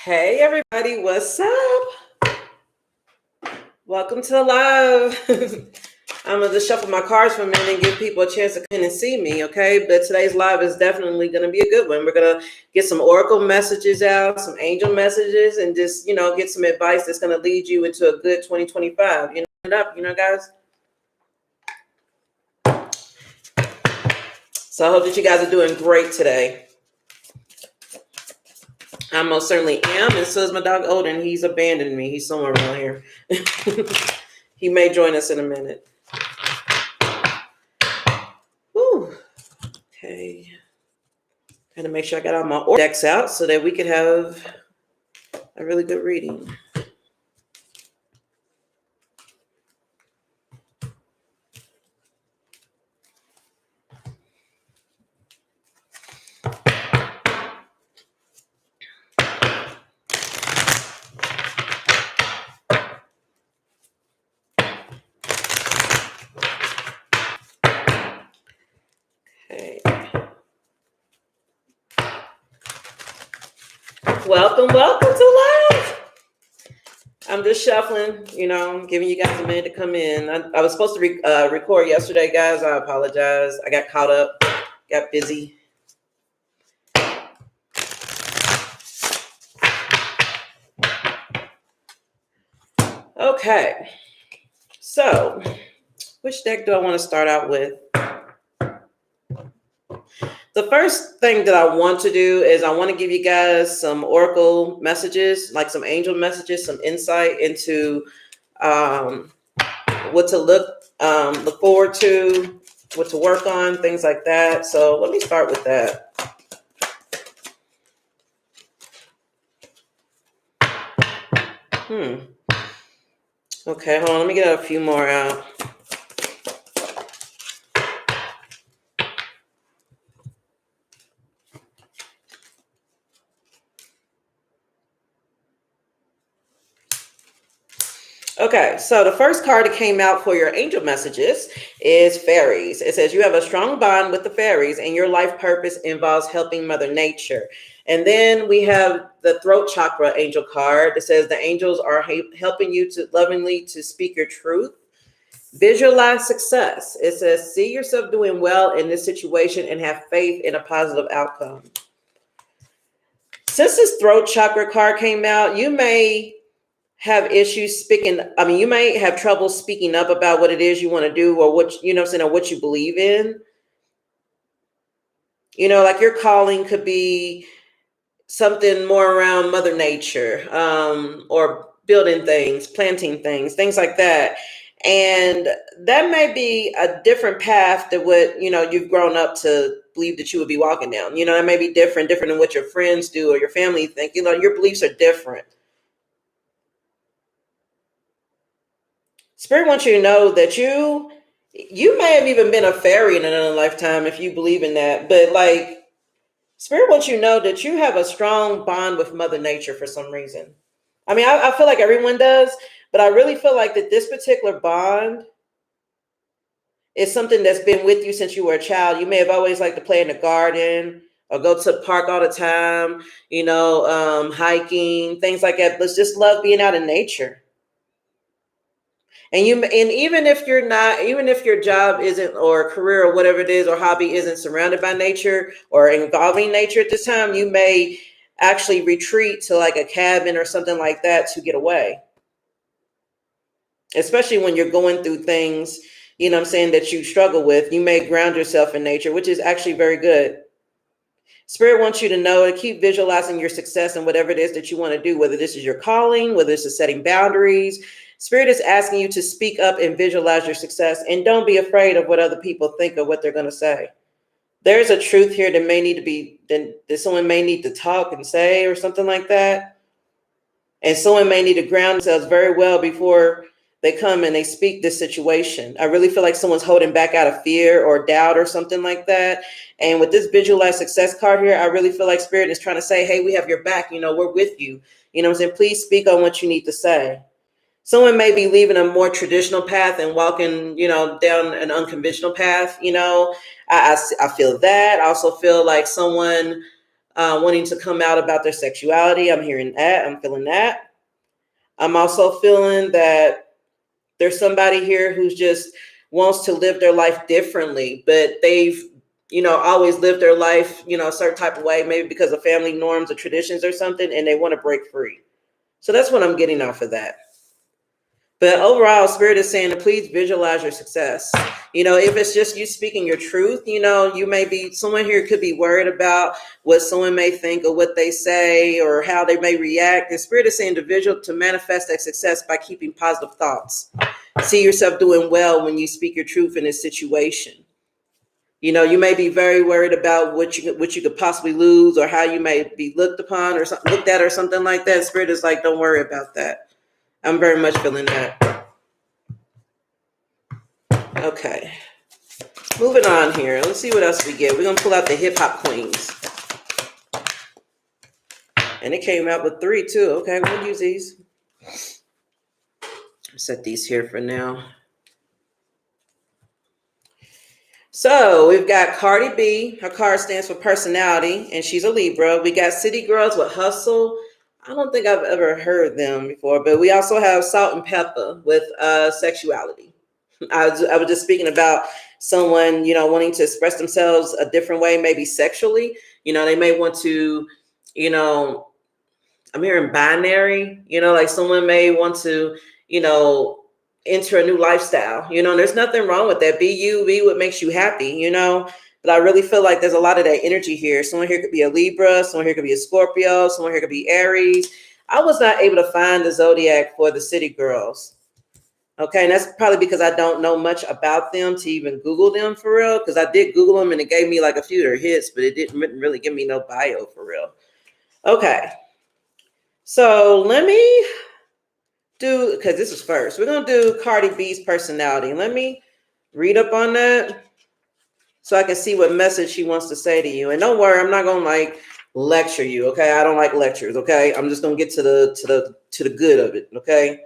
Hey everybody, what's up? Welcome to the live. I'm gonna just shuffle my cards for a minute and give people a chance to come in and see me, okay? But today's live is definitely gonna be a good one. We're gonna get some oracle messages out, some angel messages, and just get some advice that's gonna lead you into a good 2025. Guys. So I hope that you guys are doing great today. I most certainly am, and so is my dog Odin. He's abandoned me. He's somewhere around here. He may join us in a minute. Woo. Okay. Gotta make sure I got all my decks out so that we could have a really good reading. Welcome to live. I'm just shuffling, giving you guys a minute to come in. I was supposed to record yesterday, guys. I apologize. I got caught up, got busy. Okay, so which deck do I want to start out with? The first thing that I want to do is I want to give you guys some oracle messages, like some angel messages, some insight into what to look forward to, what to work on, things like that. So let me start with that. Okay, hold on. Let me get a few more out. Okay, so the first card that came out for your angel messages is fairies. It says you have a strong bond with the fairies and your life purpose involves helping Mother Nature. And then we have the throat chakra angel card that says the angels are helping you to lovingly to speak your truth. Visualize success. It says see yourself doing well in this situation and have faith in a positive outcome. Since this throat chakra card came out, you may have issues speaking. You may have trouble speaking up about what it is you want to do or what, or what you believe in. Like your calling could be something more around Mother Nature, or building things, planting things like that. And that may be a different path than what, you've grown up to believe that you would be walking down. That may be different than what your friends do or your family think. Your beliefs are different. Spirit wants you to know that you may have even been a fairy in another lifetime if you believe in that. But like Spirit wants you to know that you have a strong bond with Mother Nature for some reason. I feel like everyone does, but I really feel like that this particular bond is something that's been with you since you were a child. You may have always liked to play in the garden or go to the park all the time, hiking, things like that. But just love being out in nature. And even if your job isn't, or career or whatever it is, or hobby isn't surrounded by nature or involving nature at this time, you may actually retreat to like a cabin or something like that to get away. Especially when you're going through things, that you struggle with, you may ground yourself in nature, which is actually very good. Spirit wants you to know to keep visualizing your success and whatever it is that you want to do, whether this is your calling, whether this is setting boundaries. Spirit is asking you to speak up and visualize your success, and don't be afraid of what other people think or what they're going to say. There's a truth here that may need to be, that someone may need to talk and say or something like that. And someone may need to ground themselves very well before they come and they speak this situation. I really feel like someone's holding back out of fear or doubt or something like that. And with this visualize success card here, I really feel like Spirit is trying to say, hey, we have your back. We're with you. Please speak on what you need to say. Someone may be leaving a more traditional path and walking, down an unconventional path. I feel that. I also feel like someone wanting to come out about their sexuality. I'm hearing that. I'm feeling that. I'm also feeling that there's somebody here who's just wants to live their life differently, but they've, always lived their life, a certain type of way, maybe because of family norms or traditions or something, and they want to break free. So that's what I'm getting off of that. But overall, Spirit is saying to please visualize your success. If it's just you speaking your truth, you may be, someone here could be worried about what someone may think or what they say or how they may react. The Spirit is saying to manifest that success by keeping positive thoughts. See yourself doing well when you speak your truth in this situation. You may be very worried about what you could possibly lose or how you may be looked upon or looked at or something like that. Spirit is like, don't worry about that. I'm very much feeling that. Okay. Moving on here. Let's see what else we get. We're going to pull out the hip hop queens. And it came out with 3 too. Okay, we'll use these. Set these here for now. So we've got Cardi B. Her card stands for personality, and she's a Libra. We got City Girls with hustle. I don't think I've ever heard them before, but we also have Salt and Pepper with sexuality. I was just speaking about someone, wanting to express themselves a different way, maybe sexually. They may want to, I'm hearing binary, like someone may want to, enter a new lifestyle. There's nothing wrong with that. Be you, be what makes you happy, But I really feel like there's a lot of that energy here. Someone here could be a Libra, someone here could be a Scorpio, someone here could be Aries. I was not able to find the zodiac for the City Girls. Okay, and that's probably because I don't know much about them to even Google them for real. Because I did Google them and it gave me like a few of their hits, but it didn't really give me no bio for real. Okay, so let me do, because this is first. We're going to do Cardi B's personality. Let me read up on that so I can see what message she wants to say to you. And don't worry, I'm not going to like lecture you, okay? I don't like lectures, okay? I'm just going to get to the good of it, okay?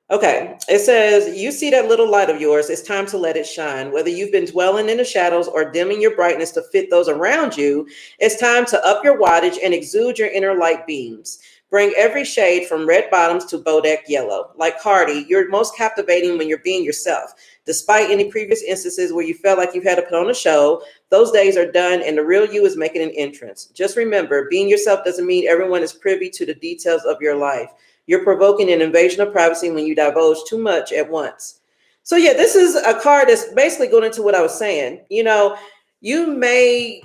Okay, it says, you see that little light of yours, it's time to let it shine. Whether you've been dwelling in the shadows or dimming your brightness to fit those around you, it's time to up your wattage and exude your inner light beams. Bring every shade from red bottoms to Bodak yellow. Like Cardi, you're most captivating when you're being yourself. Despite any previous instances where you felt like you've had to put on a show, those days are done and the real you is making an entrance. Just remember, being yourself doesn't mean everyone is privy to the details of your life. You're provoking an invasion of privacy when you divulge too much at once. So yeah, this is a card that's basically going into what I was saying. You may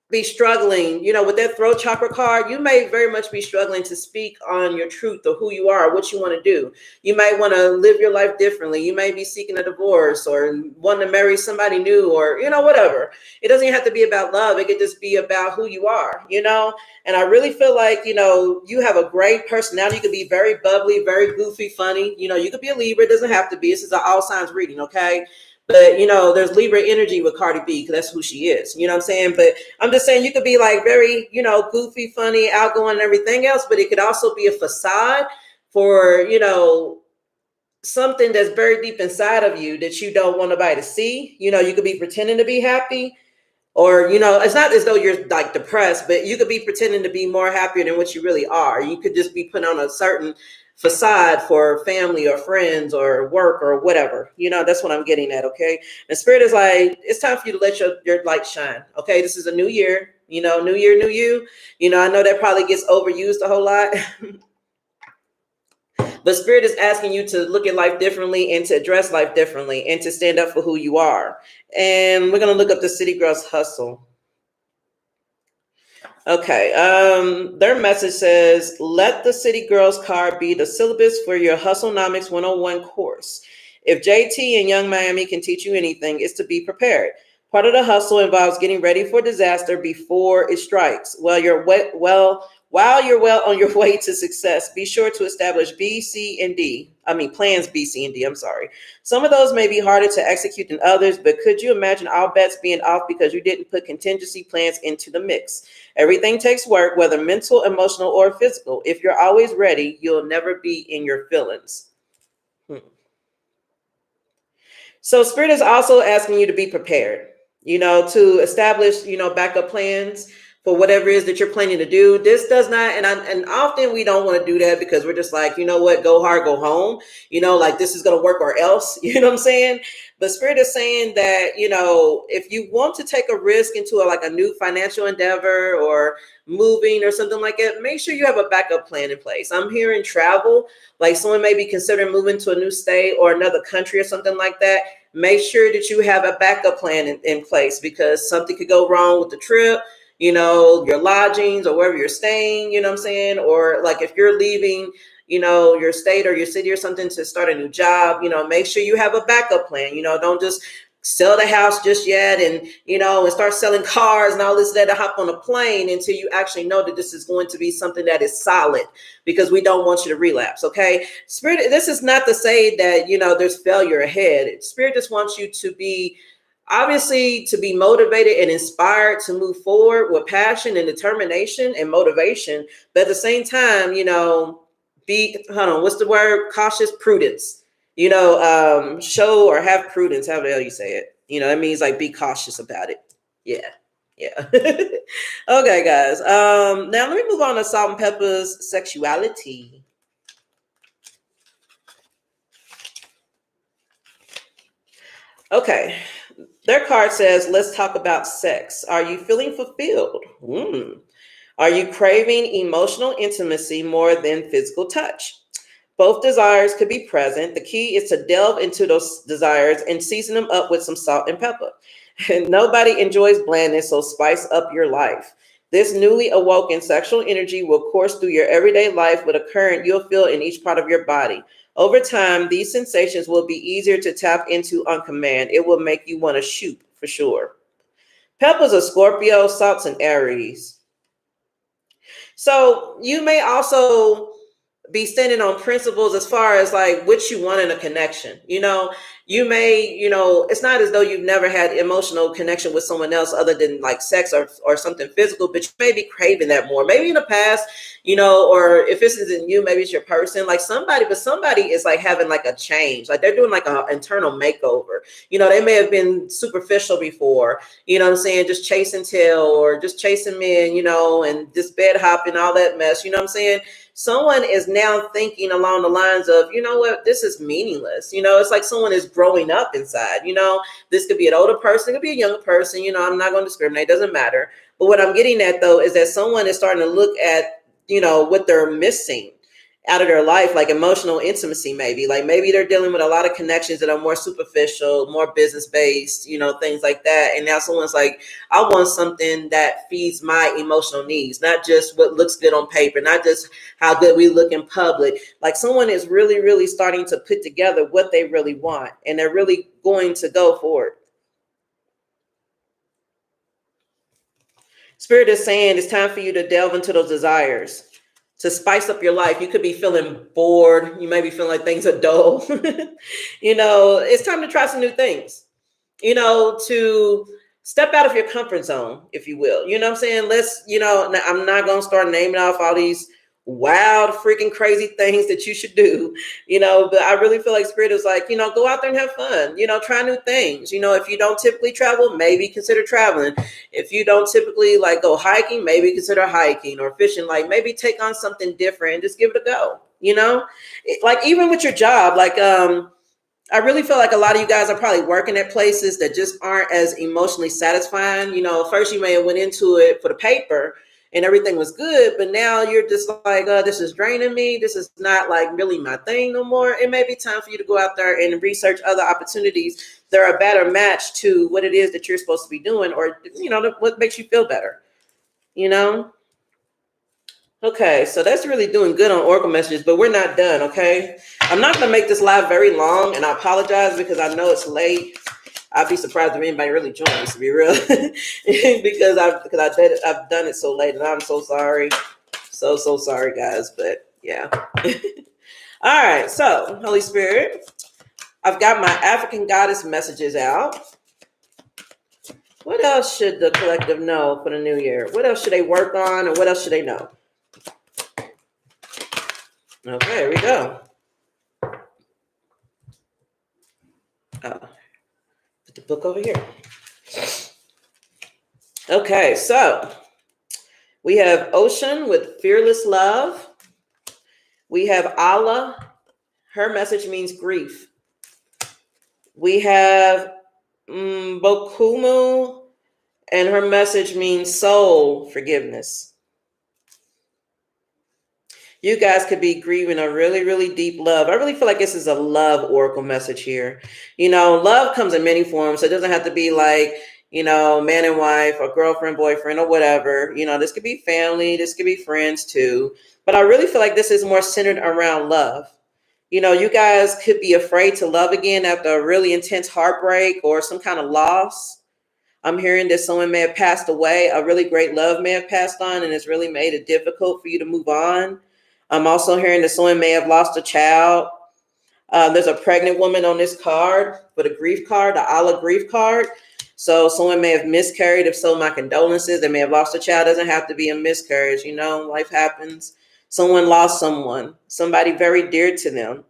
be struggling, with that throat chakra card. You may very much be struggling to speak on your truth of who you are, what you want to do. You might want to live your life differently. You may be seeking a divorce or wanting to marry somebody new or, whatever. It doesn't have to be about love. It could just be about who you are, And I really feel like, you have a great personality. You could be very bubbly, very goofy, funny. You could be a Libra. It doesn't have to be. This is an all signs reading, okay? But, there's Libra energy with Cardi B because that's who she is. You know what I'm saying? But I'm just saying you could be like very, goofy, funny, outgoing and everything else. But it could also be a facade for, something that's very deep inside of you that you don't want nobody to see. You could be pretending to be happy. Or, it's not as though you're like depressed, but you could be pretending to be more happier than what you really are. You could just be putting on a certain facade for family or friends or work or whatever. That's what I'm getting at, okay? And Spirit is like, it's time for you to let your light shine, okay? This is a new year, new year, new you. I know that probably gets overused a whole lot. But Spirit is asking you to look at life differently and to address life differently and to stand up for who you are. And we're going to look up the City Girls Hustle. Okay. Their message says, let the City Girls card be the syllabus for your Hustlenomics 101 course. If JT and Young Miami can teach you anything, it's to be prepared. Part of the hustle involves getting ready for disaster before it strikes. While you're well on your way to success, be sure to establish plans B, C, and D. I'm sorry. Some of those may be harder to execute than others, but could you imagine all bets being off because you didn't put contingency plans into the mix? Everything takes work, whether mental, emotional, or physical. If you're always ready, you'll never be in your feelings. So Spirit is also asking you to be prepared, to establish, backup plans for whatever it is that you're planning to do. This does not, and often we don't want to do that because we're just like, you know what, go hard, go home, like this is going to work or else, you know what I'm saying? But Spirit is saying that, if you want to take a risk into like a new financial endeavor or moving or something like that, make sure you have a backup plan in place. I'm hearing travel, like someone may be considering moving to a new state or another country or something like that. Make sure that you have a backup plan in place, because something could go wrong with the trip, your lodgings or wherever you're staying, you know what I'm saying? Or like if you're leaving, your state or your city or something to start a new job, make sure you have a backup plan. Don't just sell the house just yet and, and start selling cars and all this, that to hop on a plane until you actually know that this is going to be something that is solid, because we don't want you to relapse. Okay. Spirit, this is not to say that, there's failure ahead. Spirit just wants you to be, obviously, to be motivated and inspired to move forward with passion and determination and motivation. But at the same time, be, hold on, what's the word? Cautious prudence, show or have prudence, however the hell you say it. It means like be cautious about it. Yeah. Yeah. Okay, guys. Now let me move on to Salt and Pepper's sexuality. Okay. Their card says, let's talk about sex. Are you feeling fulfilled? Are you craving emotional intimacy more than physical touch? Both desires could be present. The key is to delve into those desires and season them up with some salt and pepper. And nobody enjoys blandness, so spice up your life. This newly awoken sexual energy will course through your everyday life with a current you'll feel in each part of your body. Over time, these sensations will be easier to tap into on command. It will make you want to shoot for sure. Pepper's a Scorpio, salt's an Aries. So you may also be standing on principles as far as like what you want in a connection. You may, it's not as though you've never had emotional connection with someone else other than like sex or something physical, but you may be craving that more. Maybe in the past, or if this isn't you, maybe it's your person, like somebody is like having like a change, like they're doing like an internal makeover. They may have been superficial before, what I'm saying, just chasing tail or just chasing men, and just bed hopping, all that mess, what I'm saying. Someone is now thinking along the lines of, what, this is meaningless. It's like someone is growing up inside. This could be an older person, it could be a younger person. I'm not going to discriminate, it doesn't matter. But what I'm getting at, though, is that someone is starting to look at, what they're missing out of their life, like emotional intimacy, maybe. Like maybe they're dealing with a lot of connections that are more superficial, more business-based, things like that. And now someone's like, I want something that feeds my emotional needs, not just what looks good on paper, not just how good we look in public. Like someone is really, really starting to put together what they really want, and they're really going to go for it. Spirit is saying it's time for you to delve into those desires, to spice up your life. You could be feeling bored. You may be feeling like things are dull. It's time to try some new things, to step out of your comfort zone, if you will. You know what I'm saying? Let's, I'm not going to start naming off all these wild, freaking crazy things that you should do, but I really feel like Spirit is like, go out there and have fun, try new things. If you don't typically travel, maybe consider traveling. If you don't typically like go hiking, maybe consider hiking or fishing, like maybe take on something different and just give it a go, like even with your job, like, I really feel like a lot of you guys are probably working at places that just aren't as emotionally satisfying. First you may have went into it for the paper and everything was good, but now you're just like, this is draining me. This is not like really my thing no more. It may be time for you to go out there and research other opportunities that are a better match to what it is that you're supposed to be doing, or, what makes you feel better, Okay, so that's really doing good on Oracle messages, but we're not done, okay? I'm not going to make this live very long, and I apologize because I know it's late. I'd be surprised if anybody really joins, to be real, because I've done it so late, and I'm so sorry. So sorry, guys, but yeah. All right, so Holy Spirit, I've got my African goddess messages out. What else should the collective know for the new year? What else should they work on, and what else should they know? Okay, here we go. Oh, put the book over here. Okay, so We have Ocean with fearless love. We have Allah. Her message means grief. We have Bokumu, and her message means soul forgiveness. You guys could be grieving a really, really deep love. I really feel like this is a love oracle message here. You know, love comes in many forms. So it doesn't have to be like, you know, man and wife or girlfriend, boyfriend or whatever. You know, this could be family. This could be friends too. But I really feel like this is more centered around love. You know, you guys could be afraid to love again after a really intense heartbreak or some kind of loss. I'm hearing that someone may have passed away. A really great love may have passed on, and it's really made it difficult for you to move on. I'm also hearing that someone may have lost a child. There's a pregnant woman on this card with a grief card, the Allah grief card. So someone may have miscarried. If so, my condolences. They may have lost a child. It doesn't have to be a miscarriage. You know, life happens. Someone lost someone, somebody very dear to them.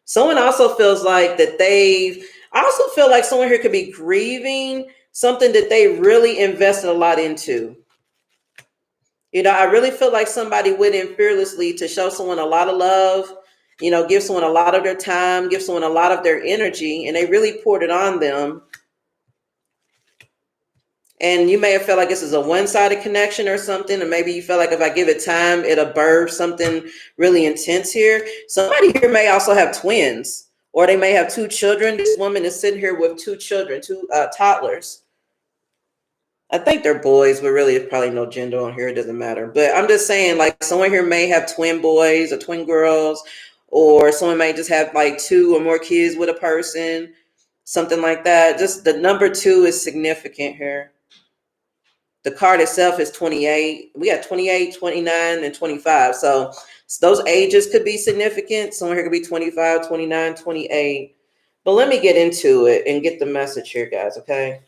Someone also feels like that I also feel like someone here could be grieving something that they really invested a lot into. You know, I really feel like somebody went in fearlessly to show someone a lot of love, you know, give someone a lot of their time, give someone a lot of their energy, and they really poured it on them. And you may have felt like this is a one-sided connection or something, and maybe you feel like if I give it time, it'll birth something really intense here. Somebody here may also have twins, or they may have two children. This woman is sitting here with two children, two toddlers. I think they're boys, but really it's probably no gender on here. It doesn't matter. But I'm just saying, like, someone here may have twin boys or twin girls, or someone may just have like two or more kids with a person, something like that. Just the number 2 is significant here. The card itself is 28. We got 28, 29, and 25. So those ages could be significant. Someone here could be 25, 29, 28. But let me get into it and get the message here, guys, okay?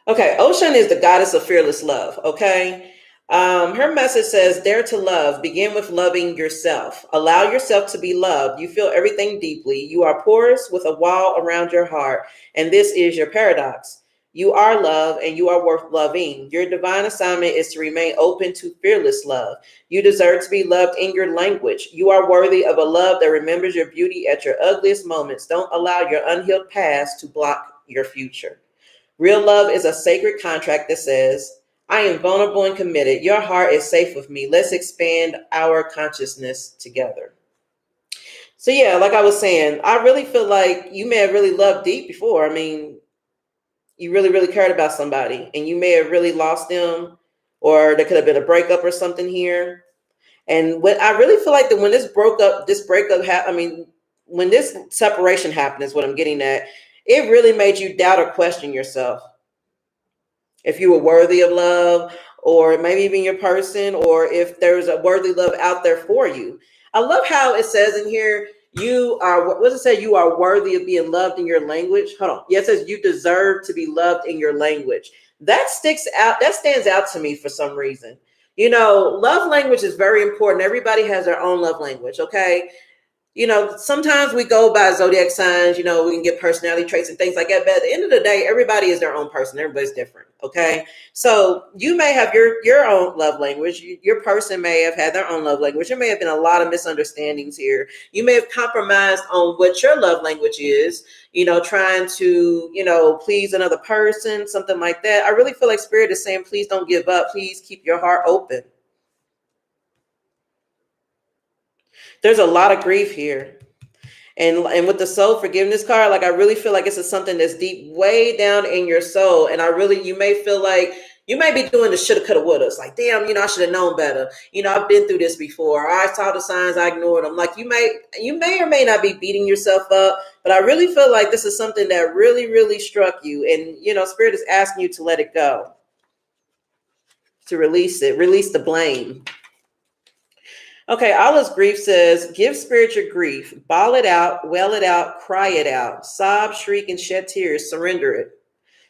Okay, Ocean is the goddess of fearless love, okay? Her message says, dare to love. Begin with loving yourself. Allow yourself to be loved. You feel everything deeply. You are porous with a wall around your heart, and this is your paradox. You are love, and you are worth loving. Your divine assignment is to remain open to fearless love. You deserve to be loved in your language. You are worthy of a love that remembers your beauty at your ugliest moments. Don't allow your unhealed past to block your future. Real love is a sacred contract that says, I am vulnerable and committed. Your heart is safe with me. Let's expand our consciousness together. So yeah, like I was saying, I really feel like you may have really loved deep before. I mean, you really, really cared about somebody and you may have really lost them, or there could have been a breakup or something here. And what I really feel like that when when this separation happened is what I'm getting at. It really made you doubt or question yourself. If you were worthy of love, or maybe even your person, or if there's a worthy love out there for you. I love how it says in here, you are, what does it say? You are worthy of being loved in your language. Hold on. Yeah, it says you deserve to be loved in your language. That sticks out. That stands out to me for some reason. You know, love language is very important. Everybody has their own love language. Okay. You know, sometimes we go by zodiac signs, you know, we can get personality traits and things like that. But at the end of the day, everybody is their own person. Everybody's different. Okay. So you may have your own love language. Your person may have had their own love language. There may have been a lot of misunderstandings here. You may have compromised on what your love language is, you know, trying to, you know, please another person, something like that. I really feel like Spirit is saying, please don't give up. Please keep your heart open. There's a lot of grief here. And with the soul forgiveness card, like I really feel like this is something that's deep, way down in your soul. And you may feel like you may be doing the shoulda, coulda, woulda. It's like, damn, you know, I should have known better. You know, I've been through this before. I saw the signs, I ignored them. Like you may or may not be beating yourself up, but I really feel like this is something that really, really struck you. And, you know, Spirit is asking you to let it go, to release it, release the blame. Okay, Allah's grief says, give Spirit your grief, bawl it out, wail it out, cry it out, sob, shriek, and shed tears, surrender it.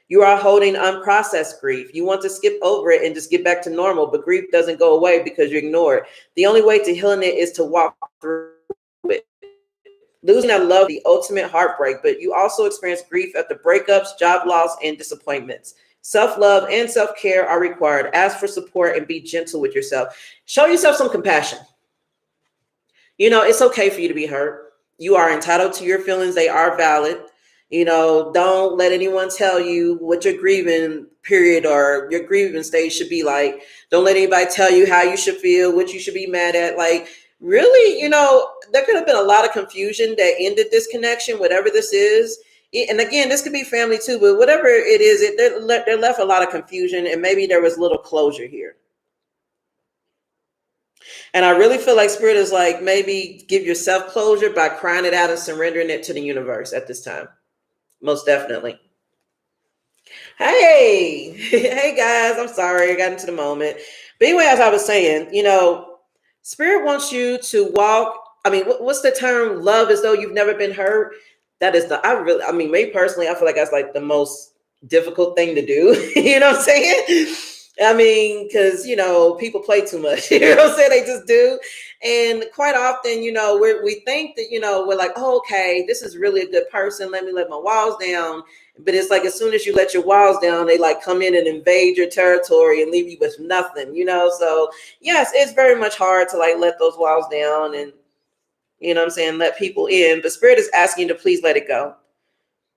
You are holding unprocessed grief. You want to skip over it and just get back to normal, but grief doesn't go away because you ignore it. The only way to healing it is to walk through it. Losing a love, the ultimate heartbreak, but you also experience grief after breakups, job loss, and disappointments. Self-love and self-care are required. Ask for support and be gentle with yourself. Show yourself some compassion. You know, it's okay for you to be hurt. You are entitled to your feelings. They are valid. You know, don't let anyone tell you what your grieving period or your grieving stage should be like. Don't let anybody tell you how you should feel, what you should be mad at. Like, really, you know, there could have been a lot of confusion that ended this connection, whatever this is. And again, this could be family too, but whatever it is, they're left a lot of confusion, and maybe there was little closure here. And I really feel like Spirit is like, maybe give yourself closure by crying it out and surrendering it to the universe at this time. Most definitely. Hey, hey guys, I'm sorry I got into the moment. But anyway, as I was saying, you know, Spirit wants you to walk. I mean, what's the term? Love as though you've never been hurt. That is me personally, I feel like that's like the most difficult thing to do. You know what I'm saying? I mean, because, you know, people play too much. You know what I'm saying? They just do. And quite often, you know, we think that, you know, we're like, oh, okay, this is really a good person. Let me let my walls down. But it's like, as soon as you let your walls down, they like come in and invade your territory and leave you with nothing, you know? So yes, it's very much hard to like let those walls down and, you know what I'm saying, let people in. But Spirit is asking you to please let it go.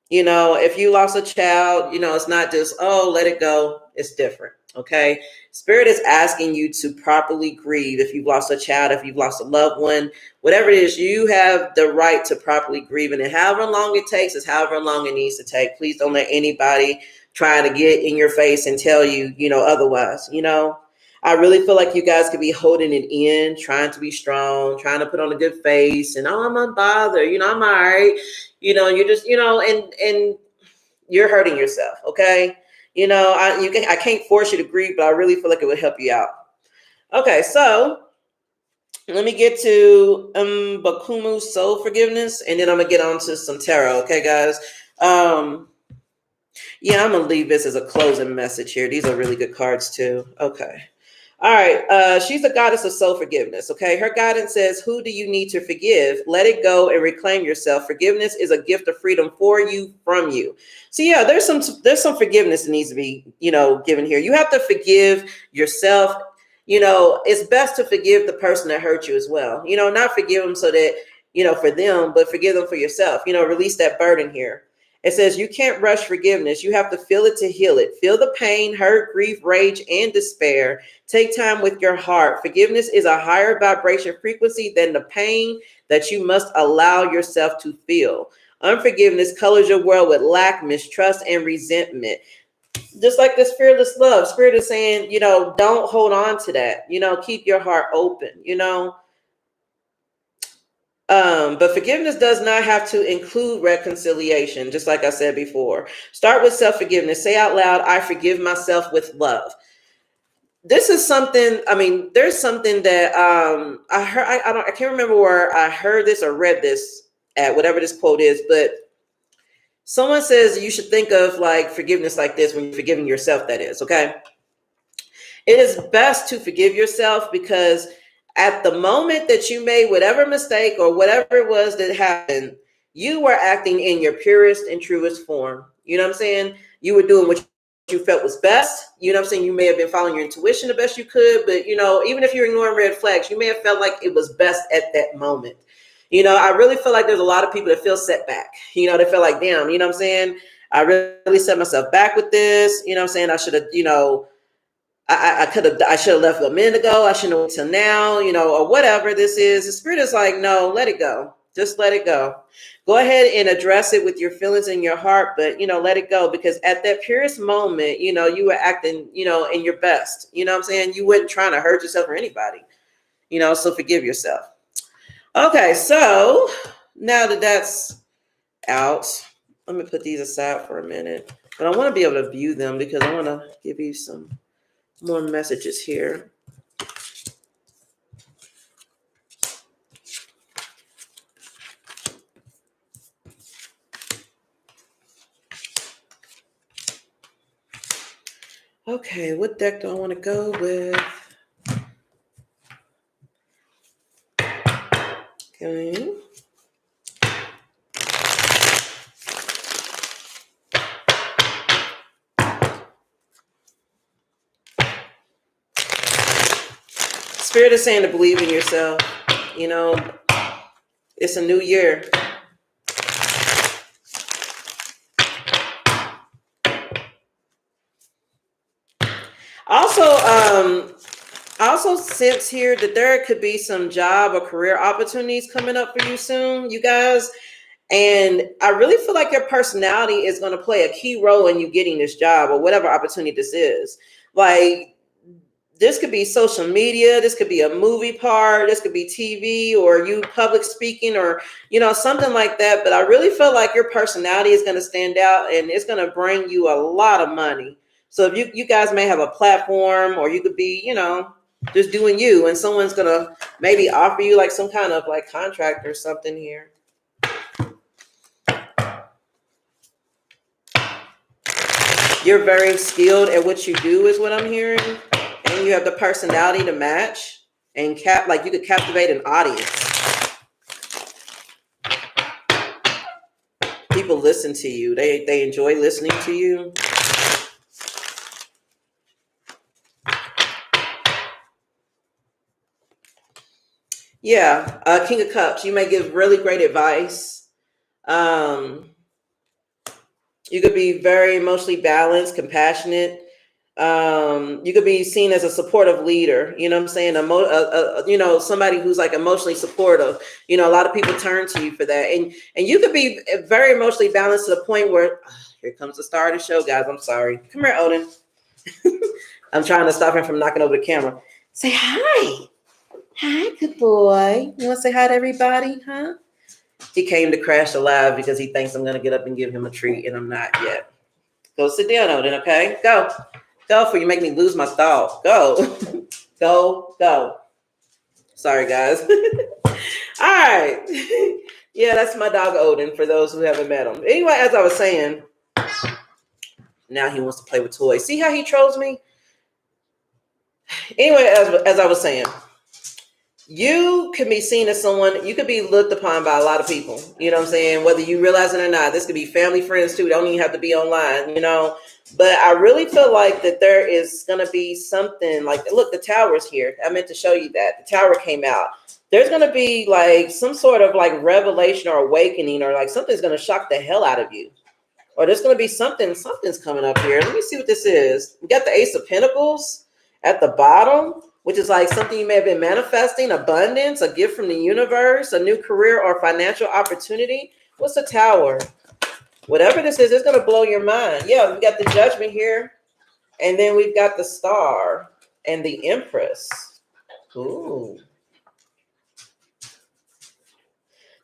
You know, if you lost a child, you know, it's not just, oh, let it go. It's different. Okay. Spirit is asking you to properly grieve. If you've lost a child, if you've lost a loved one, whatever it is, you have the right to properly grieve. And however long it takes is however long it needs to take. Please don't let anybody try to get in your face and tell you, you know, otherwise. You know, I really feel like you guys could be holding it in, trying to be strong, trying to put on a good face and, oh, I'm unbothered. You know, I'm all right. You know, you're just, you know, and you're hurting yourself. Okay. You know, I can't force you to grieve, but I really feel like it would help you out. Okay, so let me get to Bakumu's soul forgiveness, and then I'm gonna get on to some tarot. Okay, guys. Yeah, I'm gonna leave this as a closing message here. These are really good cards too. Okay. All right. She's the goddess of soul forgiveness. Okay. Her guidance says, who do you need to forgive? Let it go and reclaim yourself. Forgiveness is a gift of freedom for you, from you. So yeah, there's some forgiveness that needs to be, you know, given here. You have to forgive yourself. You know, it's best to forgive the person that hurt you as well. You know, not forgive them so that, you know, for them, but forgive them for yourself. You know, release that burden here. It says you can't rush forgiveness. You have to feel it to heal it. Feel the pain, hurt, grief, rage, and despair. Take time with your heart. Forgiveness is a higher vibration frequency than the pain that you must allow yourself to feel. Unforgiveness colors your world with lack, mistrust, and resentment. Just like this fearless love. Spirit is saying, you know, don't hold on to that. You know, keep your heart open, you know. But forgiveness does not have to include reconciliation, just like I said before. Start with self-forgiveness. Say out loud, I forgive myself with love. This is something, I mean, there's something that I heard, I can't remember where I heard this or read this at, whatever this quote is, but someone says you should think of like forgiveness like this when you're forgiving yourself, that is, okay? It is best to forgive yourself because at the moment that you made whatever mistake or whatever it was that happened, you were acting in your purest and truest form. You know what I'm saying? You were doing what you felt was best. You know what I'm saying? You may have been following your intuition the best you could, but, you know, even if you're ignoring red flags, you may have felt like it was best at that moment. You know, I really feel like there's a lot of people that feel set back. You know, they feel like, damn, you know what I'm saying? I really set myself back with this. You know what I'm saying? I should have, you know, I should have left a minute ago. I shouldn't wait till now, you know, or whatever this is. The Spirit is like, no, let it go. Just let it go. Go ahead and address it with your feelings in your heart, but, you know, let it go, because at that purest moment, you know, you were acting, you know, in your best. You know what I'm saying? You weren't trying to hurt yourself or anybody, you know, so forgive yourself. Okay, so now that that's out, let me put these aside for a minute. But I want to be able to view them because I want to give you some more messages here. Okay, what deck do I want to go with? Okay. Spirit is saying to believe in yourself. You know, it's a new year. Also, I also sense here that there could be some job or career opportunities coming up for you soon, you guys. And I really feel like your personality is going to play a key role in you getting this job or whatever opportunity this is. Like, this could be social media, this could be a movie part, this could be TV, or you public speaking, or, you know, something like that. But I really feel like your personality is going to stand out, and it's going to bring you a lot of money. So if you guys may have a platform, or you could be, you know, just doing you, and someone's going to maybe offer you like some kind of like contract or something here. You're very skilled at what you do is what I'm hearing. And you have the personality to match and like you could captivate an audience. People listen to you. They enjoy listening to you. Yeah, King of Cups. You may give really great advice. You could be very emotionally balanced, compassionate. You could be seen as a supportive leader. You know what I'm saying? You know, somebody who's like emotionally supportive. You know, a lot of people turn to you for that. And you could be very emotionally balanced to the point where, here comes the star of the show, guys. I'm sorry. Come here, Odin. I'm trying to stop him from knocking over the camera. Say hi. Hi, good boy. You want to say hi to everybody, huh? He came to crash the live because he thinks I'm going to get up and give him a treat, and I'm not yet. Go sit down, Odin, okay? Go. Go before you make me lose my thought. Go. Go. Sorry, guys. All right. Yeah, that's my dog, Odin, for those who haven't met him. Anyway, as I was saying, now he wants to play with toys. See how he trolls me? Anyway, as I was saying, you can be seen as someone, you could be looked upon by a lot of people. You know what I'm saying? Whether you realize it or not, this could be family, friends too. Don't even have to be online, you know. But I really feel like that there is going to be something like, look, the tower is here. I meant to show you that. The tower came out. There's going to be like some sort of like revelation or awakening, or like something's going to shock the hell out of you. Or there's going to be something's coming up here. Let me see what this is. We got the Ace of Pentacles at the bottom, which is like something you may have been manifesting, abundance, a gift from the universe, a new career or financial opportunity. What's the tower? Whatever this is, it's going to blow your mind. Yeah, we got the Judgment here. And then we've got the Star and the Empress. Ooh.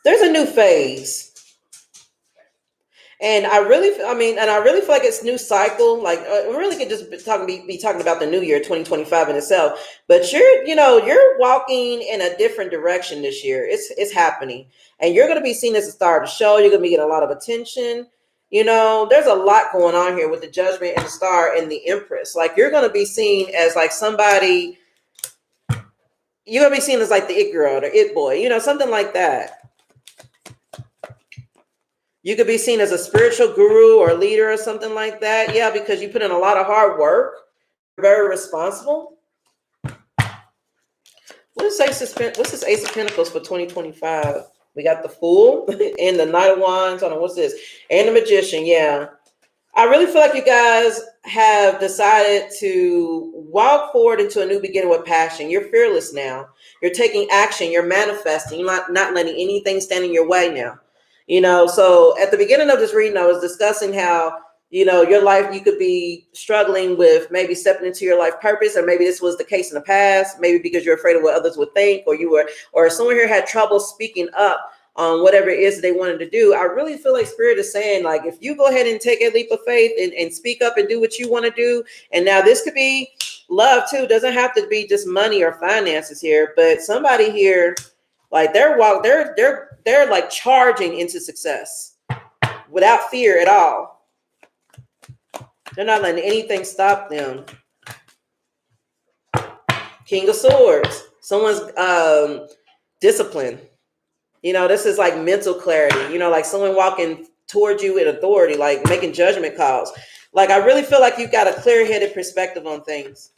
There's a new phase. And I really feel like it's new cycle. Like, we really could just be talking about the new year, 2025 in itself. But you're walking in a different direction this year. It's happening, and you're going to be seen as a star of the show. You're going to be getting a lot of attention. You know, there's a lot going on here with the Judgment and the Star and the Empress. Like, you're going to be seen as like somebody. You're going to be seen as like the it girl or it boy. You know, something like that. You could be seen as a spiritual guru or leader or something like that. Yeah, because you put in a lot of hard work. You're very responsible. What's this Ace of Pentacles for 2025? We got the Fool and the Knight of Wands. Hold on, what's this? And the Magician, yeah. I really feel like you guys have decided to walk forward into a new beginning with passion. You're fearless now. You're taking action. You're manifesting. You're not letting anything stand in your way now. You know, so at the beginning of this reading, I was discussing how, you know, your life, you could be struggling with maybe stepping into your life purpose, or maybe this was the case in the past, maybe because you're afraid of what others would think, or someone here had trouble speaking up on whatever it is they wanted to do. I really feel like Spirit is saying, like, if you go ahead and take a leap of faith and speak up and do what you want to do, and now this could be love too. Doesn't have to be just money or finances here, but somebody here, like they're like charging into success without fear at all. They're not letting anything stop them. King of Swords. Someone's discipline. You know, this is like mental clarity. You know, like someone walking towards you with authority, like making judgment calls. Like, I really feel like you've got a clear-headed perspective on things.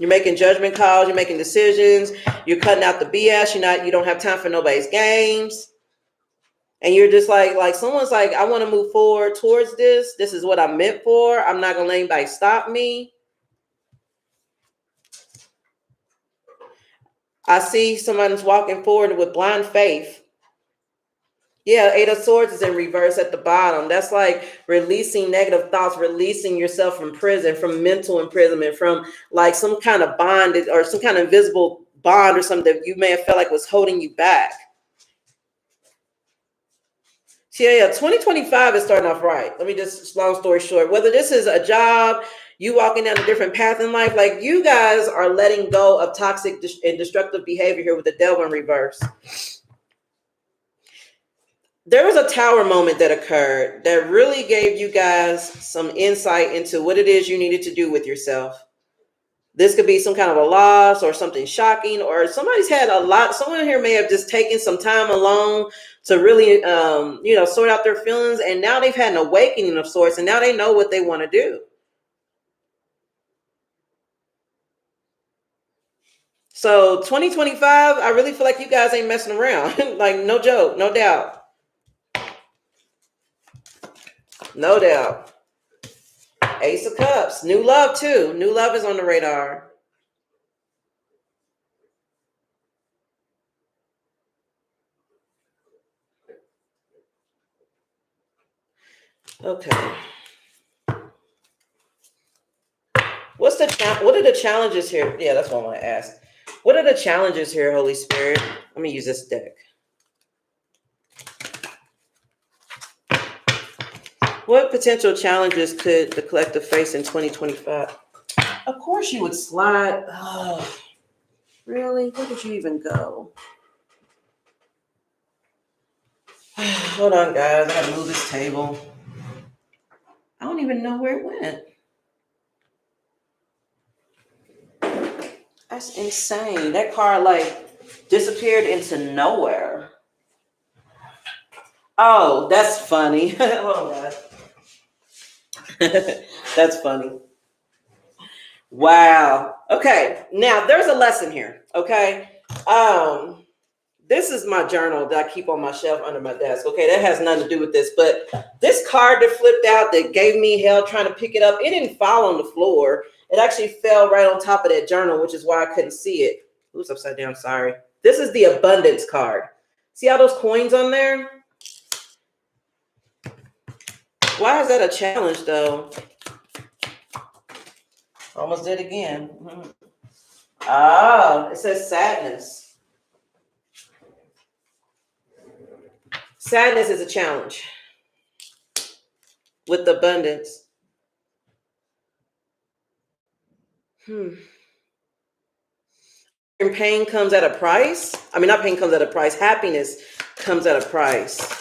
You're making judgment calls. You're making decisions. You're cutting out the BS. You don't have time for nobody's games. And you're just like someone's like, I want to move forward towards this. This is what I'm meant for. I'm not going to let anybody stop me. I see someone's walking forward with blind faith. Yeah, Eight of Swords is in reverse at the bottom. That's like releasing negative thoughts, releasing yourself from prison, from mental imprisonment, from like some kind of bond or some kind of invisible bond or something that you may have felt like was holding you back. So yeah, 2025 is starting off right. Let me just, long story short, whether this is a job, you walking down a different path in life, like you guys are letting go of toxic and destructive behavior here with the devil in reverse. There was a tower moment that occurred that really gave you guys some insight into what it is you needed to do with yourself. This could be some kind of a loss or something shocking, or somebody's had a lot. Someone here may have just taken some time alone to really, sort out their feelings. And now they've had an awakening of sorts, and now they know what they want to do. So 2025, I really feel like you guys ain't messing around. Like, no joke, no doubt. No doubt. Ace of Cups. New love, too. New love is on the radar. Okay. What are the challenges here? Yeah, that's what I want to ask. What are the challenges here, Holy Spirit? Let me use this deck. What potential challenges could the collective face in 2025? Of course you would slide. Oh, really? Where did you even go? Hold on, guys. I gotta move this table. I don't even know where it went. That's insane. That card like disappeared into nowhere. Oh, that's funny. Hold on, guys. That's funny. Wow. Okay. Now there's a lesson here. Okay. This is my journal that I keep on my shelf under my desk. Okay. That has nothing to do with this, but this card that flipped out that gave me hell trying to pick it up, it didn't fall on the floor. It actually fell right on top of that journal, which is why I couldn't see it. Oops, upside down. Sorry. This is the abundance card. See all those coins on there? Why is that a challenge though? Almost did again. Ah, it says sadness. Sadness is a challenge with abundance. And pain comes at a price. I mean, not pain comes at a price. Happiness comes at a price.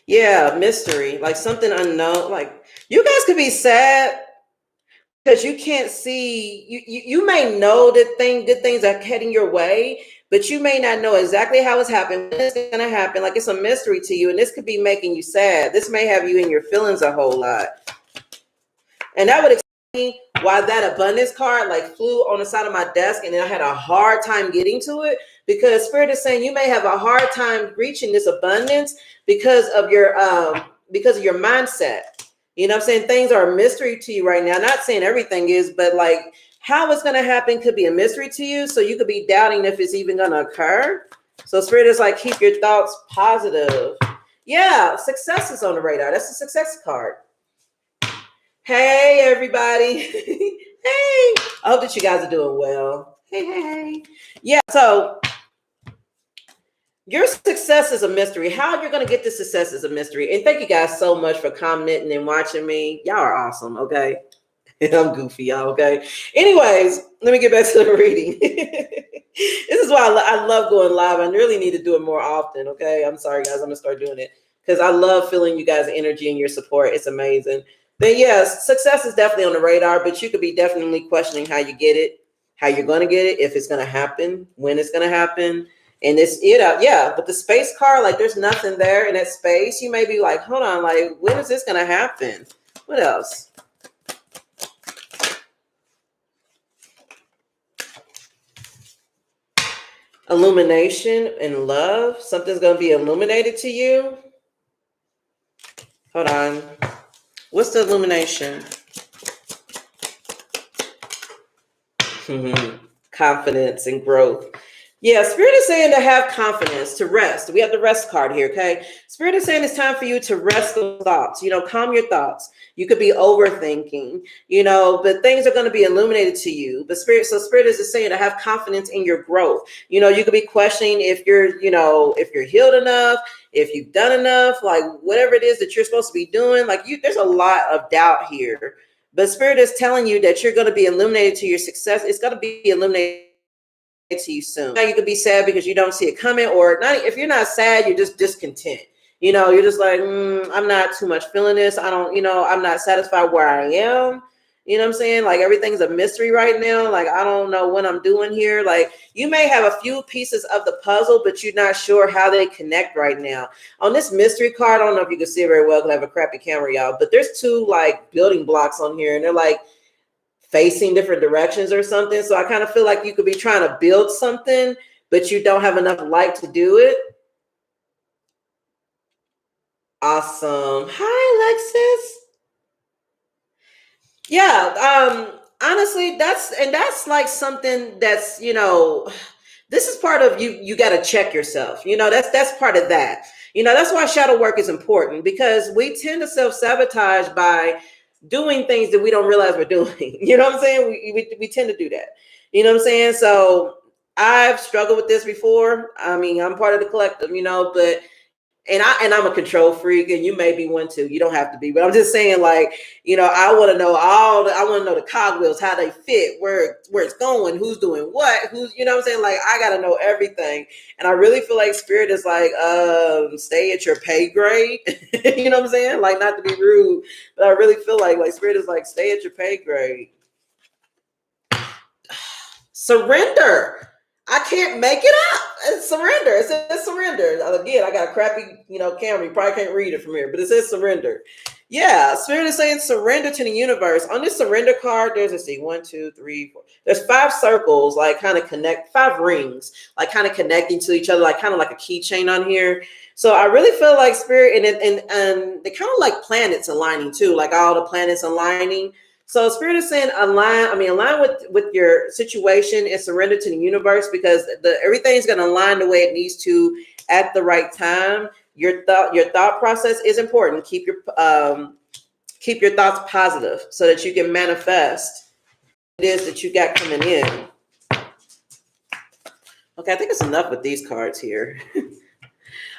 Yeah, mystery, like something unknown. Like you guys could be sad because you can't see. You may know that good things are heading your way, but you may not know exactly how it's happening, when it's going to happen. Like it's a mystery to you, and this could be making you sad. This may have you in your feelings a whole lot, and that would explain why that abundance card like flew on the side of my desk, and then I had a hard time getting to it because Spirit is saying you may have a hard time reaching this abundance because of your mindset. You know what I'm saying? Things are a mystery to you right now. Not saying everything is, but like how it's going to happen could be a mystery to you. So you could be doubting if it's even going to occur. So Spirit is like, keep your thoughts positive. Yeah, success is on the radar. That's a success card. Hey, everybody. Hey, I hope that you guys are doing well. Hey. Yeah, so your success is a mystery. How you're going to get the success is a mystery. And thank you guys so much for commenting and watching me. Y'all are awesome, okay? I'm goofy, y'all, okay? Anyways, let me get back to the reading. This is why I love going live. I really need to do it more often, okay? I'm sorry, guys. I'm going to start doing it because I love feeling you guys' energy and your support. It's amazing. But yes, success is definitely on the radar, but you could be definitely questioning how you get it, how you're going to get it, if it's going to happen, when it's going to happen. And it's, but the space card, like there's nothing there in that space. You may be like, hold on, like, when is this going to happen? What else? Illumination and love. Something's going to be illuminated to you. Hold on. What's the illumination? Confidence and growth. Yeah, Spirit is saying to have confidence, to rest. We have the rest card here, okay? Spirit is saying it's time for you to rest those thoughts. Calm your thoughts. You could be overthinking, but things are going to be illuminated to you. But Spirit is just saying to have confidence in your growth. You could be questioning if you're healed enough, if you've done enough, like whatever it is that you're supposed to be doing. There's a lot of doubt here. But Spirit is telling you that you're going to be illuminated to your success. It's going to be illuminated to you soon. Now you could be sad because you don't see it coming, or not. If you're not sad, you're just discontent. You're just like, I'm not too much feeling this. I don't, I'm not satisfied where I am. You know what I'm saying? Like everything's a mystery right now. Like I don't know what I'm doing here. Like you may have a few pieces of the puzzle, but you're not sure how they connect right now. On this mystery card, I don't know if you can see it very well because I have a crappy camera, y'all, but there's two like building blocks on here, and they're like facing different directions or something. So I kind of feel like you could be trying to build something, but you don't have enough light to do it. Awesome. Hi, Alexis. Yeah. Honestly, that's like something that's, this is part of you got to check yourself. That's part of that. That's why shadow work is important, because we tend to self-sabotage by doing things that we don't realize we're doing. You know what I'm saying? We tend to do that. You know what I'm saying? So I've struggled with this before. I mean, I'm part of the collective, but I'm a control freak, and you may be one too. You don't have to be, but I'm just saying, like, I want to know I want to know the cogwheels, how they fit, where it's going, who's doing what, who's, what I'm saying? Like, I got to know everything. And I really feel like Spirit is like, stay at your pay grade. You know what I'm saying? Like, not to be rude, but I really feel like Spirit is like, stay at your pay grade. Surrender. I can't make it up. It's surrender. It says surrender. Again, I got a crappy, camera. You probably can't read it from here, but it says surrender. Yeah, Spirit is saying surrender to the universe. On this surrender card, there's, let's see, 1, 2, 3, 4. There's 5 circles, like kind of connect, 5 rings, like kind of connecting to each other, like kind of like a keychain on here. So I really feel like Spirit, and they kind of like planets aligning too, like all the planets aligning. So Spirit is saying align with your situation and surrender to the universe, because everything's going to align the way it needs to at the right time. Your thought process is important. Keep your thoughts positive so that you can manifest what it is that you got coming in. Okay, I think it's enough with these cards here.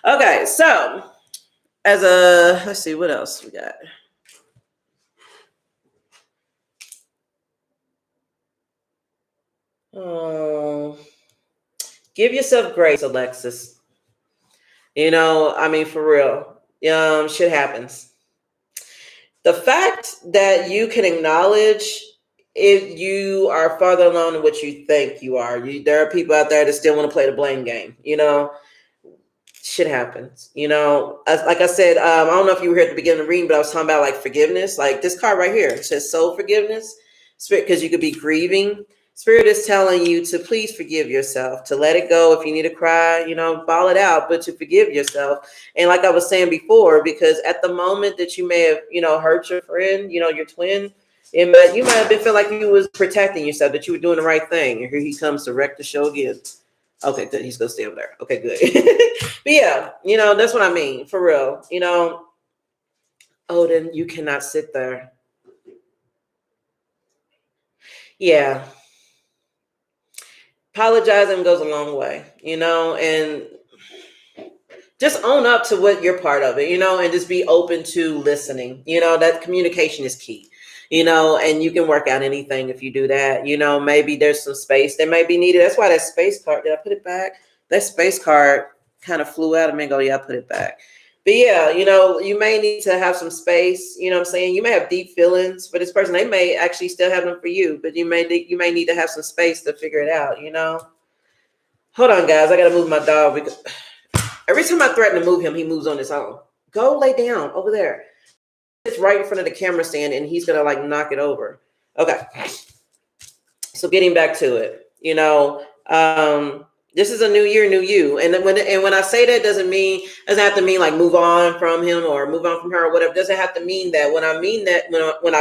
Okay, so let's see what else we got. Oh, give yourself grace, Alexis. For real. Shit happens. The fact that you can acknowledge if you are farther along than what you think you are. There are people out there that still want to play the blame game. Shit happens. Like I said, I don't know if you were here at the beginning of the reading, but I was talking about like forgiveness. Like this card right here, it says soul forgiveness, because you could be grieving. Spirit is telling you to please forgive yourself, to let it go. If you need to cry, ball it out, but to forgive yourself. And like I was saying before, because at the moment that you may have, hurt your friend, your twin, you might have been feeling like you was protecting yourself, that you were doing the right thing. And here he comes to wreck the show again. Okay, good. He's going to stay over there. Okay, good. But yeah, that's what I mean. For real. Odin, you cannot sit there. Yeah. Apologizing goes a long way, and just own up to what you're part of it, and just be open to listening. That communication is key, and you can work out anything if you do that. Maybe there's some space that may be needed. That's why that space card, did I put it back? That space card kind of flew out of me. Go, yeah, I put it back. But yeah, you may need to have some space. You know what I'm saying? You may have deep feelings for this person. They may actually still have them for you, but you may need to have some space to figure it out, Hold on, guys. I got to move my dog, because every time I threaten to move him, he moves on his own. Go lay down over there. It's right in front of the camera stand, and he's going to like knock it over. Okay. So getting back to it, This is a new year, new you. And when I say that, doesn't have to mean like move on from him or move on from her or whatever. Doesn't have to mean that. When I mean that, when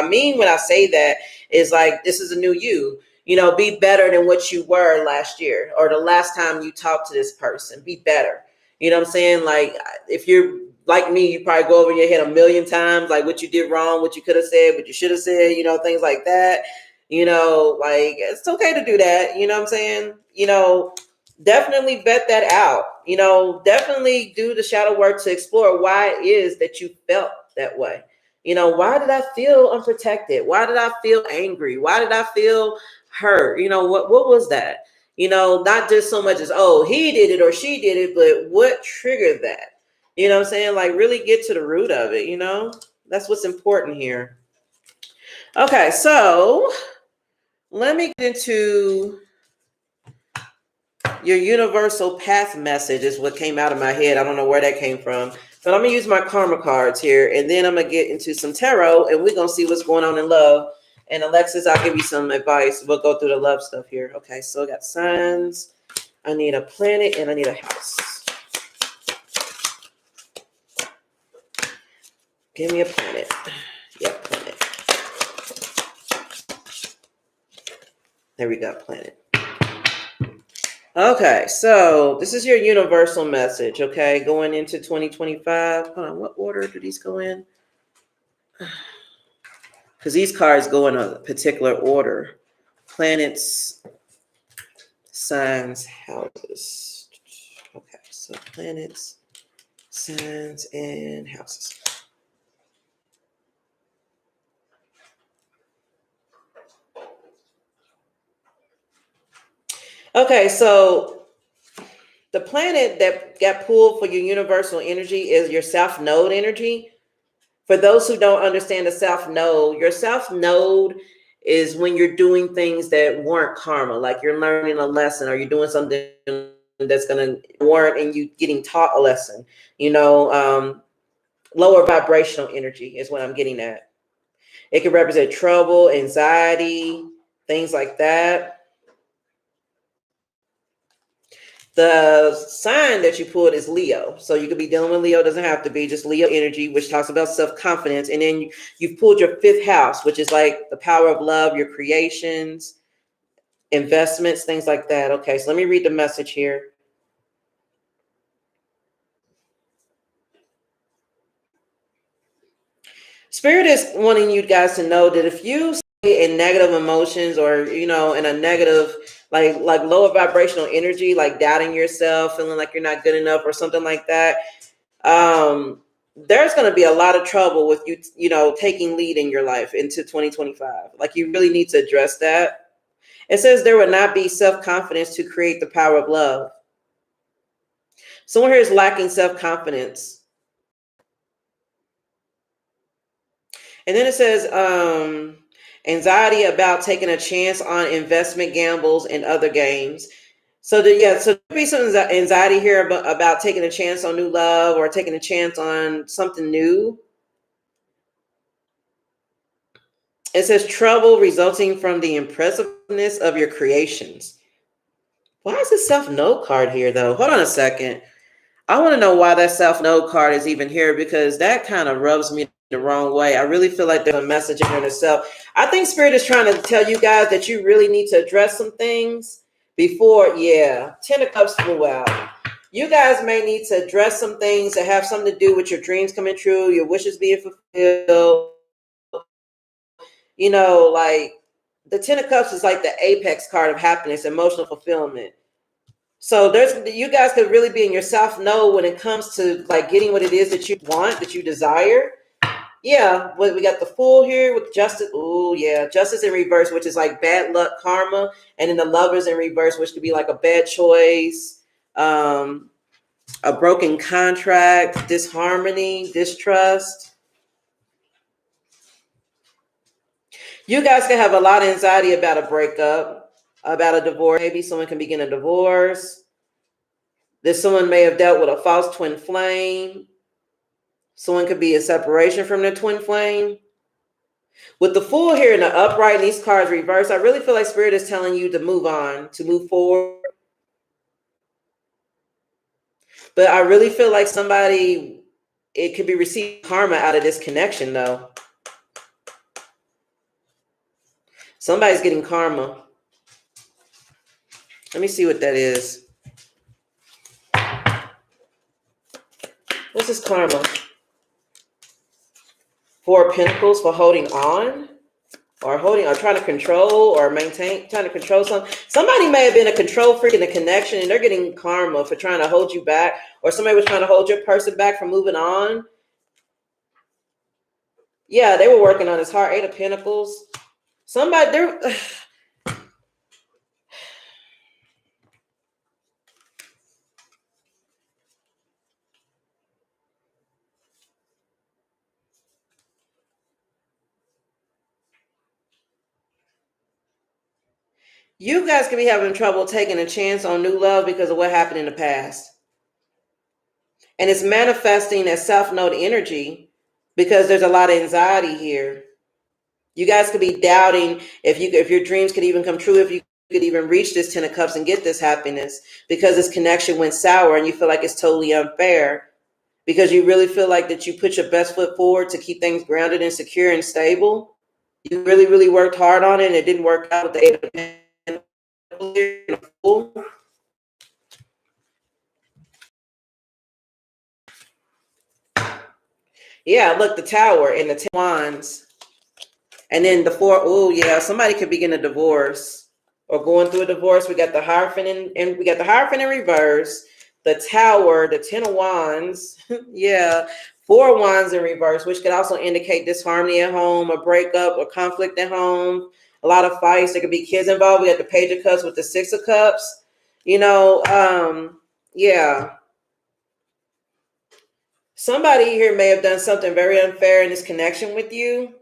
I say that, is like this is a new you. You know, be better than what you were last year or the last time you talked to this person. Be better. You know what I'm saying? Like if you're like me, you probably go over your head a million times, like what you did wrong, what you could have said, what you should have said, you know, things like that. You know, like it's okay to do that. You know what I'm saying? You know, definitely vet that out. You know, definitely do the shadow work to explore why it is that you felt that way. You know, why did I feel unprotected? Why did I feel angry? Why did I feel hurt? You know, what was that? You know, not just so much as, oh, he did it or she did it, but what triggered that? You know what I'm saying? Like really get to the root of it, you know? That's what's important here. Okay, so let me get into your universal path message is what came out of my head. I don't know where that came from, but I'm gonna use my karma cards here, and then I'm gonna get into some tarot, and we're gonna see what's going on in love. And Alexis, I'll give you some advice. We'll go through the love stuff here. Okay, so I got signs. I need a planet, and I need a house. Give me a planet. Yep, planet. There we go, planet. Okay, so this is your universal message, okay, going into 2025. Hold on, what order do these go in? Because these cards go in a particular order. Planets, signs, houses. Okay, so planets, signs, and houses. Okay, so the planet that got pulled for your universal energy is your South Node energy. For those who don't understand the South Node, your South Node is when you're doing things that warrant karma, like you're learning a lesson or you're doing something that's going to warrant and you getting taught a lesson. You know, lower vibrational energy is what I'm getting at. It can represent trouble, anxiety, things like that. The sign that you pulled is Leo. So you could be dealing with Leo. It doesn't have to be just Leo energy, which talks about self-confidence. And then you've pulled your fifth house, which is like the power of love, your creations, investments, things like that. Okay, so let me read the message here. Spirit is wanting you guys to know that if you stay in negative emotions or, you know, in a negative, like lower vibrational energy, like doubting yourself, feeling like you're not good enough or something like that, there's going to be a lot of trouble with you, you know, taking lead in your life into 2025. Like you really need to address that. It says there would not be self-confidence to create the power of love. Someone here is lacking self-confidence. And then it says anxiety about taking a chance on investment gambles and other games. So so there be some anxiety here about taking a chance on new love or taking a chance on something new. It says trouble resulting from the impressiveness of your creations. Why is the self-know card here though? Hold on a second. I want to know why that self-know card is even here, because that kind of rubs me the wrong way. I really feel like there's a message in itself. I think Spirit is trying to tell you guys that you really need to address some things before, 10 of Cups flew out. You guys may need to address some things that have something to do with your dreams coming true, your wishes being fulfilled. You know, like the 10 of Cups is like the apex card of happiness, emotional fulfillment. So you guys could really be in your South Node when it comes to like getting what it is that you want, that you desire. Yeah, we got the Fool here with Justice. Oh yeah, Justice in reverse, which is like bad luck, karma, and then the Lovers in reverse, which could be like a bad choice, a broken contract, disharmony, distrust. You guys can have a lot of anxiety about a breakup, about a divorce. Maybe someone can begin a divorce. This someone may have dealt with a false twin flame. Someone could be a separation from their twin flame. With the Fool here in the upright and these cards reversed, I really feel like Spirit is telling you to move on, to move forward. But I really feel like somebody, it could be receiving karma out of this connection though. Somebody's getting karma. Let me see what that is. What's this karma? Four of Pentacles for holding on, or trying to control or maintain, trying to control something. Somebody may have been a control freak in the connection and they're getting karma for trying to hold you back, or somebody was trying to hold your person back from moving on. Yeah, they were working on his heart. Eight of Pentacles. Somebody, they're... You guys could be having trouble taking a chance on new love because of what happened in the past. And it's manifesting as South Node energy because there's a lot of anxiety here. You guys could be doubting if your dreams could even come true, if you could even reach this Ten of Cups and get this happiness, because this connection went sour and you feel like it's totally unfair, because you really feel like that you put your best foot forward to keep things grounded and secure and stable. You really, really worked hard on it and it didn't work out with the Eight of Pentacles. Yeah, look, the Tower and the Ten Wands. And then the Four, oh yeah, somebody could be getting a divorce or going through a divorce. We got the Hierophant and we got the Hierophant in reverse, the Tower, the Ten of Wands. Yeah, Four of Wands in reverse, which could also indicate disharmony at home, a breakup, or conflict at home, a lot of fights. There could be kids involved. We got the Page of Cups with the Six of Cups. You know, yeah. Somebody here may have done something very unfair in this connection with you,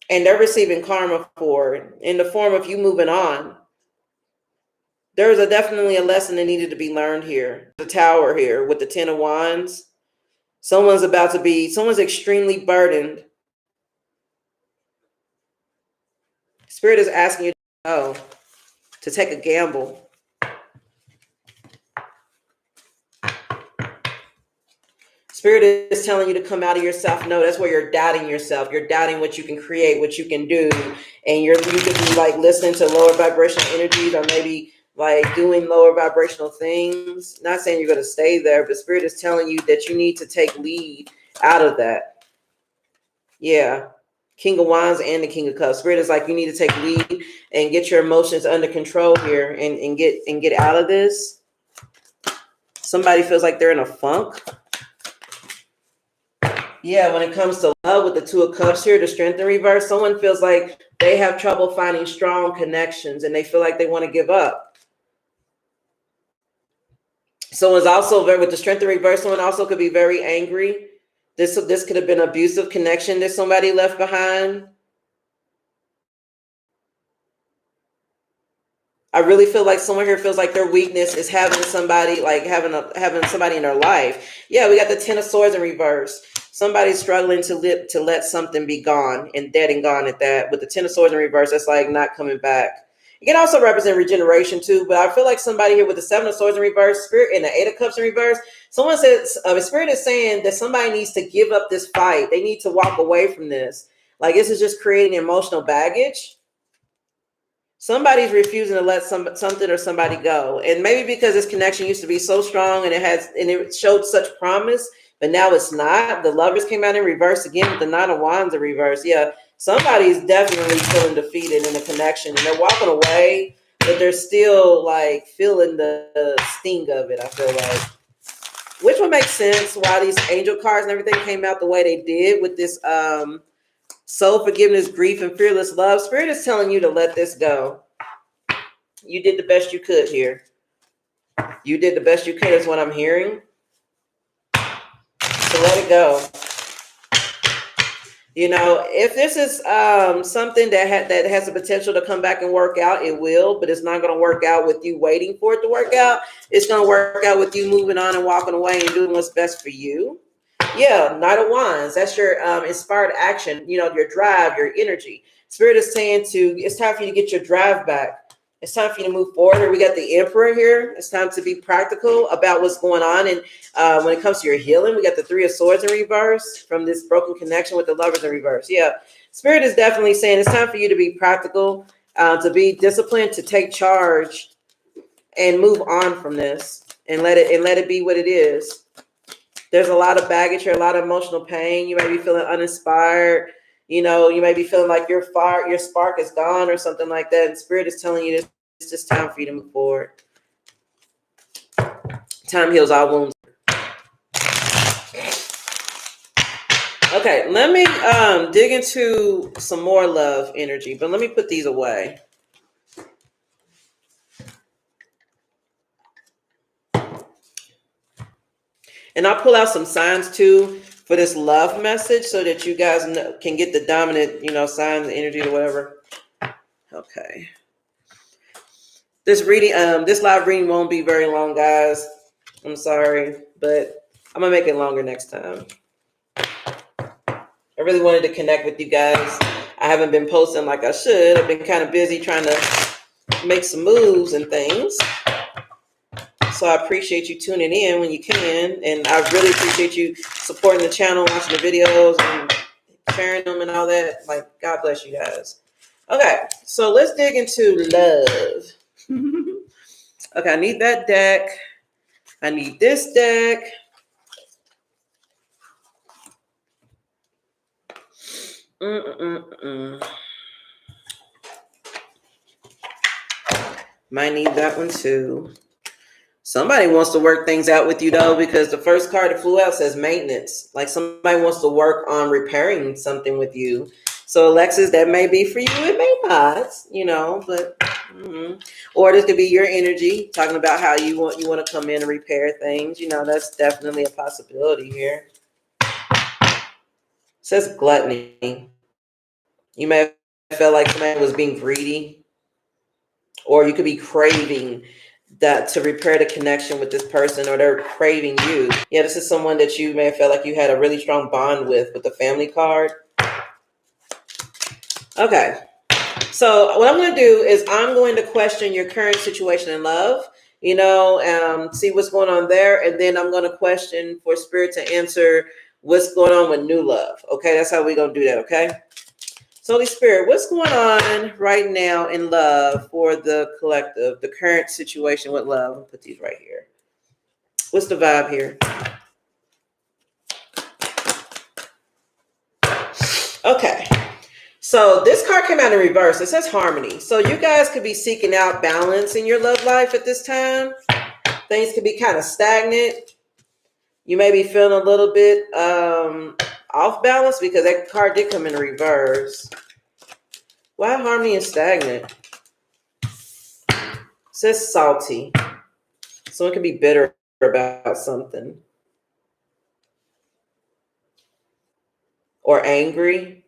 and they're receiving karma for it in the form of you moving on. There's definitely a lesson that needed to be learned here. The Tower here with the Ten of Wands. Someone's extremely burdened. Spirit is asking you to take a gamble. Spirit is telling you to come out of yourself. No, that's where you're doubting yourself. You're doubting what you can create, what you can do. And you could be like listening to lower vibrational energies, or maybe like doing lower vibrational things. Not saying you're going to stay there, but Spirit is telling you that you need to take lead out of that. Yeah. King of Wands and the King of Cups. Spirit is like, you need to take lead and get your emotions under control here and get out of this. Somebody feels like they're in a funk. Yeah, when it comes to love with the Two of Cups here, the Strength in reverse, someone feels like they have trouble finding strong connections and they feel like they want to give up. Someone's also with the Strength in reverse, someone also could be very angry. This could have been an abusive connection that somebody left behind. I really feel like someone here feels like their weakness is having somebody, like having somebody in their life. Yeah, we got the Ten of Swords in reverse. Somebody's struggling to let something be gone and dead and gone at that. With the Ten of Swords in reverse, that's like not coming back. It can also represent regeneration too, but I feel like somebody here with the Seven of Swords in reverse, Spirit, and the Eight of Cups in reverse, someone says, Spirit is saying that somebody needs to give up this fight. They need to walk away from this. Like, this is just creating emotional baggage. Somebody's refusing to let something or somebody go. And maybe because this connection used to be so strong and it showed such promise, but now it's not. The Lovers came out in reverse again with the Nine of Wands in reverse. Yeah, somebody's definitely feeling defeated in the connection and they're walking away, but they're still like feeling the sting of it, I feel like. Which would make sense why these angel cards and everything came out the way they did with this soul forgiveness, grief, and fearless love. Spirit is telling you to let this go. You did the best you could here. You did the best you could is what I'm hearing. So let it go. You know, if this is something that has the potential to come back and work out, it will, but it's not going to work out with you waiting for it to work out. It's going to work out with you moving on and walking away and doing what's best for you. Yeah, Knight of Wands. That's your inspired action, you know, your drive, your energy. Spirit is saying it's time for you to get your drive back. It's time for you to move forward. We got the Emperor here. It's time to be practical about what's going on. And when it comes to your healing, we got the Three of Swords in reverse from this broken connection with the Lovers in reverse. Yeah, Spirit is definitely saying it's time for you to be practical, to be disciplined, to take charge and move on from this and let it be what it is. There's a lot of baggage here, a lot of emotional pain. You may be feeling uninspired. You know, you may be feeling like your spark is gone or something like that. And Spirit is telling you it's just time for you to move forward. Time heals all wounds. Okay, let me dig into some more love energy, but let me put these away. And I'll pull out some signs too for this love message so that you guys can get the dominant, sign, the energy or whatever. Okay. This live reading won't be very long, guys. I'm sorry, but I'm gonna make it longer next time. I really wanted to connect with you guys. I haven't been posting like I should. I've been kind of busy trying to make some moves and things. So I appreciate you tuning in when you can. And I really appreciate you supporting the channel, watching the videos and sharing them and all that. Like, God bless you guys. Okay, so let's dig into love. Okay, I need that deck. I need this deck. Might need that one too. Somebody wants to work things out with you though, because the first card that flew out says maintenance. Like somebody wants to work on repairing something with you. So Alexis, that may be for you. It may not, but or this could be your energy talking about how you want to come in and repair things. That's definitely a possibility here. It says gluttony. You may have felt like somebody was being greedy, or you could be craving that to repair the connection with this person, or they're craving you. Yeah, this is someone that you may have felt like you had a really strong bond with the family card. Okay, so what I'm going to do is I'm going to question your current situation in love, see what's going on there, and then I'm going to question for Spirit to answer what's going on with new love. Okay, that's how we're going to do that, okay? So Holy Spirit, what's going on right now in love for the collective, the current situation with love? I'll put these right here. What's the vibe here? Okay. So this card came out in reverse. It says harmony. So you guys could be seeking out balance in your love life at this time. Things could be kind of stagnant. You may be feeling a little bit off balance because that card did come in reverse. Why harmony is stagnant? It says salty. Someone can be bitter about something. Or angry.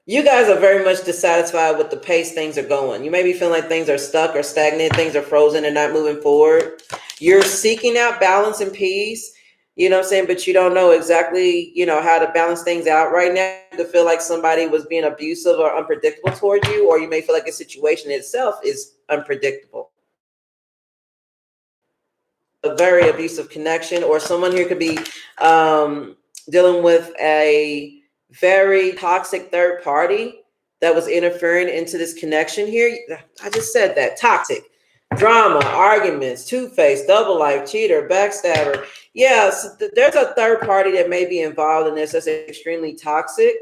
You guys are very much dissatisfied with the pace things are going. You may be feeling like things are stuck or stagnant, things are frozen and not moving forward. You're seeking out balance and peace, but you don't know exactly, how to balance things out right now. You could feel like somebody was being abusive or unpredictable toward you, or you may feel like a situation itself is unpredictable. A very abusive connection, or someone here could be dealing with a very toxic third party that was interfering into this connection here. I just said that. Toxic. Drama, arguments, two-faced, double life, cheater, backstabber. Yeah, so there's a third party that may be involved in this that's extremely toxic.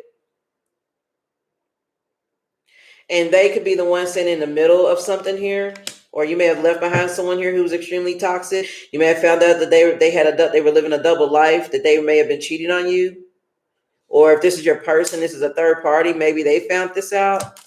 And they could be the one sitting in the middle of something here. Or you may have left behind someone here who was extremely toxic. You may have found out that they were living a double life, that they may have been cheating on you. Or if this is your person, this is a third party, maybe they found this out.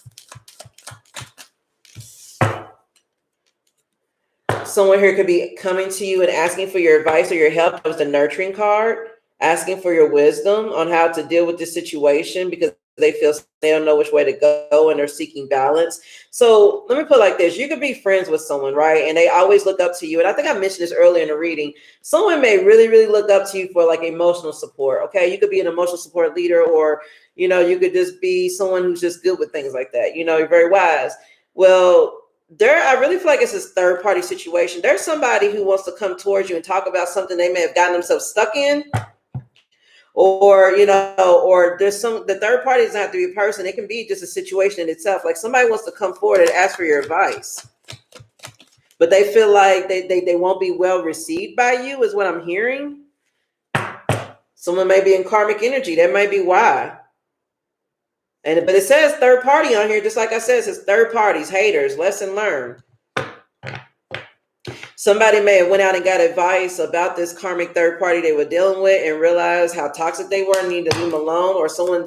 Someone here could be coming to you and asking for your advice or your help. That was the nurturing card, asking for your wisdom on how to deal with this situation because they feel they don't know which way to go and they're seeking balance. So let me put it like this. You could be friends with someone, right? And they always look up to you. And I think I mentioned this earlier in the reading. Someone may really, really look up to you for like emotional support. Okay. You could be an emotional support leader, or, you could just be someone who's just good with things like that. You're very wise. Well, I really feel like it's this third party situation. There's somebody who wants to come towards you and talk about something they may have gotten themselves stuck in, or or the third party doesn't have to be a person. It can be just a situation in itself. Like somebody wants to come forward and ask for your advice, but they feel like they won't be well received by you, is what I'm hearing. Someone may be in karmic energy. That may be why. But it says third party on here, just like I said, it says third parties, haters, lesson learned. Somebody may have went out and got advice about this karmic third party they were dealing with and realized how toxic they were and needed to leave them alone, or someone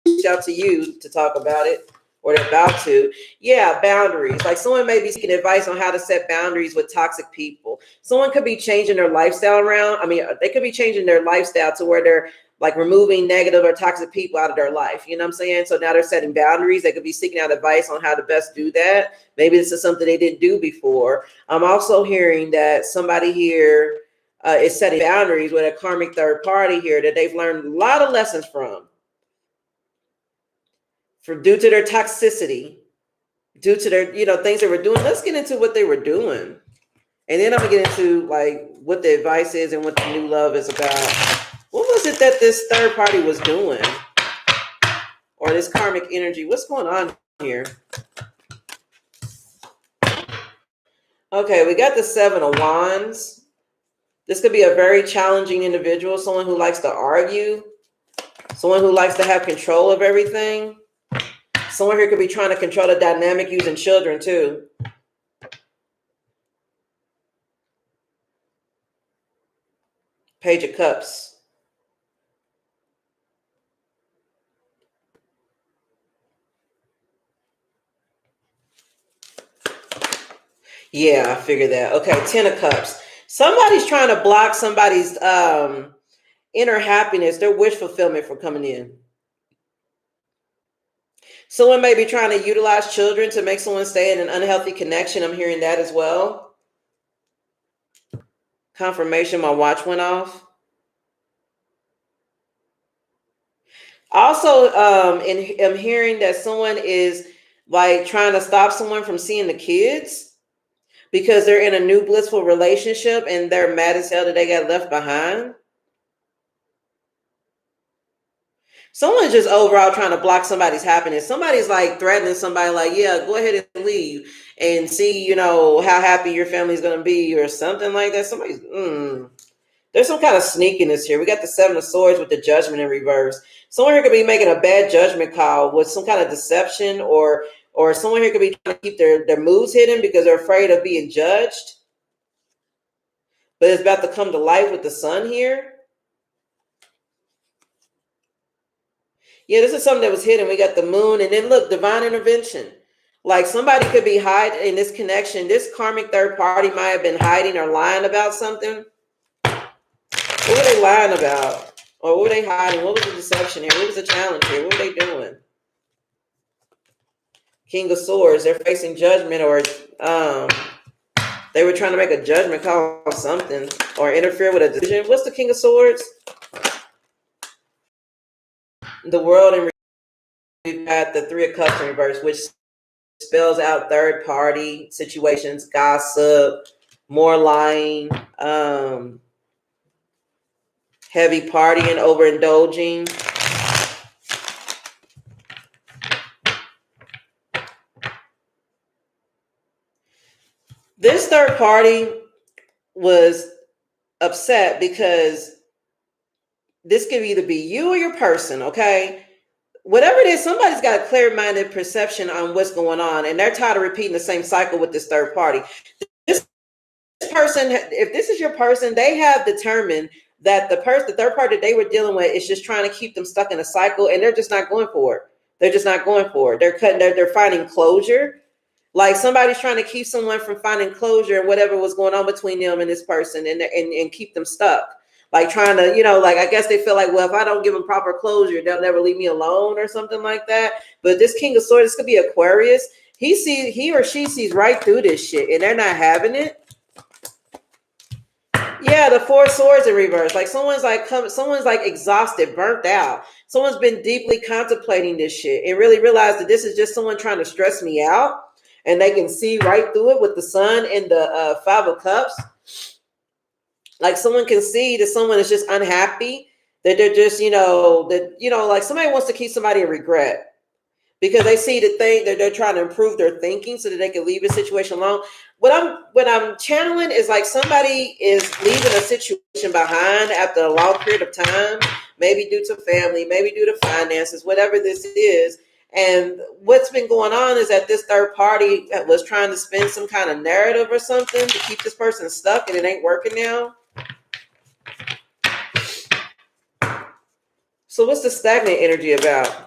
reached out to you to talk about it, or they're about to. Yeah, boundaries. Like someone may be seeking advice on how to set boundaries with toxic people. Someone could be changing their lifestyle around. I mean, they could be changing their lifestyle to where they're like removing negative or toxic people out of their life. You know what I'm saying? So now they're setting boundaries. They could be seeking out advice on how to best do that. Maybe this is something they didn't do before. I'm also hearing that somebody here is setting boundaries with a karmic third party here that they've learned a lot of lessons from due to their toxicity, due to their, things they were doing. Let's get into what they were doing. And then I'm gonna get into like what the advice is and what the new love is about. What was it that this third party was doing? Or this karmic energy? What's going on here? Okay, we got the 7 of Wands. This could be a very challenging individual, someone who likes to argue, someone who likes to have control of everything. Someone here could be trying to control the dynamic using children too. Page of Cups. Yeah, I figured that. Okay, 10 of Cups. Somebody's trying to block somebody's inner happiness, their wish fulfillment from coming in. Someone may be trying to utilize children to make someone stay in an unhealthy connection. I'm hearing that as well. Confirmation, my watch went off. Also, I'm hearing that someone is like trying to stop someone from seeing the kids because they're in a new blissful relationship and they're mad as hell that they got left behind. Someone's just overall trying to block somebody's happiness. Somebody's like threatening somebody like, yeah, go ahead and leave and see, how happy your family's going to be or something like that. There's some kind of sneakiness here. We got the 7 of Swords with the Judgment in reverse. Someone here could be making a bad judgment call with some kind of deception, or someone here could be trying to keep their moves hidden because they're afraid of being judged. But it's about to come to light with the Sun here. Yeah, this is something that was hidden. We got the Moon, and then look, divine intervention. Like somebody could be hiding in this connection. This karmic third party might have been hiding or lying about something. What were they lying about? Or what were they hiding? What was the deception here? What was the challenge here? What were they doing? King of Swords, they're facing judgment, or they were trying to make a judgment call on something or interfere with a decision. What's the King of Swords? The World, and we've got the 3 of Cups in reverse, which spells out third party situations, gossip, more lying, heavy partying, overindulging. This third party was upset because this could either be you or your person, okay? Whatever it is, somebody's got a clear-minded perception on what's going on, and they're tired of repeating the same cycle with this third party. This person, if this is your person, they have determined that the third party that they were dealing with is just trying to keep them stuck in a cycle, and they're just not going for it. They're just not going for it. They're finding closure. Like somebody's trying to keep someone from finding closure and whatever was going on between them and this person, and keep them stuck. Like trying to, like I guess they feel like, well, if I don't give them proper closure, they'll never leave me alone or something like that. But this King of Swords, this could be Aquarius. He or she sees right through this shit, and they're not having it. Yeah, the 4 of Swords in reverse. Like someone's like exhausted, burnt out. Someone's been deeply contemplating this shit and really realized that this is just someone trying to stress me out. and they can see right through it with the sun and the Five of Cups. Like someone can see that someone is just unhappy, that they're just, like somebody wants to keep somebody in regret because they see the thing that they're trying to improve their thinking so that they can leave a situation alone. What I'm channeling is like somebody is leaving a situation behind after a long period of time, maybe due to family, maybe due to finances, whatever this is. And what's been going on is that this third party was trying to spin some kind of narrative or something to keep this person stuck, and it ain't working now. So what's the stagnant energy about?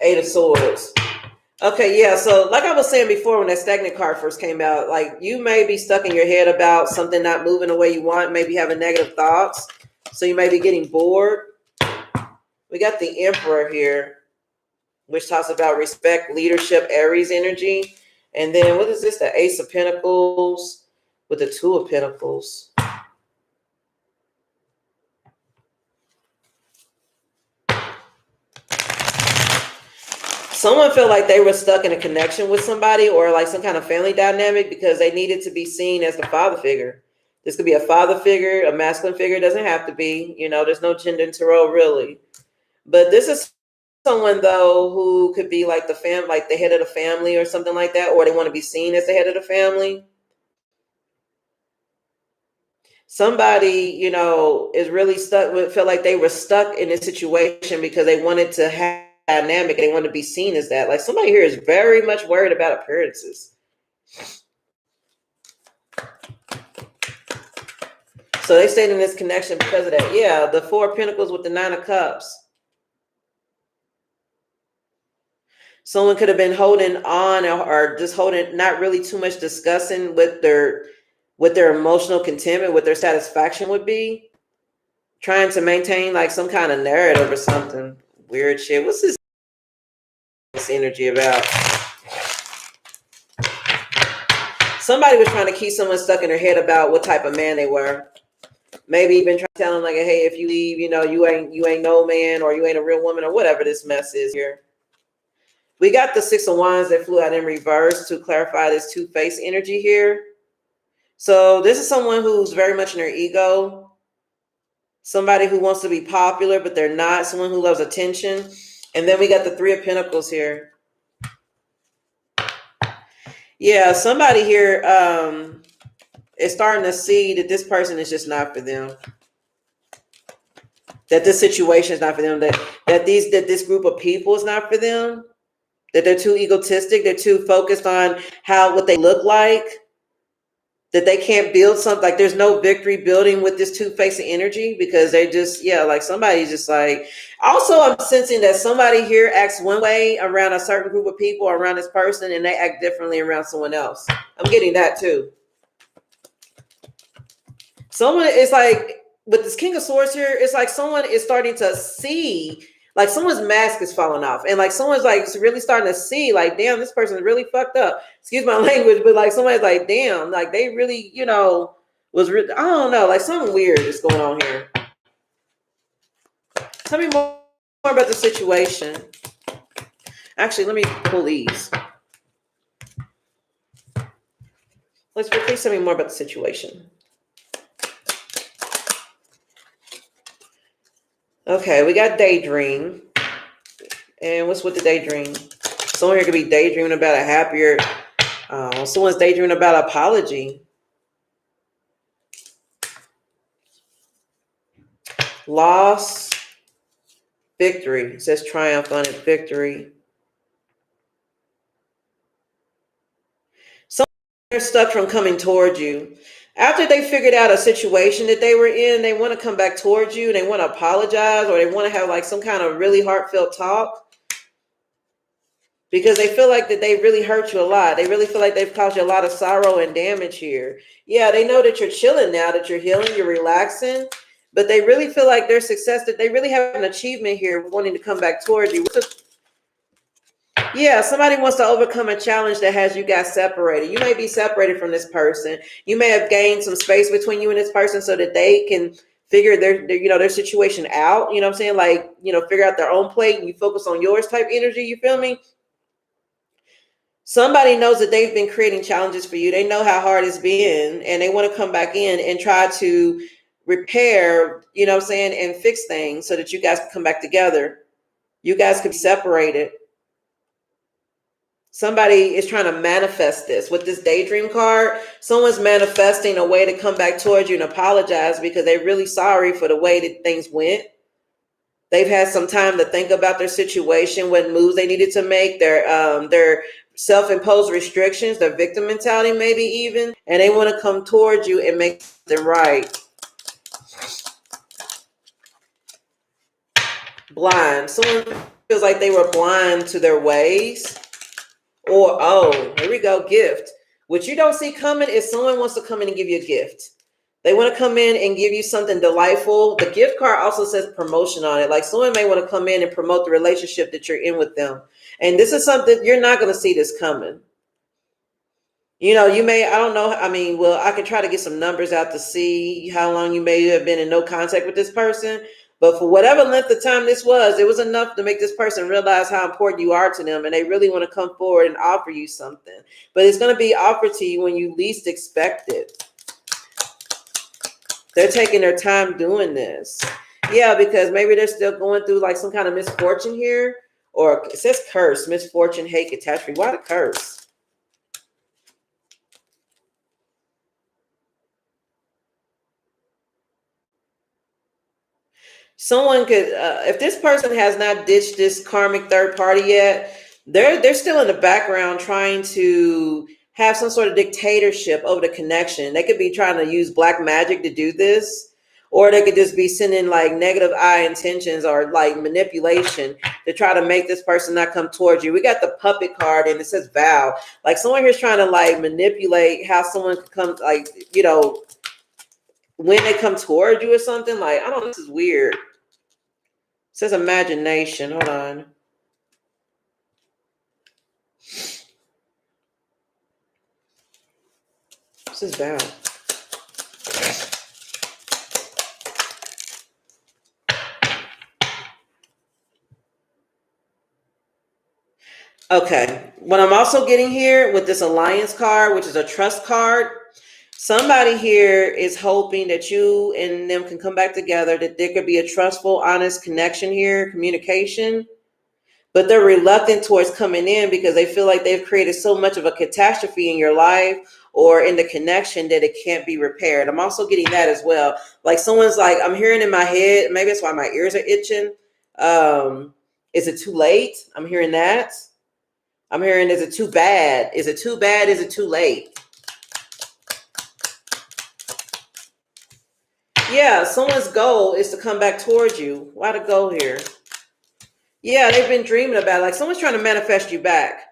Eight of Swords. Okay, yeah. So like I was saying before, when that stagnant card first came out, like you may be stuck in your head about something not moving the way you want, maybe having negative thoughts. So you may be getting bored. We got the Emperor here, which talks about respect, leadership, Aries energy. And then what is this? The Ace of Pentacles with the Two of Pentacles. Someone felt like they were stuck in a connection with somebody or like some kind of family dynamic because they needed to be seen as the father figure. This could be a father figure, a masculine figure. It doesn't have to be, there's no gender in tarot really. But this is someone though who could be like like the head of the family or something like that, or they want to be seen as the head of the family. Somebody, is really stuck with, felt like they were stuck in this situation because they wanted to have dynamic. They want to be seen as that. Like somebody here is very much worried about appearances. So they stayed in this connection because of that. Yeah, the Four of Pentacles with the Nine of Cups. Someone could have been holding on or just holding, not really too much discussing with their emotional contentment, what their satisfaction would be. Trying to maintain like some kind of narrative or something. Weird shit. What's this energy about? Somebody was trying to keep someone stuck in their head about what type of man they were. Maybe even trying to tell them like, hey, if you leave, you ain't no man, or you ain't a real woman, or whatever this mess is here. We got the Six of Wands that flew out in reverse to clarify this two-faced energy here. So this is someone who's very much in their ego. Somebody who wants to be popular, but they're not. Someone who loves attention. And then we got the Three of Pentacles here. Yeah, somebody here is starting to see that this person is just not for them. That this situation is not for them. That this group of people is not for them. That they're too egotistic. They're too focused on what they look like. That they can't build something. Like there's no victory building with this two-faced energy because they just, like somebody's just like. Also, I'm sensing that somebody here acts one way around a certain group of people, or around this person, and they act differently around someone else. I'm getting that too. Someone is like, with this King of Swords here, it's like someone is starting to see, like someone's mask is falling off. And like someone's like really starting to see, like, damn, this person's really fucked up. Excuse my language, but like somebody's like, damn, like they really, was really, I don't know, like something weird is going on here. Tell me more about the situation. Actually, let me pull these. Please tell me more about the situation. Okay, we got daydream. And what's with the daydream? Someone here could be daydreaming about a happier, someone's daydreaming about apology. Loss, victory. It says triumph on it, victory. Someone here stuck from coming toward you. After they figured out a situation that they were in, they want to come back towards you. They want to apologize, or they want to have like some kind of really heartfelt talk because they feel like that they really hurt you a lot. They really feel like they've caused you a lot of sorrow and damage here. Yeah, they know that you're chilling now, that you're healing, you're relaxing, but they really feel like their success, that they really have an achievement here wanting to come back towards you. Yeah, somebody wants to overcome a challenge that has you guys separated. You may be separated from this person. You may have gained some space between you and this person so that they can figure their situation out, you know what I'm saying? Like, figure out their own plate and you focus on yours type energy, you feel me? Somebody knows that they've been creating challenges for you. They know how hard it's been and they want to come back in and try to repair, you know what I'm saying, and fix things so that you guys can come back together. You guys could be separated. Somebody is trying to manifest this with this daydream card. Someone's manifesting a way to come back towards you and apologize because they're really sorry for the way that things went. They've had some time to think about their situation, what moves they needed to make, their self-imposed restrictions, their victim mentality maybe even, and they want to come towards you and make them right. Blind. Someone feels like they were blind to their ways. Or, oh, here we go, gift. What you don't see coming is someone wants to come in and give you a gift. They want to come in and give you something delightful. The gift card also says promotion on it. Like someone may want to come in and promote the relationship that you're in with them. And this is something you're not going to see this coming. You may, I don't know. I mean, well, I can try to get some numbers out to see how long you may have been in no contact with this person. But for whatever length of time this was, it was enough to make this person realize how important you are to them. And they really want to come forward and offer you something. But it's going to be offered to you when you least expect it. They're taking their time doing this. Yeah, because maybe they're still going through like some kind of misfortune here. Or it says curse, misfortune, hate, catastrophe. Why the curse? Someone could, if this person has not ditched this karmic third party yet, they're still in the background trying to have some sort of dictatorship over the connection. They could be trying to use black magic to do this, or they could just be sending like negative eye intentions or like manipulation to try to make this person not come towards you. We got the puppet card and it says vow. Like someone here's trying to like manipulate how someone could come, like, when they come toward you or something. Like, I don't know, this is weird. It says imagination. Hold on. This is bad. Okay. What I'm also getting here with this alliance card, which is a trust card, somebody here is hoping that you and them can come back together, that there could be a trustful, honest connection here, communication. But they're reluctant towards coming in because they feel like they've created so much of a catastrophe in your life or in the connection that it can't be repaired. I'm also getting that as well. Like someone's like, I'm hearing in my head, maybe that's why my ears are itching. Is it too late? I'm hearing that. I'm hearing, is it too bad? Is it too bad? Is it too late? Yeah, someone's goal is to come back towards you. Why the goal here? Yeah, they've been dreaming about it. Like someone's trying to manifest you back.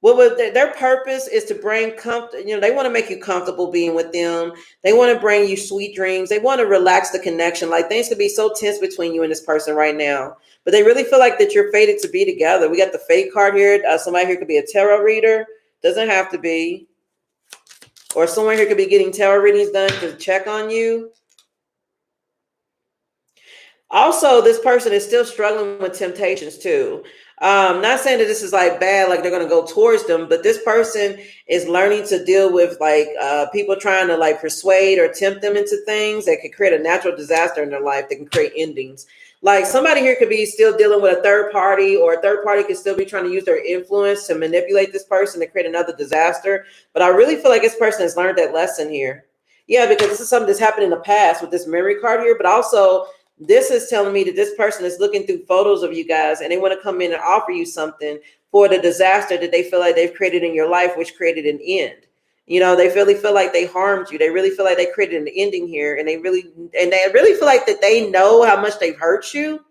Well, their purpose is to bring comfort. They want to make you comfortable being with them. They want to bring you sweet dreams. They want to relax the connection. Like things could be so tense between you and this person right now, but they really feel like that you're fated to be together. We got the fate card here. Somebody here could be a tarot reader. Doesn't have to be. Or someone here could be getting tarot readings done to check on you. Also, this person is still struggling with temptations too. Not saying that this is like bad, like they're going to go towards them, but this person is learning to deal with like people trying to like persuade or tempt them into things that could create a natural disaster in their life. That can create endings. Like somebody here could be still dealing with a third party, or a third party could still be trying to use their influence to manipulate this person to create another disaster. But I really feel like this person has learned that lesson here. Yeah, because this is something that's happened in the past with this memory card here, but also this is telling me that this person is looking through photos of you guys and they want to come in and offer you something for the disaster that they feel like they've created in your life, which created an end. They really feel like they harmed you. They really feel like they created an ending here, and they really feel like that they know how much they've hurt you.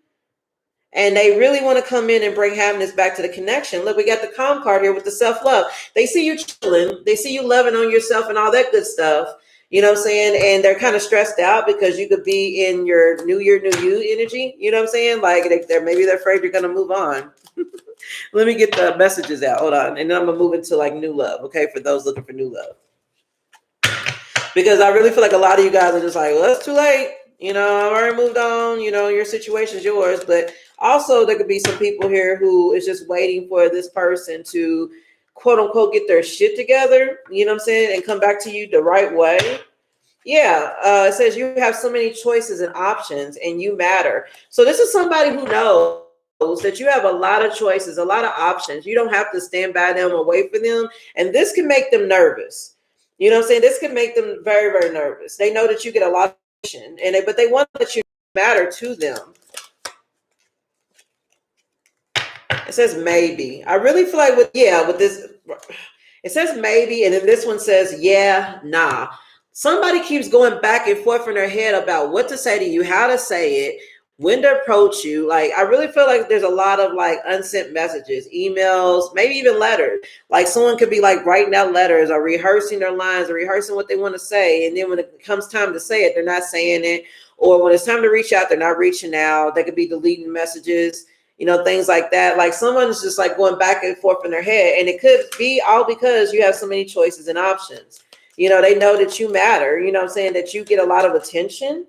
And they really want to come in and bring happiness back to the connection. Look, we got the calm card here with the self-love. They see you chilling. They see you loving on yourself and all that good stuff. You know what I'm saying? And they're kind of stressed out because you could be in your new year, new you energy. You know what I'm saying? Like maybe they're afraid you're going to move on. Let me get the messages out. Hold on. And then I'm going to move into like new love. Okay. For those looking for new love. Because I really feel like a lot of you guys are just like, well, it's too late. You know, I've already moved on. You know, your situation's yours. But also, there could be some people here who is just waiting for this person to, quote unquote, get their shit together. You know what I'm saying? And come back to you the right way. Yeah, it says you have so many choices and options and you matter. So this is somebody who knows that you have a lot of choices, a lot of options. You don't have to stand by them or wait for them. And this can make them nervous. You know what I'm saying? This can make them very, very nervous. They know that you get a lot of attention, but they want that you matter to them. It says maybe. I really feel like with this, it says maybe, and then this one says yeah, nah. Somebody keeps going back and forth in their head about what to say to you, how to say it, when to approach you. Like, I really feel like there's a lot of like unsent messages, emails, maybe even letters. Like someone could be like writing out letters or rehearsing their lines or rehearsing what they want to say. And then when it comes time to say it, they're not saying it. Or when it's time to reach out, they're not reaching out. They could be deleting messages, you know, things like that. Like someone's just like going back and forth in their head. And it could be all because you have so many choices and options. You know, they know that you matter, you know what I'm saying, that you get a lot of attention.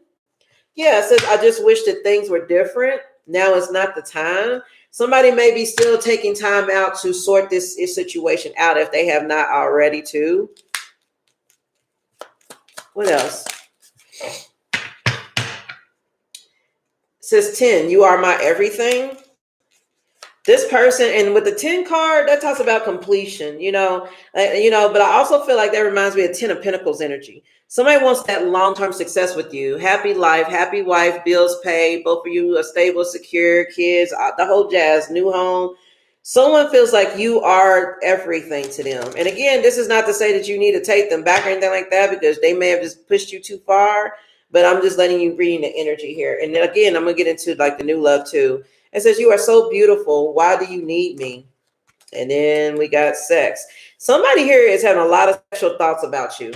Yeah, it says, I just wish that things were different. Now is not the time. Somebody may be still taking time out to sort this situation out if they have not already too. What else? It says 10, you are my everything. This person, and with the 10 card, that talks about completion, you know, but I also feel like that reminds me of 10 of Pentacles energy. Somebody wants that long-term success with you. Happy life, happy wife, bills paid, both of you are stable, secure, kids, the whole jazz, new home. Someone feels like you are everything to them. And again, this is not to say that you need to take them back or anything like that, because they may have just pushed you too far, but I'm just letting you read the energy here. And then again, I'm going to get into like the new love too. It says, you are so beautiful. Why do you need me? And then we got sex. Somebody here is having a lot of sexual thoughts about you.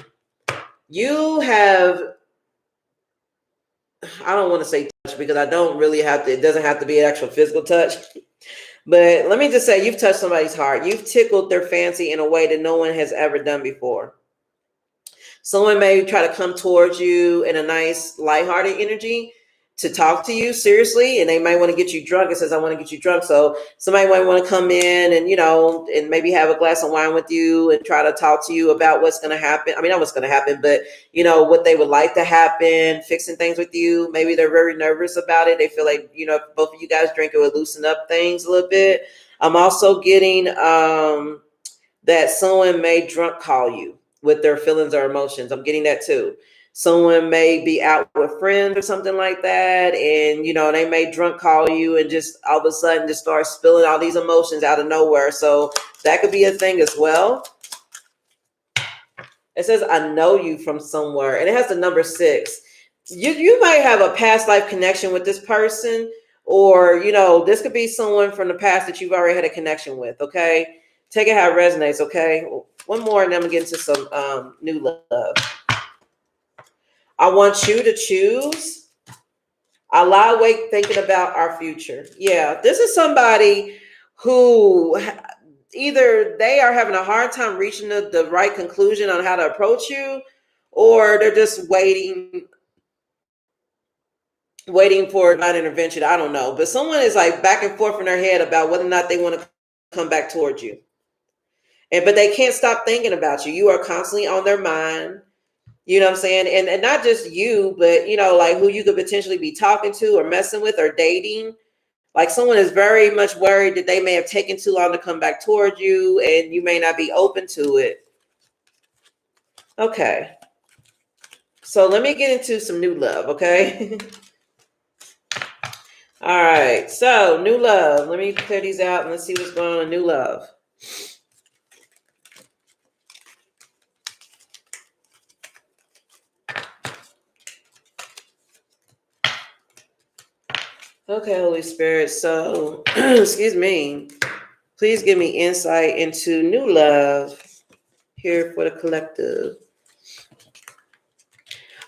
You have, I don't want to say touch because I don't really have to, it doesn't have to be an actual physical touch. But let me just say, you've touched somebody's heart. You've tickled their fancy in a way that no one has ever done before. Someone may try to come towards you in a nice, lighthearted energy to talk to you seriously, and they might want to get you drunk. It says, I want to get you drunk. So somebody might want to come in and, you know, and maybe have a glass of wine with you and try to talk to you about what's going to happen. I mean, not what's going to happen, but, you know, what they would like to happen, fixing things with you. Maybe they're very nervous about it. They feel like, you know, if both of you guys drink, it would loosen up things a little bit. I'm also getting that someone may drunk call you with their feelings or emotions. I'm getting that too. Someone may be out with friends or something like that, and, you know, they may drunk call you and just all of a sudden just start spilling all these emotions out of nowhere. So that could be a thing as well. It says, I know you from somewhere, and it has the number 6. You might have a past life connection with this person, or, you know, this could be someone from the past that you've already had a connection with. Okay, take it how it resonates. Okay, one more, and then I'm gonna get into some new love. I want you to choose. I lie awake thinking about our future. Yeah, this is somebody who either they are having a hard time reaching the right conclusion on how to approach you, or they're just waiting for divine intervention. I don't know. But someone is like back and forth in their head about whether or not they want to come back towards you. But they can't stop thinking about you. You are constantly on their mind. You know what I'm saying? And not just you, but, you know, like who you could potentially be talking to or messing with or dating. Like someone is very much worried that they may have taken too long to come back towards you and you may not be open to it. Okay. So let me get into some new love, okay? All right. So new love. Let me clear these out and let's see what's going on in new love. Okay, Holy Spirit. So, excuse me. Please give me insight into new love here for the collective.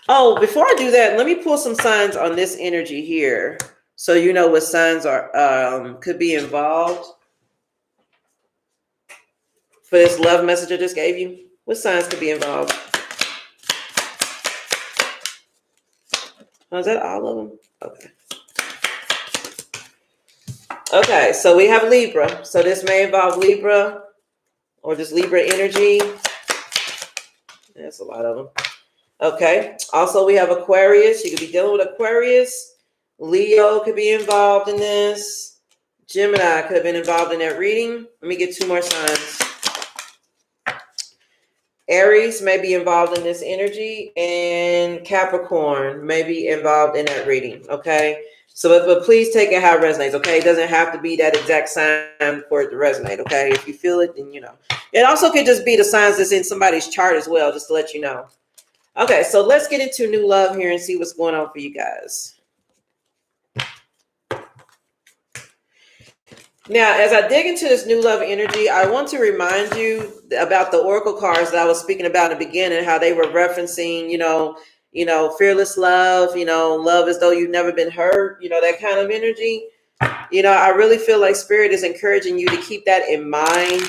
Oh, before I do that, let me pull some signs on this energy here, so you know what signs are could be involved for this love message I just gave you. What signs could be involved? Oh, is that all of them? Okay. Okay, so we have Libra. So this may involve Libra or just Libra energy. That's a lot of them. Okay. Also, we have Aquarius. You could be dealing with Aquarius. Leo could be involved in this. Gemini could have been involved in that reading. Let me get two more signs. Aries may be involved in this energy, and Capricorn may be involved in that reading. Okay. So, but please take it how it resonates. Okay. It doesn't have to be that exact sign for it to resonate. Okay. If you feel it, then you know. It also could just be the signs that's in somebody's chart as well, just to let you know. Okay. So let's get into new love here and see what's going on for you guys. Now, as I dig into this new love energy, I want to remind you about the oracle cards that I was speaking about in the beginning, how they were referencing, fearless love, love as though you've never been hurt, that kind of energy. I really feel like Spirit is encouraging you to keep that in mind,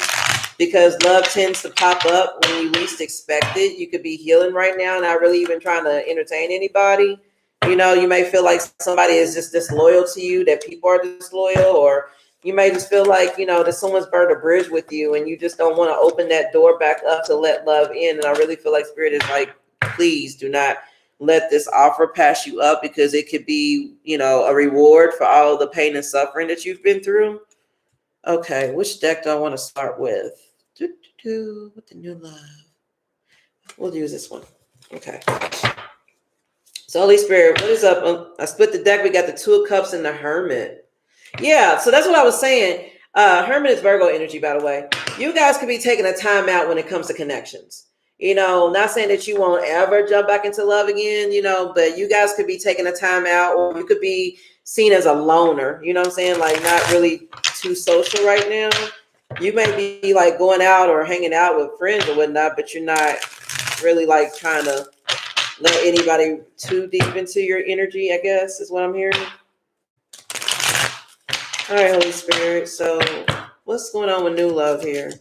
because love tends to pop up when you least expect it. You could be healing right now, not really even trying to entertain anybody. You may feel like somebody is just disloyal to you, that people are disloyal, or you may just feel like, that someone's burned a bridge with you and you just don't want to open that door back up to let love in. And I really feel like Spirit is like, please do not let this offer pass you up, because it could be, a reward for all the pain and suffering that you've been through. Okay, which deck do I want to start with? With the new love. We'll use this one. Okay. So Holy Spirit, what is up? I split the deck. We got the Two of Cups and the Hermit. Yeah, so that's what I was saying. Hermit is Virgo energy, by the way. You guys could be taking a time out when it comes to connections. Not saying that you won't ever jump back into love again, but you guys could be taking a time out, or you could be seen as a loner, you know what I'm saying? Like not really too social right now. You may be like going out or hanging out with friends or whatnot, but you're not really like trying to let anybody too deep into your energy, I guess, is what I'm hearing. All right, Holy Spirit. So what's going on with new love here?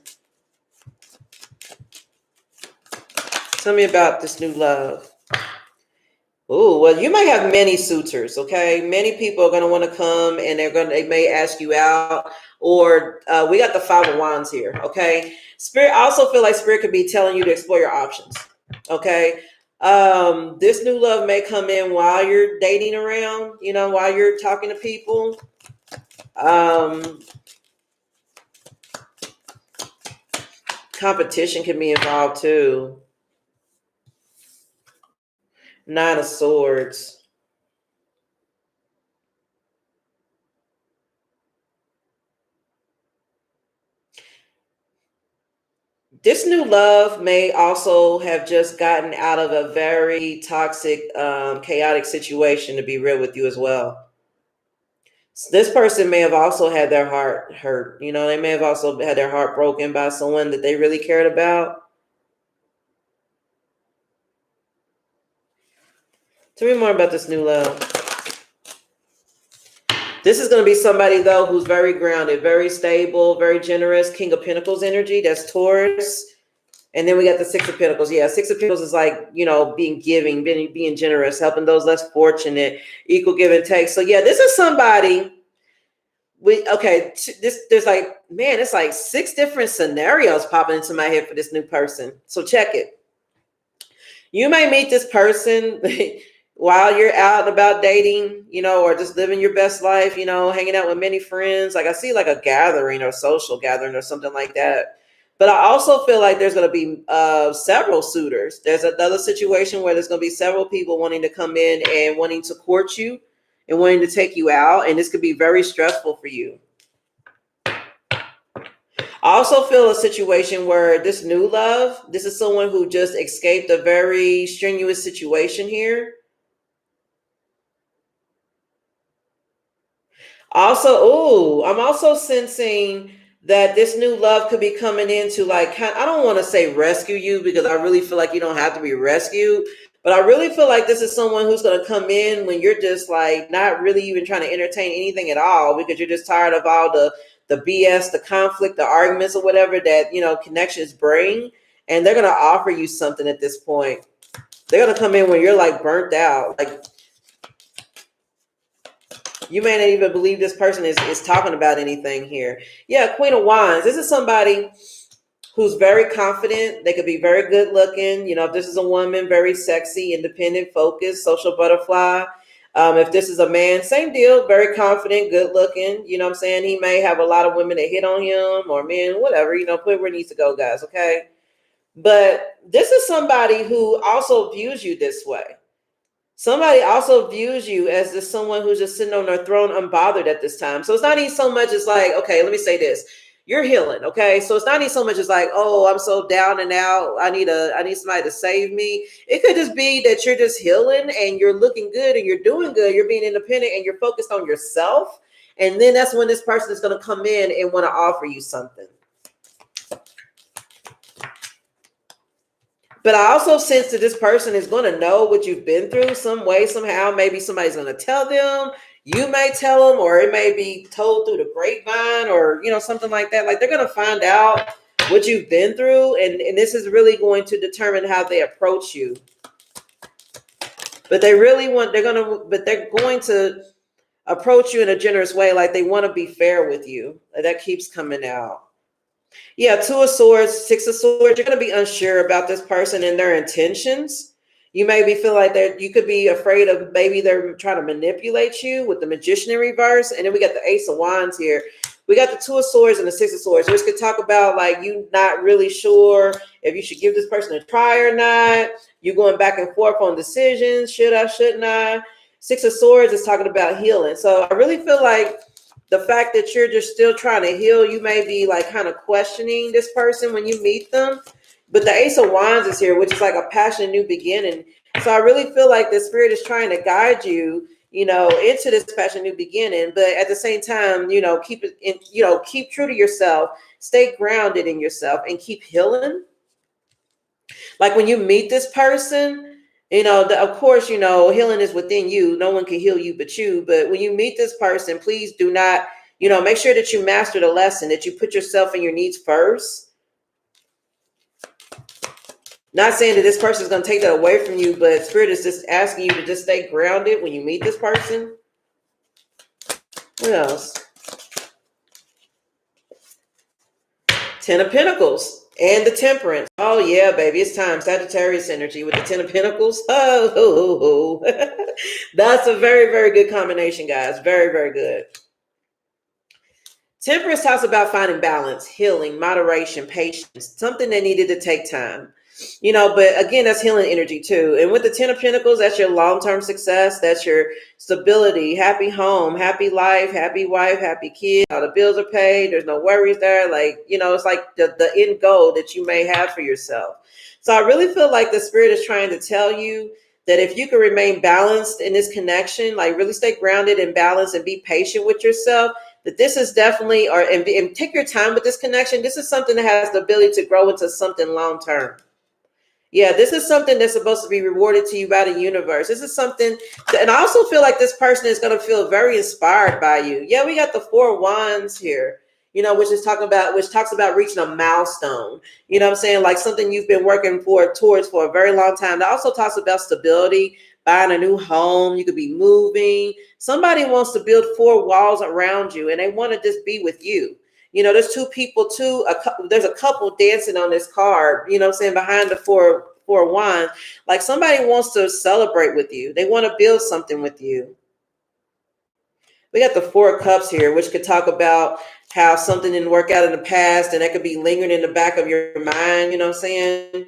Tell me about this new love. Oh, well, you might have many suitors, okay? Many people are going to want to come, and they may ask you out, or we got the Five of Wands here, okay? Spirit, I also feel like Spirit could be telling you to explore your options, okay? This new love may come in while you're dating around, while you're talking to people. Competition can be involved too. Nine of Swords. This new love may also have just gotten out of a very toxic, chaotic situation, to be real with you as well. This person may have also had their heart hurt. They may have also had their heart broken by someone that they really cared about. Tell me more about this new love. This is going to be somebody, though, who's very grounded, very stable, very generous. King of Pentacles energy. That's Taurus. And then we got the Six of Pentacles. Yeah, Six of Pentacles is like, being giving, being generous, helping those less fortunate, equal give and take. So yeah, this is somebody. There's like, man, it's like 6 different scenarios popping into my head for this new person. So check it. You may meet this person while you're out and about dating, or just living your best life, hanging out with many friends. Like I see like a gathering or social gathering or something like that. But I also feel like there's going to be several suitors. There's another situation where there's going to be several people wanting to come in and wanting to court you and wanting to take you out. And this could be very stressful for you. I also feel a situation where this new love, this is someone who just escaped a very strenuous situation here. Also, I'm also sensing that this new love could be coming in to like, I don't want to say rescue you, because I really feel like you don't have to be rescued, but I really feel like this is someone who's going to come in when you're just like not really even trying to entertain anything at all, because you're just tired of all the BS, the conflict, the arguments or whatever that, connections bring. And they're going to offer you something at this point. They're going to come in when you're like burnt out. Like You may not even believe this person is talking about anything here. Yeah, Queen of Wands. This is somebody who's very confident. They could be very good looking. You know, if this is a woman, very sexy, independent, focused, social butterfly. If this is a man, same deal, very confident, good looking. You know what I'm saying? He may have a lot of women that hit on him or men, whatever, you know, put where it needs to go, guys, okay? But this is somebody who also views you this way. Somebody also views you as this someone who's just sitting on their throne unbothered at this time. So it's not even so much as like, okay, let me say this. You're healing, okay? So it's not even so much as like, oh, I'm so down and out. I need somebody to save me. It could just be that you're just healing and you're looking good and you're doing good. You're being independent and you're focused on yourself. And then that's when this person is going to come in and want to offer you something. But I also sense that this person is going to know what you've been through some way, somehow. Maybe somebody's going to tell them. You may tell them, or it may be told through the grapevine, or, you know, something like that. Like, they're going to find out what you've been through, and this is really going to determine how they approach you. But they're going to approach you in a generous way. Like, they want to be fair with you. That keeps coming out. Yeah, Two of Swords, Six of Swords. You're going to be unsure about this person and their intentions. You maybe feel like you could be afraid of maybe they're trying to manipulate you with the Magician in reverse. And then we got the Ace of Wands here. We got the Two of Swords and the Six of Swords, which could talk about like you not really sure if you should give this person a try or not. You going back and forth on decisions. Should I, shouldn't I? Six of Swords is talking about healing. So I really feel like the fact that you're just still trying to heal, you may be like kind of questioning this person when you meet them. But the Ace of Wands is here, which is like a passionate new beginning. So I really feel like the spirit is trying to guide you, you know, into this passionate new beginning. But at the same time, you know, keep true to yourself, stay grounded in yourself, and keep healing. Like when you meet this person, you know, of course, you know, healing is within you. No one can heal you but you. But when you meet this person, please do not, you know, make sure that you master the lesson, that you put yourself and your needs first. Not saying that this person is going to take that away from you, but Spirit is just asking you to just stay grounded when you meet this person. What else? Ten of Pentacles. And the Temperance. Oh, yeah, baby. It's time. Sagittarius energy with the Ten of Pentacles. Oh. That's a very, very good combination, guys. Very, very good. Temperance talks about finding balance, healing, moderation, patience. Something that needed to take time. You know, but again, that's healing energy too. And with the Ten of Pentacles, that's your long-term success. That's your stability, happy home, happy life, happy wife, happy kids. All the bills are paid. There's no worries there. Like, you know, it's like the end goal that you may have for yourself. So I really feel like the spirit is trying to tell you that if you can remain balanced in this connection, like really stay grounded and balanced and be patient with yourself, that this is definitely, and take your time with this connection. This is something that has the ability to grow into something long-term. Yeah, this is something that's supposed to be rewarded to you by the universe. This is something, and I also feel like this person is going to feel very inspired by you. Yeah, we got the Four of Wands here, you know, which talks about reaching a milestone. You know what I'm saying? Like something you've been working towards for a very long time. That also talks about stability, buying a new home. You could be moving. Somebody wants to build four walls around you, and they want to just be with you. You know, there's two people too. There's a couple dancing on this card, you know what I'm saying, behind the four of wands. Like somebody wants to celebrate with you. They want to build something with you. We got the Four of Cups here, which could talk about how something didn't work out in the past, and that could be lingering in the back of your mind, you know what I'm saying?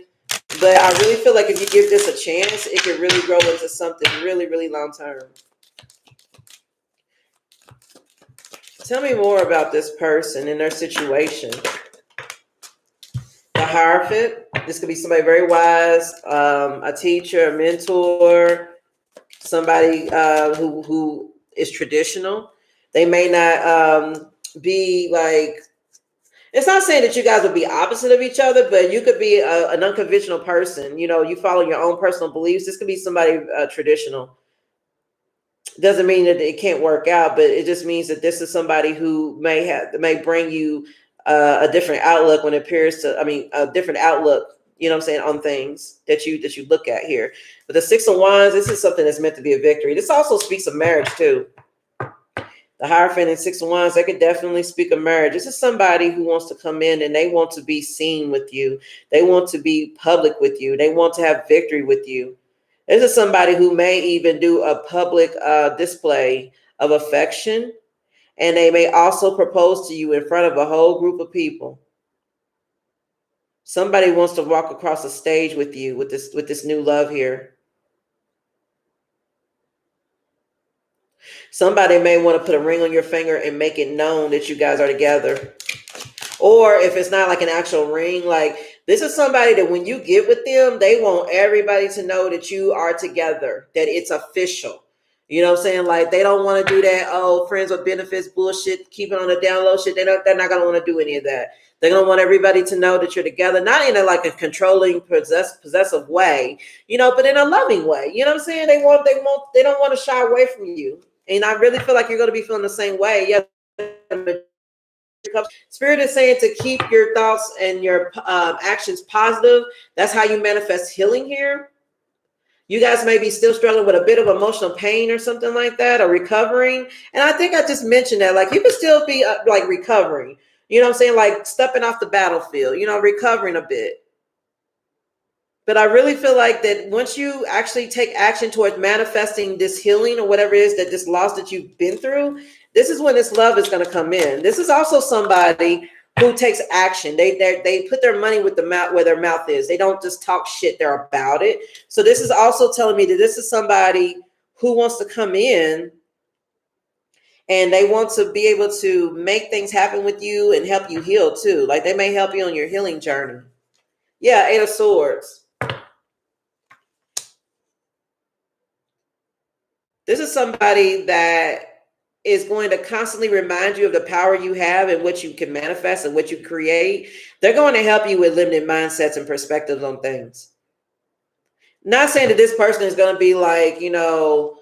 But I really feel like if you give this a chance, it could really grow into something really, really long term. Tell me more about this person and their situation. The Hierophant. This could be somebody very wise, a teacher, a mentor, somebody who is traditional. They may not be like, it's not saying that you guys would be opposite of each other, but you could be an unconventional person. You know, you follow your own personal beliefs. This could be somebody traditional. Doesn't mean that it can't work out, but it just means that this is somebody who may bring you a different outlook when it appears to, a different outlook, you know what I'm saying, on things that you look at here. But the Six of Wands, this is something that's meant to be a victory. This also speaks of marriage too. The Hierophant and Six of Wands, they could definitely speak of marriage. This is somebody who wants to come in and they want to be seen with you. They want to be public with you. They want to have victory with you. This is somebody who may even do a public display of affection. And they may also propose to you in front of a whole group of people. Somebody wants to walk across the stage with you with this new love here. Somebody may want to put a ring on your finger and make it known that you guys are together. Or if it's not like an actual ring, like this is somebody that when you get with them, they want everybody to know that you are together, that it's official. You know what I'm saying? Like they don't want to do that, oh, friends with benefits bullshit, keep it on the down low shit. They're not going to want to do any of that. They're going to want everybody to know that you're together, not in like a controlling, possessive way, you know, but in a loving way. You know what I'm saying? They don't want to shy away from you. And I really feel like you're going to be feeling the same way. Yeah. Spirit is saying to keep your thoughts and your actions positive. That's how you manifest healing here. You guys may be still struggling with a bit of emotional pain or something like that, or recovering. And I think I just mentioned that, like you could still be like recovering, you know what I'm saying? Like stepping off the battlefield, you know, recovering a bit. But I really feel like that once you actually take action towards manifesting this healing or whatever it is, that this loss that you've been through, this is when this love is going to come in. This is also somebody who takes action. They put their money with the mouth where their mouth is. They don't just talk shit. They're about it. So this is also telling me that this is somebody who wants to come in and they want to be able to make things happen with you and help you heal too. Like they may help you on your healing journey. Yeah, Eight of Swords. This is somebody that is going to constantly remind you of the power you have and what you can manifest and what you create. They're going to help you with limited mindsets and perspectives on things. Not saying that this person is going to be like, you know,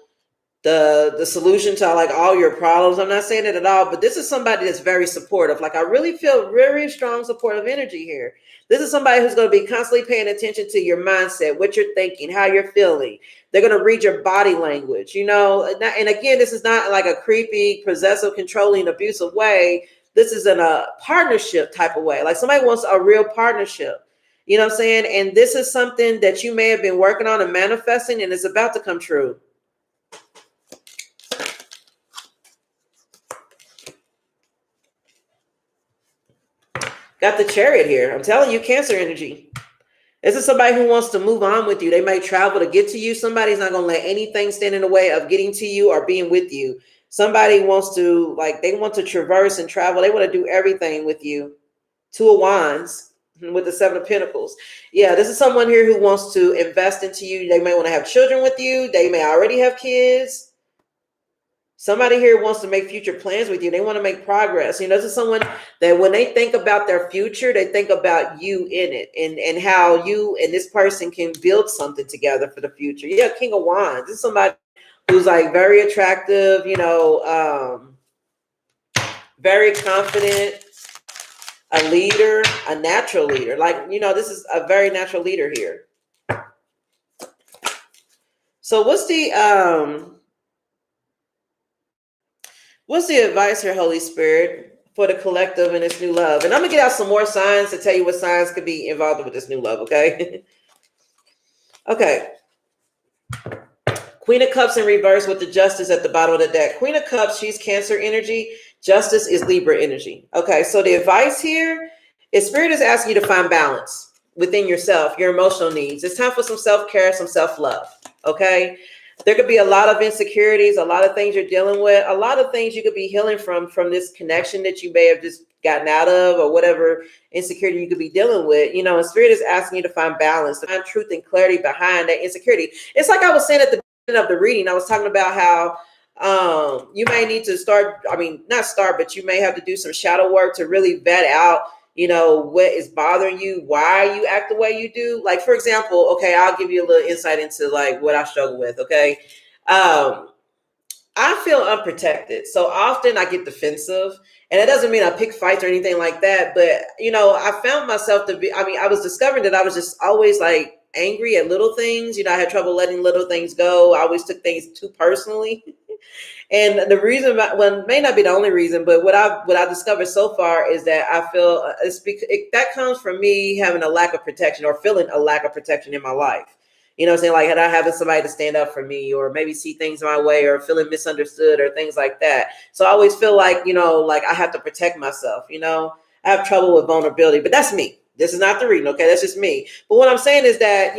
the solution to like all your problems. I'm not saying it at all, but this is somebody that's very supportive. Like I really feel very strong supportive energy here. This is somebody who's going to be constantly paying attention to your mindset, what you're thinking, how you're feeling. They're going to read your body language, you know. And again, this is not like a creepy, possessive, controlling, abusive way. This is in a partnership type of way. Like somebody wants a real partnership. You know what I'm saying? And this is something that you may have been working on and manifesting, and it's about to come true. Got the Chariot here. I'm telling you, Cancer energy. This is somebody who wants to move on with you. They may travel to get to you. Somebody's not going to let anything stand in the way of getting to you or being with you. Somebody wants to, like, they want to traverse and travel. They want to do everything with you. Two of Wands with the Seven of Pentacles. Yeah, this is someone here who wants to invest into you. They may want to have children with you. They may already have kids. Somebody here wants to make future plans with you. They want to make progress. You know, this is someone that when they think about their future, they think about you in it and how you and this person can build something together for the future. Yeah, King of Wands. This is somebody who's like very attractive, you know, very confident, a leader, a natural leader. Like, you know, this is a very natural leader here. So what's the advice here, Holy Spirit, for the collective and this new love? And I'm going to get out some more signs to tell you what signs could be involved with this new love, okay? Okay. Queen of Cups in reverse with the Justice at the bottom of the deck. Queen of Cups, she's Cancer energy. Justice is Libra energy. Okay, so the advice here is Spirit is asking you to find balance within yourself, your emotional needs. It's time for some self-care, some self-love, okay? There could be a lot of insecurities, a lot of things you're dealing with, a lot of things you could be healing from this connection that you may have just gotten out of, or whatever insecurity you could be dealing with. You know, and Spirit is asking you to find balance, to find truth and clarity behind that insecurity. It's like I was saying at the beginning of the reading, I was talking about how you may need to start, I mean, not start, but you may have to do some shadow work to really vet out, you know, what is bothering you, why you act the way you do. Like, for example, okay, I'll give you a little insight into like what I struggle with. Okay. I feel unprotected. So often I get defensive, and it doesn't mean I pick fights or anything like that. But, you know, I found myself to be, I mean, I was discovering that I was just always like angry at little things. You know, I had trouble letting little things go. I always took things too personally. And the reason, well, it may not be the only reason, but what I discovered so far is that I feel that comes from me having a lack of protection or feeling a lack of protection in my life. You know what I'm saying? Like not having somebody to stand up for me or maybe see things my way or feeling misunderstood or things like that. So I always feel like, like I have to protect myself, I have trouble with vulnerability, but that's me. This is not the reading. Okay. That's just me. But what I'm saying is that,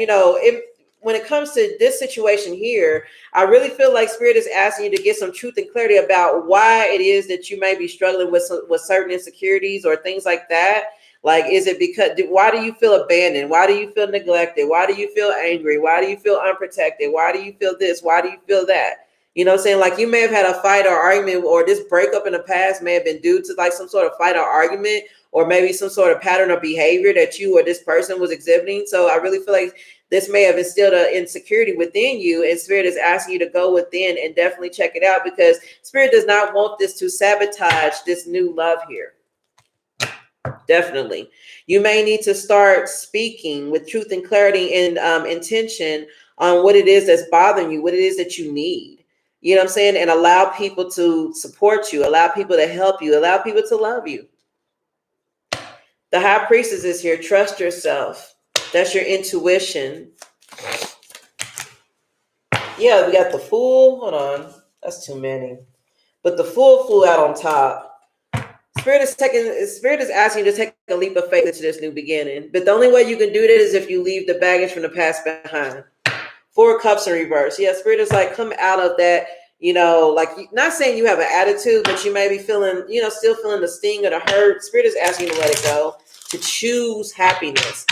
when it comes to this situation here, I really feel like Spirit is asking you to get some truth and clarity about why it is that you may be struggling with certain insecurities or things like that. Like, is it why do you feel abandoned? Why do you feel neglected? Why do you feel angry? Why do you feel unprotected? Why do you feel this? Why do you feel that? You know what I'm saying? Like you may have had a fight or argument, or this breakup in the past may have been due to like some sort of fight or argument, or maybe some sort of pattern of behavior that you or this person was exhibiting. So I really feel like this may have instilled an insecurity within you, and Spirit is asking you to go within and definitely check it out, because Spirit does not want this to sabotage this new love here. Definitely. You may need to start speaking with truth and clarity and intention on what it is that's bothering you, what it is that you need. You know what I'm saying? And allow people to support you, allow people to help you, allow people to love you. The High Priestess is here. Trust yourself. That's your intuition. Yeah, we got the Fool. Hold on. That's too many. But the Fool flew out on top. Spirit is asking you to take a leap of faith into this new beginning. But the only way you can do that is if you leave the baggage from the past behind. 4 of Cups in reverse. Yeah, Spirit is like, come out of that, like not saying you have an attitude, but you may be feeling, still feeling the sting or the hurt. Spirit is asking you to let it go, to choose happiness.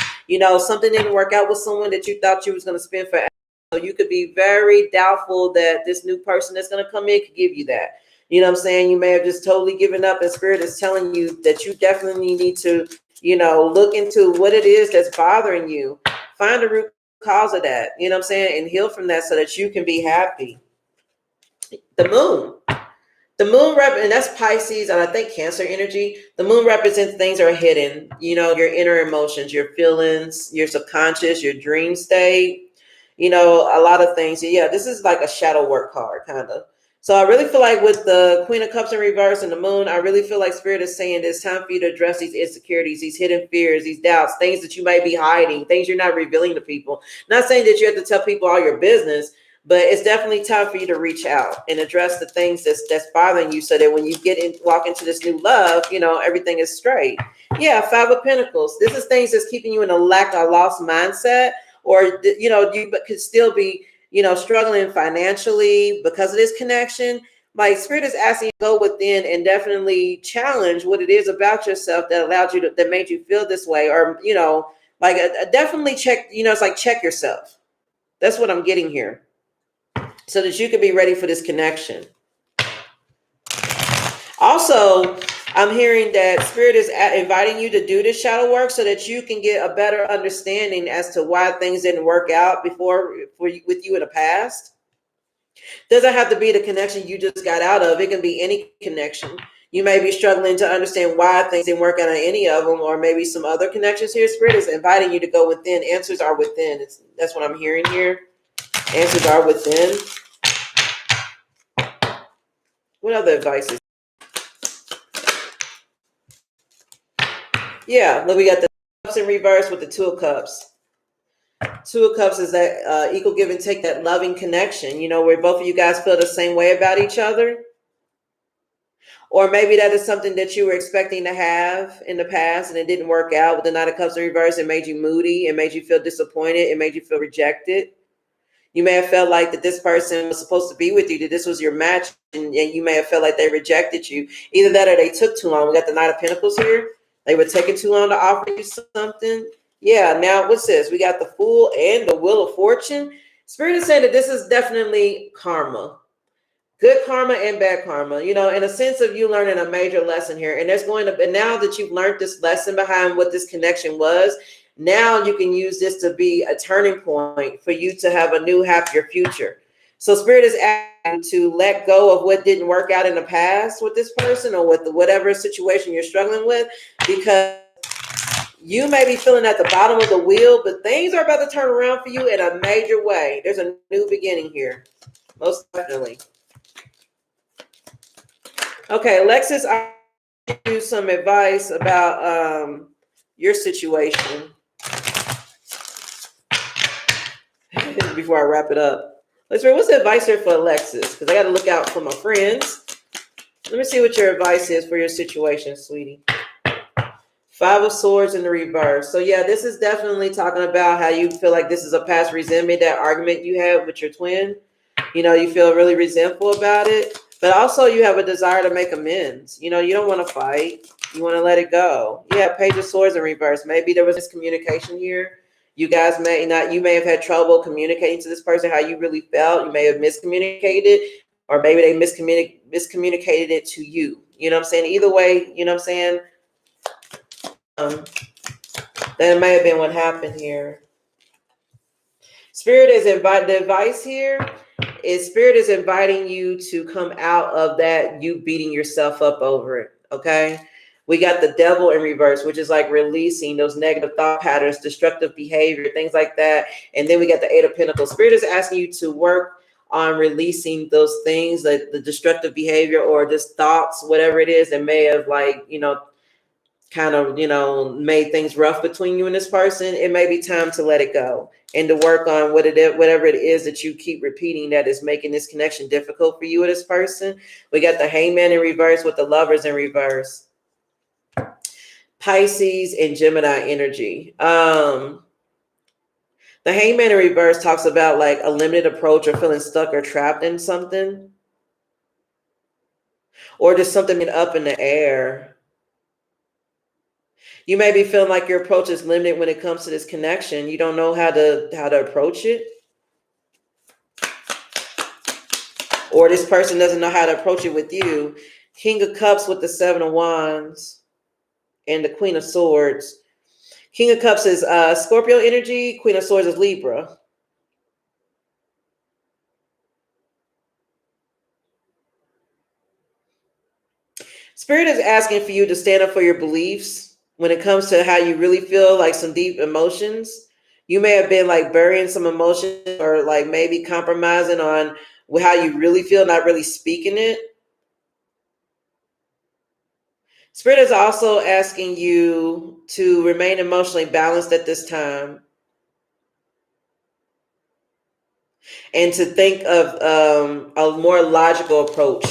Something didn't work out with someone that you thought you was going to spend forever. So you could be very doubtful that this new person that's going to come in could give you that. You know what I'm saying? You may have just totally given up, and Spirit is telling you that you definitely need to, look into what it is that's bothering you. Find the root cause of that, you know what I'm saying? And heal from that so that you can be happy. The Moon. The Moon and that's Pisces, and I think Cancer energy. The Moon represents things that are hidden, your inner emotions, your feelings, your subconscious, your dream state, a lot of things. Yeah, this is like a shadow work card, kind of. So I really feel like with the Queen of Cups in reverse and the Moon, I really feel like Spirit is saying it's time for you to address these insecurities, these hidden fears, these doubts, things that you may be hiding, things you're not revealing to people. Not saying that you have to tell people all your business, but it's definitely time for you to reach out and address the things that's bothering you, so that when you walk into this new love, everything is straight. Yeah, 5 of Pentacles. This is things that's keeping you in a lack or lost mindset, or you could still be struggling financially because of this connection. Like Spirit is asking you to go within and definitely challenge what it is about yourself that allowed you that made you feel this way, or definitely check. It's like check yourself. That's what I'm getting here, so that you can be ready for this connection. Also, I'm hearing that Spirit is inviting you to do this shadow work so that you can get a better understanding as to why things didn't work out before with you in the past. Doesn't have to be the connection you just got out of. It can be any connection. You may be struggling to understand why things didn't work out on any of them, or maybe some other connections here. Spirit is inviting you to go within. Answers are within. That's what I'm hearing here. Answers are within. What other advice is? Yeah, look, we got the Cups in reverse with the 2 of Cups. 2 of Cups is that equal give and take, that loving connection, where both of you guys feel the same way about each other. Or maybe that is something that you were expecting to have in the past and it didn't work out. With the 9 of Cups in reverse, it made you moody. It made you feel disappointed. It made you feel rejected. You may have felt like that this person was supposed to be with you, that this was your match, and you may have felt like they rejected you. Either that or they took too long. We got the 9 of Pentacles here. They were taking too long to offer you something. Yeah, now what's this? We got the Fool and the Wheel of Fortune. Spirit is saying that this is definitely karma. Good karma and bad karma, in a sense of you learning a major lesson here. And now that you've learned this lesson behind what this connection was, now you can use this to be a turning point for you to have a new, happier future. So Spirit is asking you to let go of what didn't work out in the past with this person, or with whatever situation you're struggling with, because you may be feeling at the bottom of the wheel, but things are about to turn around for you in a major way. There's a new beginning here, most definitely. Okay, Alexis, I'll give you some advice about your situation before I wrap it up. Let's read what's the advice here for Alexis? Because I got to look out for my friends. Let me see what your advice is for your situation, sweetie. 5 of Swords in the reverse. So yeah, this is definitely talking about how you feel like this is a past resentment, that argument you had with your twin. You know, you feel really resentful about it, but also you have a desire to make amends. You know, you don't want to fight. You want to let it go. Yeah, Page of Swords in reverse. Maybe there was miscommunication here. You guys may not, you may have had trouble communicating to this person how you really felt. You may have miscommunicated, or maybe they miscommunicated it to you. You know what I'm saying? Either way, you know what I'm saying? That may have been what happened here. Spirit is inviting, the advice here is Spirit is inviting you to come out of that, you beating yourself up over it. Okay. We got the Devil in reverse, which is like releasing those negative thought patterns, destructive behavior, things like that. And then we got the 8 of Pentacles. Spirit is asking you to work on releasing those things, like the destructive behavior or just thoughts, whatever it is that may have, like, you know, kind of, you know, made things rough between you and this person. It may be time to let it go and to work on whatever it is that you keep repeating that is making this connection difficult for you and this person. We got the Hangman in reverse with the Lovers in reverse. Pisces and Gemini energy. The Hangman in reverse talks about like a limited approach or feeling stuck or trapped in something, or just something up in the air. You may be feeling like your approach is limited when it comes to this connection. You don't know how to approach it. Or this person doesn't know how to approach it with you. King of Cups with the 7 of Wands and the Queen of Swords. King of Cups is Scorpio energy. Queen of Swords is Libra. Spirit is asking for you to stand up for your beliefs when it comes to how you really feel, like some deep emotions. You may have been like burying some emotion, or like maybe compromising on how you really feel, not really speaking it. Spirit is also asking you to remain emotionally balanced at this time and to think of a more logical approach.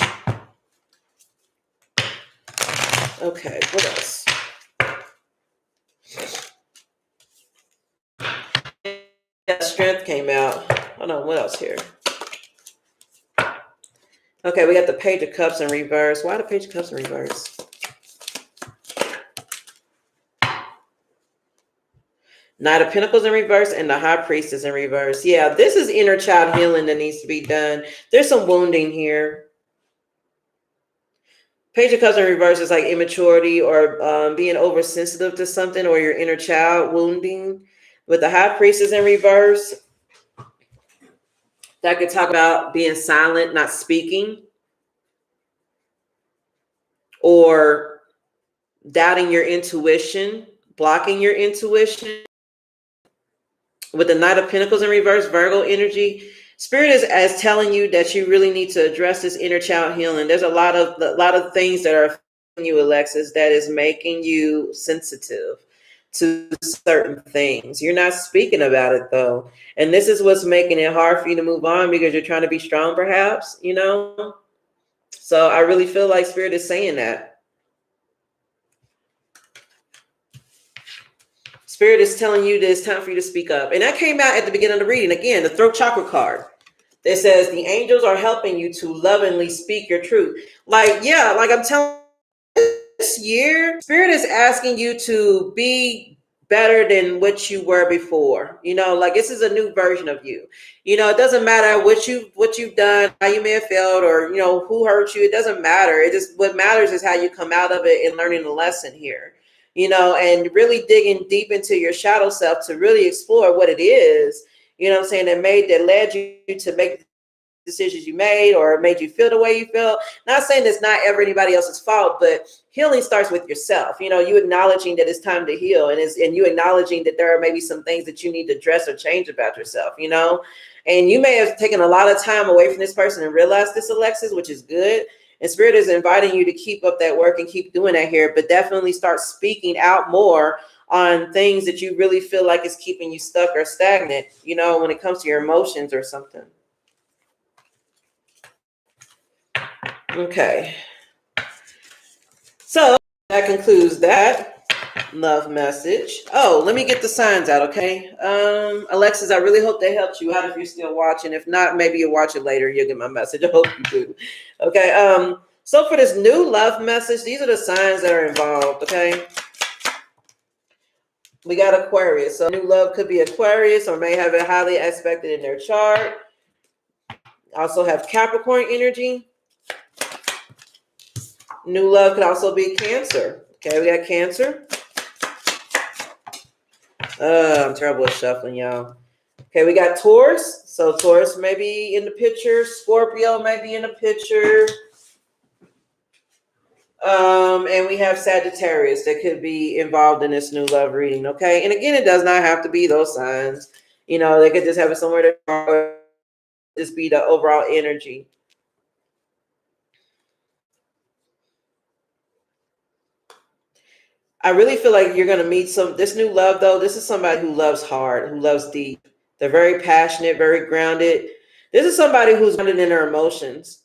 Okay, what else? Strength came out. Hold on, what else here? Okay, we got the Page of Cups in reverse. Why the Page of Cups in reverse? Knight of Pentacles in reverse and the High Priestess in reverse. Yeah, this is inner child healing that needs to be done. There's some wounding here. Page of Cups in reverse is like immaturity or being oversensitive to something, or your inner child wounding. With the High Priestess in reverse, that could talk about being silent, not speaking, or doubting your intuition, blocking your intuition. With the Knight of Pentacles in reverse, Virgo energy, Spirit is as telling you that you really need to address this inner child healing. There's a lot of things that are affecting you, Alexis, that is making you sensitive to certain things. You're not speaking about it though, and this is what's making it hard for you to move on, because you're trying to be strong, perhaps. You know, so I really feel like Spirit is saying that. Spirit is telling you that it's time for you to speak up. And that came out at the beginning of the reading. Again, the throat chakra card. That says the angels are helping you to lovingly speak your truth. Like, yeah, like I'm telling you, this year, Spirit is asking you to be better than what you were before. You know, like this is a new version of you. You know, it doesn't matter what you've done, how you may have failed, or you know, who hurt you. It doesn't matter. It just, what matters is how you come out of it and learning the lesson here. You know, and really digging deep into your shadow self to really explore what it is, you know what I'm saying, that led you to make decisions you made or made you feel the way you felt. Not saying it's not ever anybody else's fault, but healing starts with yourself. You know, you acknowledging that it's time to heal, and you acknowledging that there are maybe some things that you need to address or change about yourself, you know. And you may have taken a lot of time away from this person and realized this, Alexis, which is good. And Spirit is inviting you to keep up that work and keep doing that here, but definitely start speaking out more on things that you really feel like is keeping you stuck or stagnant, you know, when it comes to your emotions or something. Okay. So that concludes that love message. Oh, let me get the signs out, okay? Alexis, I really hope they helped you out if you're still watching. If not, maybe you'll watch it later. You'll get my message. I hope you do. Okay. So for this new love message, these are the signs that are involved, okay? We got Aquarius. So new love could be Aquarius or may have it highly aspected in their chart. Also have Capricorn energy. New love could also be Cancer. Okay, we got Cancer. I'm terrible at shuffling, y'all. Okay, we got Taurus. So Taurus may be in the picture. Scorpio may be in the picture. And we have Sagittarius that could be involved in this new love reading. Okay, and again, it does not have to be those signs. You know, they could just have it somewhere to just be the overall energy. I really feel like you're going to meet this new love, though. This is somebody who loves hard, who loves deep. They're very passionate, very grounded. This is somebody who's grounded in their emotions.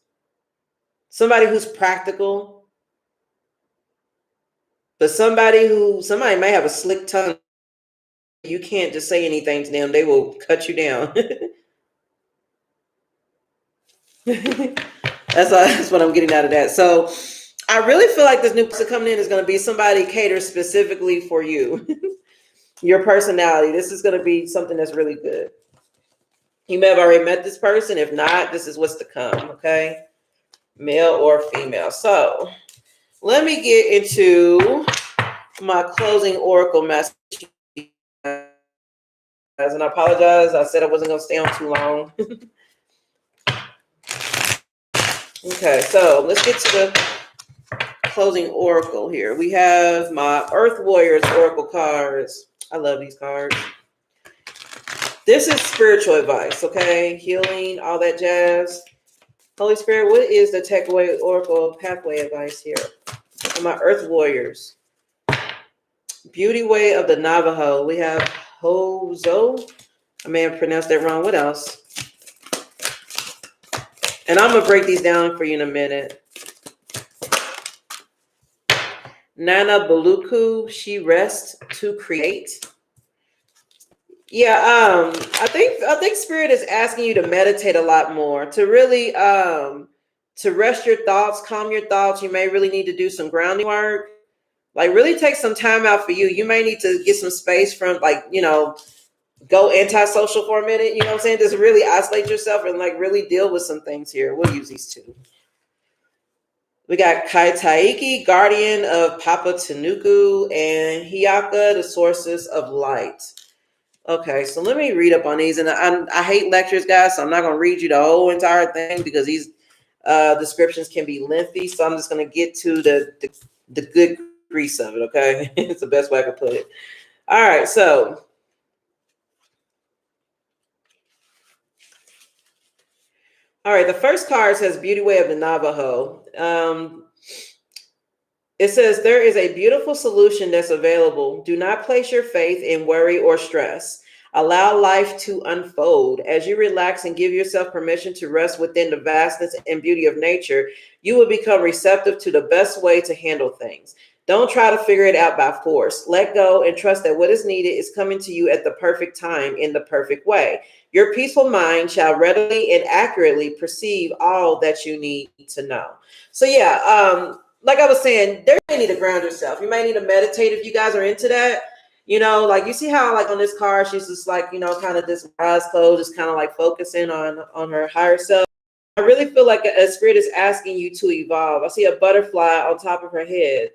Somebody who's practical. But somebody may have a slick tongue. You can't just say anything to them. They will cut you down. That's what I'm getting out of that. So I really feel like this new person coming in is going to be somebody catered specifically for you, your personality. This is going to be something that's really good. You may have already met this person. If not, this is what's to come, okay? Male or female. So let me get into my closing oracle message. And I apologize. I said I wasn't going to stay on too long. Okay, so let's get to the closing oracle here. We have my Earth Warriors oracle cards. I love these cards. This is spiritual advice, okay? Healing, all that jazz. Holy Spirit, what is the takeaway oracle pathway advice here for my Earth Warriors? Beauty Way of the Navajo. We have Hozo. I may have pronounced that wrong. What else? And I'm going to break these down for you in a minute. Nana Baluku, she rests to create. Yeah, I think Spirit is asking you to meditate a lot more, to really to rest your thoughts, calm your thoughts. You may really need to do some grounding work. Like really take some time out for you. You may need to get some space from, like, you know, go antisocial for a minute. You know what I'm saying? Just really isolate yourself and like really deal with some things here. We'll use these two. We got Kaitaiki, guardian of Papa Tanuku, and Hiaka, the sources of light. Okay, so let me read up on these. And I hate lectures, guys, so I'm not going to read you the whole entire thing because these descriptions can be lengthy. So I'm just going to get to the good grease of it, okay? It's the best way I can put it. All right, so all right, the first card says Beauty Way of the Navajo. It says there is a beautiful solution that's available. Do not place your faith in worry or stress. Allow life to unfold. As you relax and give yourself permission to rest within the vastness and beauty of nature, you will become receptive to the best way to handle things. Don't try to figure it out by force. Let go and trust that what is needed is coming to you at the perfect time in the perfect way. Your peaceful mind shall readily and accurately perceive all that you need to know. So yeah, like I was saying, there you need to ground yourself. You may need to meditate if you guys are into that. You know, like you see how like on this card, she's just like, you know, kind of this eyes closed, just kind of like focusing on her higher self. I really feel like a spirit is asking you to evolve. I see a butterfly on top of her head.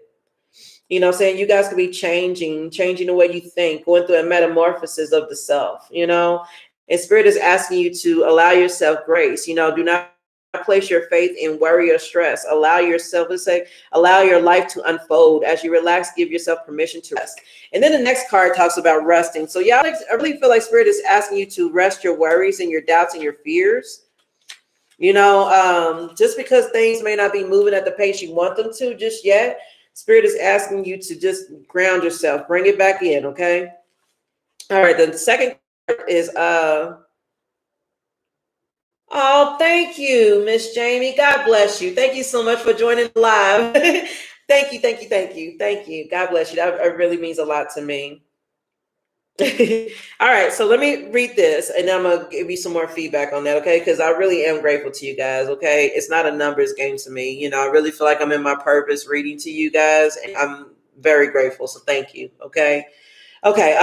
You know, saying you guys could be changing the way you think, going through a metamorphosis of the self, you know. And Spirit is asking you to allow yourself grace. You know, do not place your faith in worry or stress. Allow yourself to say, allow your life to unfold. As you relax, give yourself permission to rest. And then the next card talks about resting. So yeah, I really feel like Spirit is asking you to rest your worries and your doubts and your fears. You know, just because things may not be moving at the pace you want them to just yet, Spirit is asking you to just ground yourself, bring it back in, okay? All right, the second is oh, thank you, Miss Jamie. God bless you. Thank you so much for joining live. Thank you, thank you, thank you, thank you. God bless you. That really means a lot to me. All right, so let me read this and then I'm gonna give you some more feedback on that, okay? Because I really am grateful to you guys, okay? It's not a numbers game to me. You know, I really feel like I'm in my purpose reading to you guys, and I'm very grateful. So thank you, okay? Okay,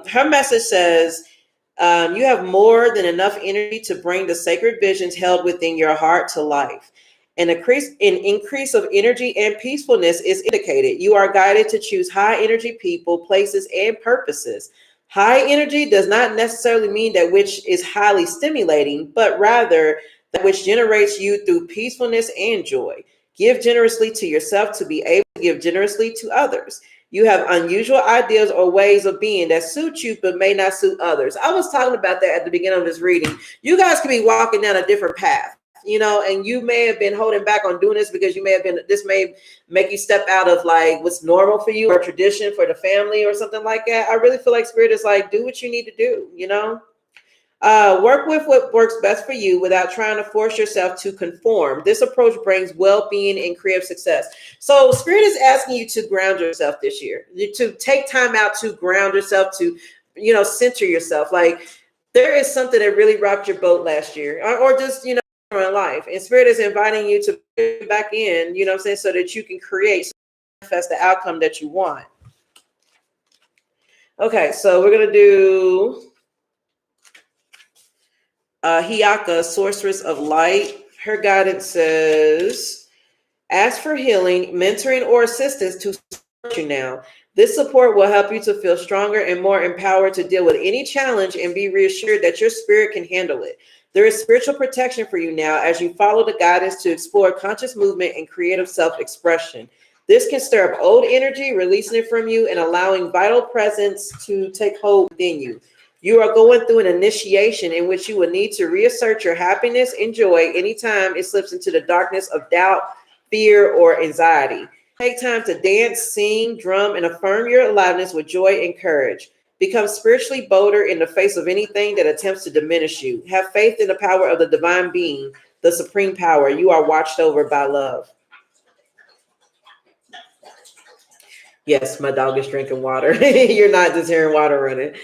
her message says, you have more than enough energy to bring the sacred visions held within your heart to life. An increase of energy and peacefulness is indicated. You are guided to choose high energy people, places, and purposes. High energy does not necessarily mean that which is highly stimulating, but rather that which generates you through peacefulness and joy. Give generously to yourself to be able to give generously to others. You have unusual ideas or ways of being that suit you but may not suit others. I was talking about that at the beginning of this reading. You guys could be walking down a different path, you know, and you may have been holding back on doing this because you may have been, this may make you step out of like what's normal for you or tradition for the family or something like that. I really feel like Spirit is like, do what you need to do, you know? Work with what works best for you without trying to force yourself to conform. This approach brings well-being and creative success. So Spirit is asking you to ground yourself this year, to take time out to ground yourself, to, you know, center yourself. Like there is something that really rocked your boat last year or just, you know, in life. And Spirit is inviting you to get back in, you know what I'm saying, so that you can create, manifest the outcome that you want. Okay, so we're going to do Hiaka, Sorceress of Light. Her guidance says, ask for healing, mentoring, or assistance to support you now. This support will help you to feel stronger and more empowered to deal with any challenge and be reassured that your spirit can handle it. There is spiritual protection for you now as you follow the guidance to explore conscious movement and creative self-expression. This can stir up old energy, releasing it from you and allowing vital presence to take hold within you. You are going through an initiation in which you will need to reassert your happiness and joy anytime it slips into the darkness of doubt, fear, or anxiety. Take time to dance, sing, drum, and affirm your aliveness with joy and courage. Become spiritually bolder in the face of anything that attempts to diminish you. Have faith in the power of the divine being, the supreme power. You are watched over by love. Yes, my dog is drinking water. You're not just hearing water running.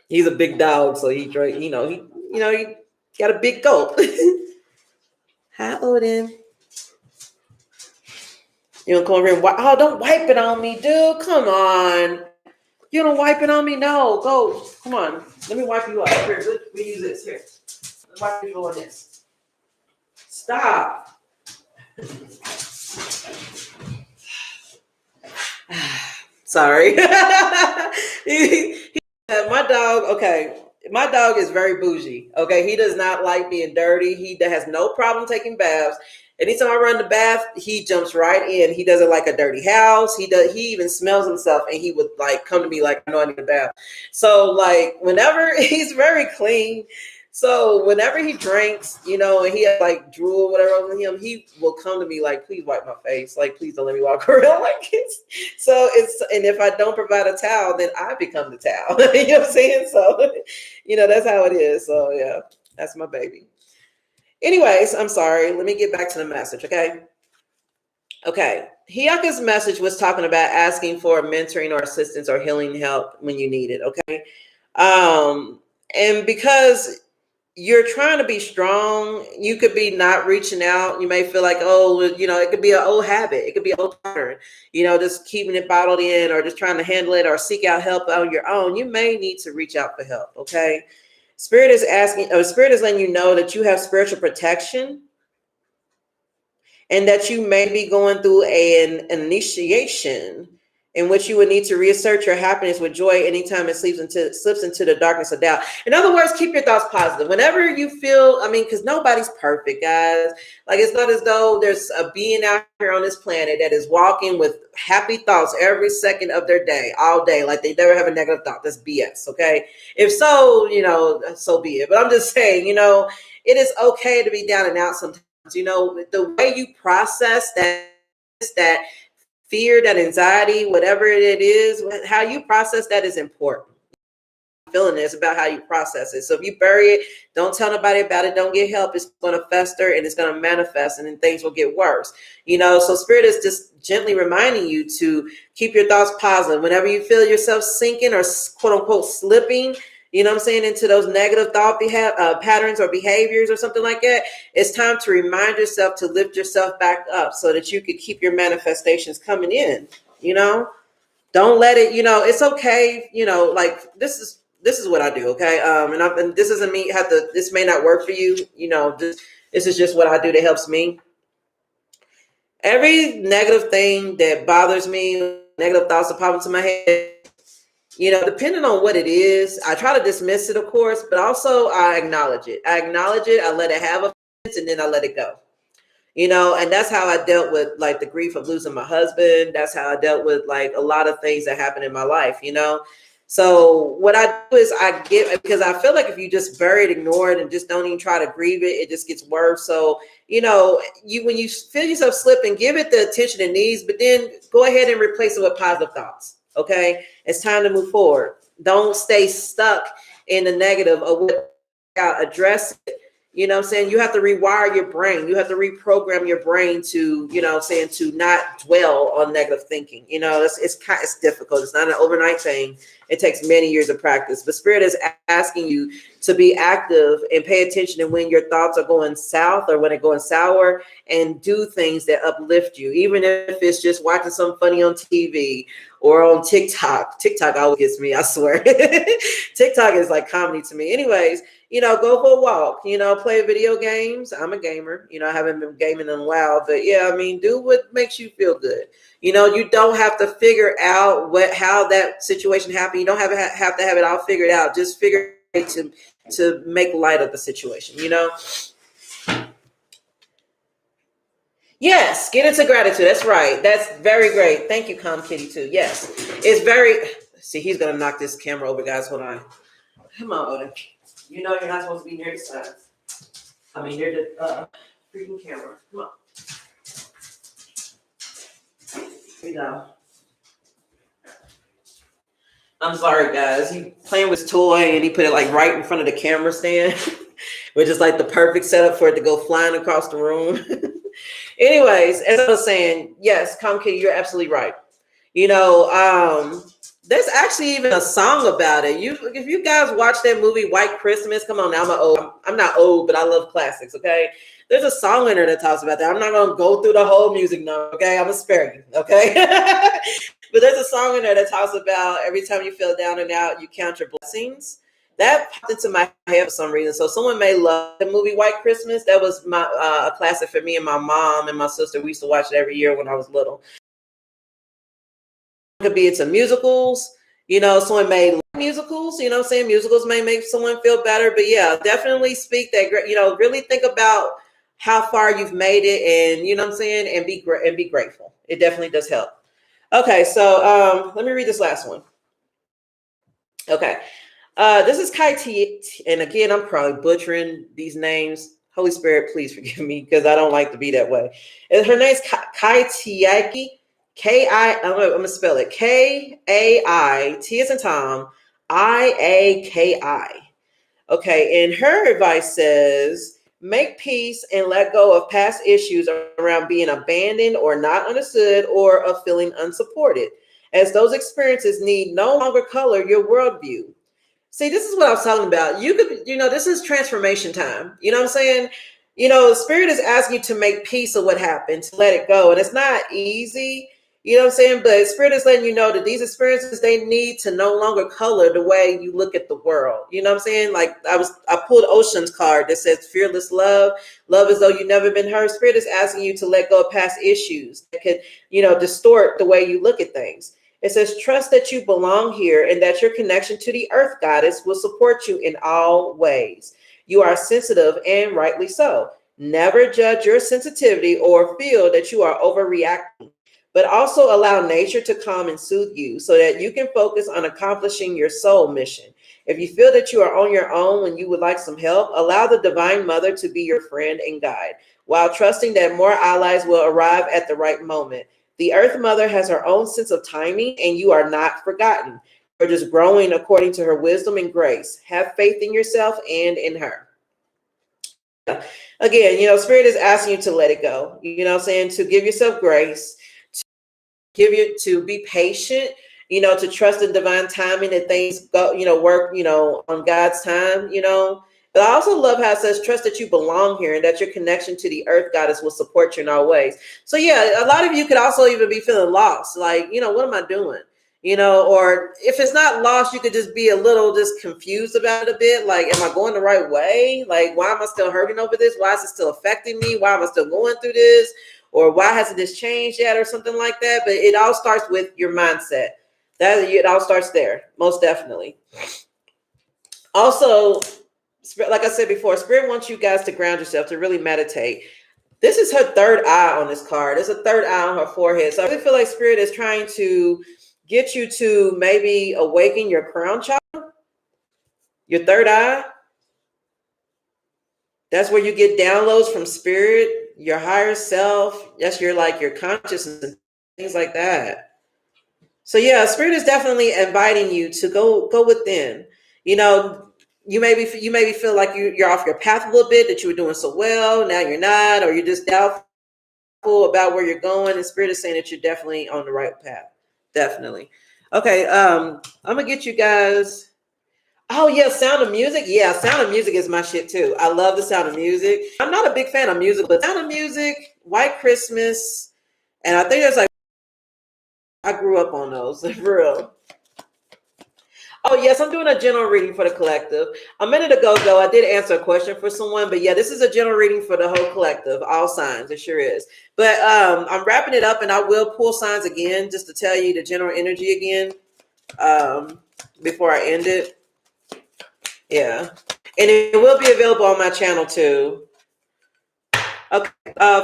He's a big dog, so he drank, he got a big gulp. Hi, Odin. You don't come over here and oh, don't wipe it on me, dude. Come on. You don't wipe it on me? No, go. Come on. Let me wipe you up. Here, let me use this. Here. Let's wipe you on this. Stop. Sorry. My dog, okay. My dog is very bougie. Okay. He does not like being dirty. He has no problem taking baths. Anytime I run the bath, he jumps right in. He doesn't like a dirty house. He even smells himself and he would like come to me like, I know I need a bath. So like whenever he's very clean. So whenever he drinks, you know, and he has like drool or whatever over him, he will come to me like, please wipe my face. Like, please don't let me walk around like this. So and if I don't provide a towel, then I become the towel. You know what I'm saying? So, you know, that's how it is. So yeah, that's my baby. Anyways, I'm sorry. Let me get back to the message, okay? Okay. Hiaka's message was talking about asking for mentoring or assistance or healing help when you need it, okay? And because you're trying to be strong, you could be not reaching out. You may feel like, oh, you know, it could be an old habit. It could be an old pattern, you know, just keeping it bottled in or just trying to handle it or seek out help on your own. You may need to reach out for help, okay? Spirit is letting you know that you have spiritual protection and that you may be going through an initiation in which you would need to reassert your happiness with joy anytime it slips into the darkness of doubt. In other words, keep your thoughts positive. Whenever you feel, because nobody's perfect, guys. Like, it's not as though there's a being out here on this planet that is walking with happy thoughts every second of their day, all day, like they never have a negative thought. That's BS, okay? If so, so be it. But I'm just saying, it is okay to be down and out sometimes. The way you process that fear, that anxiety, whatever it is, how you process that is important. Feeling this about how you process it. So if you bury it, don't tell nobody about it, don't get help, it's going to fester and it's going to manifest, and then things will get worse. So Spirit is just gently reminding you to keep your thoughts positive. Whenever you feel yourself sinking or quote unquote slipping, into those negative thought patterns or behaviors or something like that, it's time to remind yourself to lift yourself back up so that you could keep your manifestations coming in. Don't let it, it's okay. Like this is what I do. Okay. And this doesn't mean this may not work for you. This is just what I do that helps me. Every negative thing that bothers me, negative thoughts that pop into my head, depending on what it is, I try to dismiss it, of course, but also I acknowledge it. I let it have offense, and then I let it go. And that's how I dealt with like the grief of losing my husband. That's how I dealt with like a lot of things that happened in my life, So what I do is because I feel like if you just bury it, ignore it, and just don't even try to grieve it, it just gets worse. So, when you feel yourself slipping, give it the attention it needs, but then go ahead and replace it with positive thoughts. Okay. It's time to move forward. Don't stay stuck in the negative of what address it. You have to rewire your brain. You have to reprogram your brain to, to not dwell on negative thinking. It's difficult. It's not an overnight thing. It takes many years of practice. But Spirit is asking you to be active and pay attention to when your thoughts are going south or when they're going sour, and do things that uplift you, even if it's just watching something funny on TV or on TikTok. TikTok always gets me, I swear. TikTok is like comedy to me. Anyways, go for a walk, play video games. I'm a gamer, I haven't been gaming in a while, but yeah, do what makes you feel good. You don't have to figure out how that situation happened. You don't have to have it all figured out. Just figure out to make light of the situation, Yes, get into gratitude. That's right. That's very great. Thank you, Calm Kitty, too. Yes, it's very. See, he's gonna knock this camera over, guys. Hold on. Come on, Odin. You're not supposed to be near the side. Near the freaking camera. Come on. Here we go. I'm sorry, guys. He playing with his toy and he put it like right in front of the camera stand, which is like the perfect setup for it to go flying across the room. Anyways, as I was saying, yes, Comkey, you're absolutely right. There's actually even a song about it. If you guys watch that movie White Christmas, come on now, I'm not old, but I love classics, okay? There's a song in there that talks about that. I'm not going to go through the whole music number, okay? I'm going to spare you, okay? But there's a song in there that talks about every time you feel down and out, you count your blessings. That popped into my head for some reason. So someone may love the movie White Christmas. That was a classic for me and my mom and my sister. We used to watch it every year when I was little. It could be into musicals. Someone may like musicals. Musicals may make someone feel better. But yeah, definitely speak that. Really think about how far you've made it, and and be grateful. It definitely does help. Okay, so let me read this last one. Okay. This is Kai T, and again, I'm probably butchering these names. Holy Spirit, please forgive me because I don't like to be that way. And her name's Kai Tiaki, I'm going to spell it Kai, T as in Tom, IAKI. Okay, and her advice says, make peace and let go of past issues around being abandoned or not understood or of feeling unsupported, as those experiences need no longer color your worldview. See, this is what I was talking about. You could, this is transformation time. You know what I'm saying? Spirit is asking you to make peace of what happened, to let it go. And it's not easy, you know what I'm saying? But Spirit is letting you know that these experiences, they need to no longer color the way you look at the world. You know what I'm saying? Like I pulled Ocean's card that says fearless love as though you've never been hurt. Spirit is asking you to let go of past issues that could, distort the way you look at things. It says, trust that you belong here and that your connection to the earth goddess will support you in all ways. You are sensitive and rightly so. Never judge your sensitivity or feel that you are overreacting, but also allow nature to calm and soothe you so that you can focus on accomplishing your soul mission. If you feel that you are on your own when you would like some help, allow the Divine Mother to be your friend and guide, while trusting that more allies will arrive at the right moment. The Earth Mother has her own sense of timing, and you are not forgotten. You're just growing according to her wisdom and grace. Have faith in yourself and in her. Again, Spirit is asking you to let it go. To give yourself grace, to be patient, to trust in divine timing, that things go, work, on God's time, But I also love how it says, trust that you belong here and that your connection to the earth goddess will support you in all ways. So yeah, a lot of you could also even be feeling lost. Like, what am I doing? Or if it's not lost, you could just be a little just confused about it a bit. Like, am I going the right way? Like, why am I still hurting over this? Why is it still affecting me? Why am I still going through this? Or why hasn't this changed yet or something like that? But it all starts with your mindset. It all starts there, most definitely. Also, like I said before, Spirit wants you guys to ground yourself, to really meditate. This is her third eye on this card. There's a third eye on her forehead. So I really feel like Spirit is trying to get you to maybe awaken your crown chakra, your third eye. That's where you get downloads from Spirit, your higher self. That's your consciousness and things like that. So yeah, Spirit is definitely inviting you to go within. You maybe feel like you're off your path a little bit, that you were doing so well, now you're not, or you're just doubtful about where you're going. And Spirit is saying that you're definitely on the right path. Definitely. Okay, I'm gonna get you guys. Oh yeah, Sound of Music. Yeah, Sound of Music is my shit too. I love the Sound of Music. I'm not a big fan of music, but Sound of Music, White Christmas, and I think there's I grew up on those for real. Oh yes, I'm doing a general reading for the collective. A minute ago, though, I did answer a question for someone, but yeah, this is a general reading for the whole collective, all signs. It sure is. But I'm wrapping it up, and I will pull signs again just to tell you the general energy again before I end it. Yeah, and it will be available on my channel too. Okay.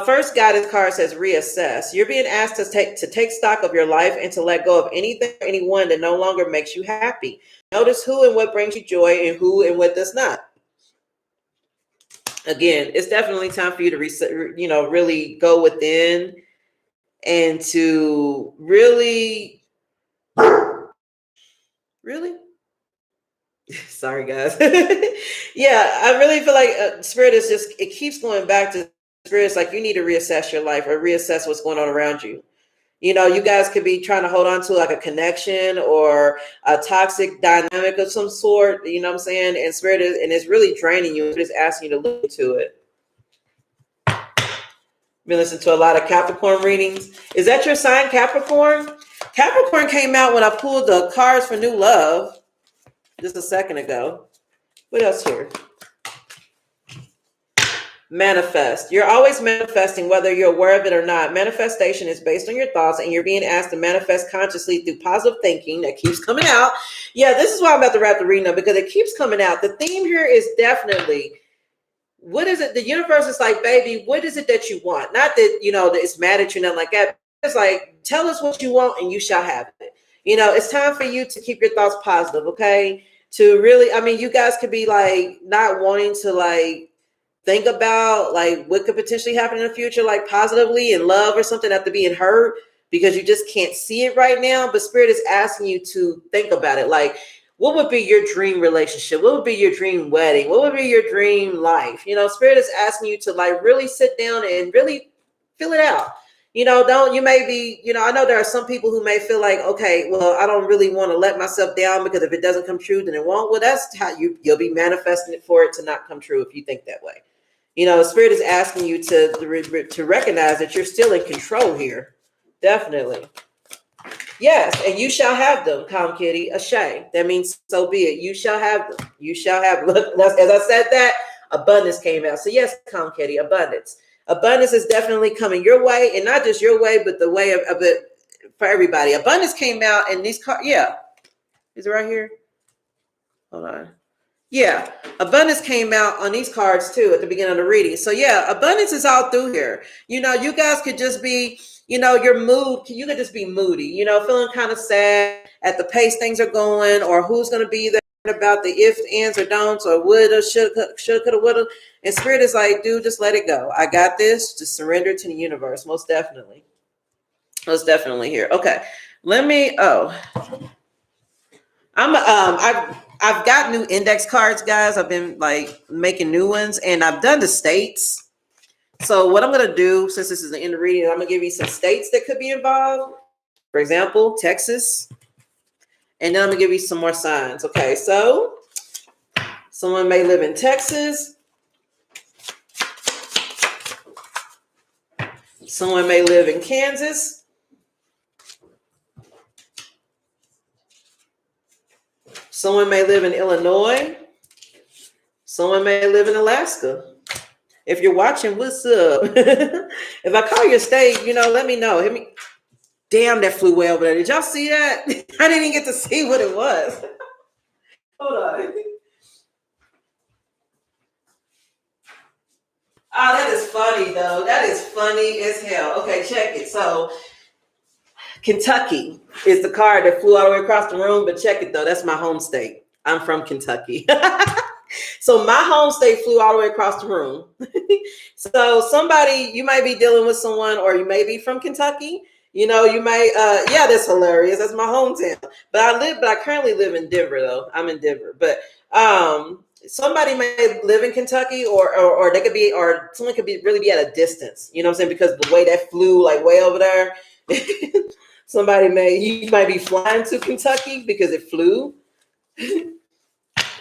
First guidance card says reassess. You're being asked to take stock of your life and to let go of anything or anyone that no longer makes you happy. Notice who and what brings you joy and who and what does not. Again, it's definitely time for you to really go within and to really sorry guys. Yeah, I really feel like Spirit is it keeps going back to Spirit. It's like you need to reassess your life or reassess what's going on around you. You guys could be trying to hold on to like a connection or a toxic dynamic of some sort, you know what I'm saying? And Spirit is, and it's really draining you. It's asking you to look into it. Been listening to a lot of Capricorn readings. Is that your sign, Capricorn? Capricorn came out when I pulled the cards for new love just a second ago. What else here? Manifest. You're always manifesting, whether you're aware of it or not. Manifestation is based on your thoughts, and you're being asked to manifest consciously through positive thinking. That keeps coming out. Yeah, this is why I'm about to wrap the reading up, because it keeps coming out. The theme here is definitely, what is it? The universe is like, baby, what is it that you want? Not that, that it's mad at you, nothing like that. It's like, tell us what you want and you shall have it. It's time for you to keep your thoughts positive, okay? To really, you guys could be like not wanting to think about what could potentially happen in the future, positively in love or something, after being hurt, because you just can't see it right now. But Spirit is asking you to think about it. What would be your dream relationship? What would be your dream wedding? What would be your dream life? Spirit is asking you to really sit down and really fill it out. I know there are some people who may feel like, okay, well, I don't really want to let myself down, because if it doesn't come true, then it won't. Well, that's how you'll be manifesting it for it to not come true if you think that way. Spirit is asking you to recognize that you're still in control here. Definitely. Yes, and you shall have them, Calm Kitty. Ashay. That means so be it. You shall have them. You shall have them. Look, as I said that, abundance came out. So yes, Calm Kitty, abundance. Abundance is definitely coming your way, and not just your way, but the way of it for everybody. Abundance came out and these cards, yeah. Is it right here? Hold on. Yeah, abundance came out on these cards too at the beginning of the reading. So yeah, abundance is all through here. You know, you guys could just be, you know, your mood, you could just be moody, you know, feeling kind of sad at the pace things are going, or who's going to be there about the ifs, ands, or don'ts, or woulda, shoulda, coulda, woulda. And spirit is like, dude, just let it go. I got this. Just surrender to the universe. Most definitely. Most definitely here. Okay. Let me, I've got new index cards, guys. I've been like making new ones, and I've done the states. So what I'm gonna do, since this is the end of reading, I'm gonna give you some states that could be involved. For example, Texas, and then I'm gonna give you some more signs. Okay, so someone may live in Texas. Someone may live in Kansas. Someone may live in Illinois. Someone may live in Alaska. If you're watching, what's up? If I call your state, you know, let me know. Hit me. Damn, that flew way over there. Did y'all see that? I didn't even get to see what it was. Hold on. Oh, that is funny, though. That is funny as hell. Okay, check it. So, Kentucky is the card that flew all the way across the room, but check it, though. That's my home state. I'm from Kentucky. So my home state flew all the way across the room. So somebody, you might be dealing with someone, or you may be from Kentucky. You know, you may, yeah, that's hilarious. That's my hometown. But I currently live in Denver, though. I'm in Denver. But somebody may live in Kentucky, or they could be, or someone could be really be at a distance. You know what I'm saying? Because the way that flew like way over there, you might be flying to Kentucky because it flew.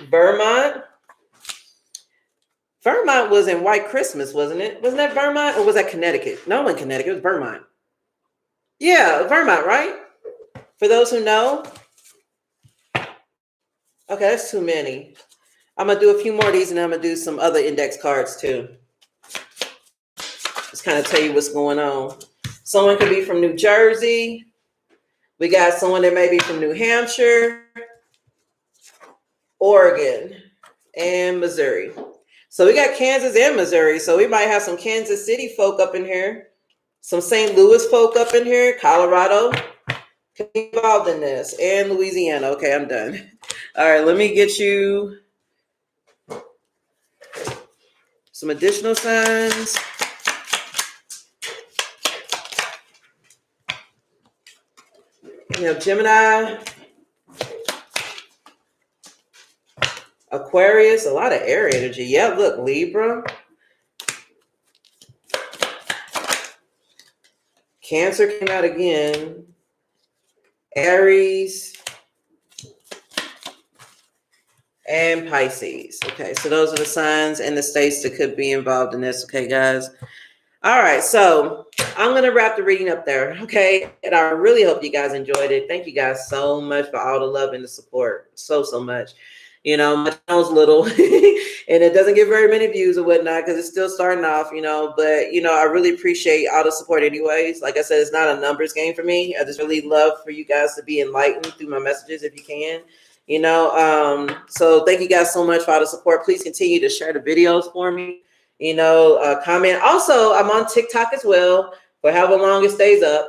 Vermont was in White Christmas, wasn't it? Wasn't that Vermont, or was that Connecticut? No, in Connecticut, it was Vermont. Yeah, Vermont, right? For those who know. Okay, that's too many. I'm going to do a few more of these, and I'm going to do some other index cards too. Just kind of tell you what's going on. Someone could be from New Jersey. We got someone that may be from New Hampshire, Oregon, and Missouri. So we got Kansas and Missouri. So we might have some Kansas City folk up in here. Some St. Louis folk up in here. Colorado could be involved in this. And Louisiana. Okay, I'm done. All right, let me get you some additional signs. You have Gemini, Aquarius, a lot of air energy. Yeah, look, Libra. Cancer came out again. Aries. And Pisces. Okay, so those are the signs and the states that could be involved in this. Okay, guys. All right, so I'm going to wrap the reading up there. Okay, and I really hope you guys enjoyed it. Thank you guys so much for all the love and the support. So much. You know, my channel's little and it doesn't get very many views or whatnot because it's still starting off, you know, but, you know, I really appreciate all the support anyways. Like I said, it's not a numbers game for me. I just really love for you guys to be enlightened through my messages if you can, you know. So thank you guys so much for all the support. Please continue to share the videos for me, you know, comment. Also, I'm on TikTok as well for however long it stays up.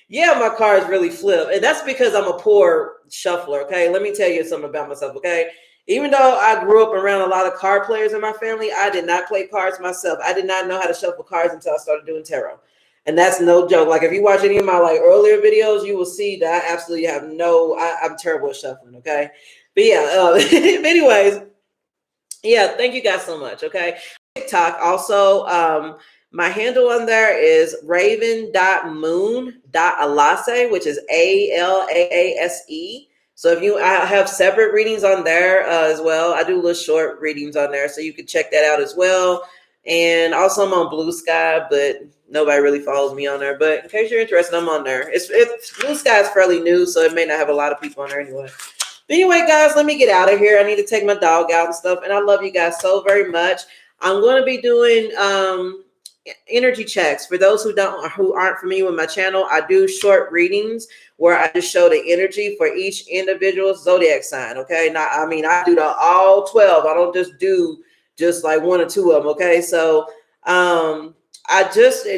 Yeah, my cards really flip. And that's because I'm a poor shuffler, okay? Let me tell you something about myself, okay? Even though I grew up around a lot of card players in my family, I did not play cards myself. I did not know how to shuffle cards until I started doing tarot. And that's no joke. Like, if you watch any of my, like, earlier videos, you will see that I absolutely have I'm terrible at shuffling, okay? But, yeah, anyways, yeah, thank you guys so much, okay? TikTok also, my handle on there is raven.moon.alase, which is ALAASE. So I have separate readings on there as well. I do little short readings on there, so you can check that out as well. And also I'm on Blue Sky, but nobody really follows me on there. But in case you're interested, I'm on there. It's Blue Sky is fairly new, so it may not have a lot of people on there anyway. But anyway, guys, let me get out of here. I need to take my dog out and stuff. And I love you guys so very much. I'm going to be doing energy checks. For those who aren't familiar with my channel, I do short readings where I just show the energy for each individual zodiac sign. Okay. Now, I mean, I do the all 12. I don't just do just like one or two of them. Okay. So,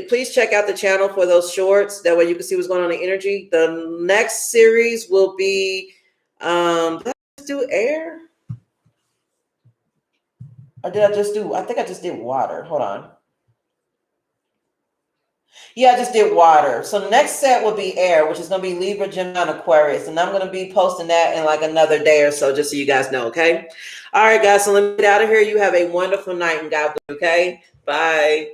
please check out the channel for those shorts. That way you can see what's going on in energy. The next series will be, let's do air. Or did I just do, I think I just did water. Hold on. Yeah, I just did water. So next set will be air, which is going to be Libra, Gemini, and Aquarius. And I'm going to be posting that in like another day or so, just so you guys know, okay? All right, guys, so let me get out of here. You have a wonderful night and God bless, okay? Bye.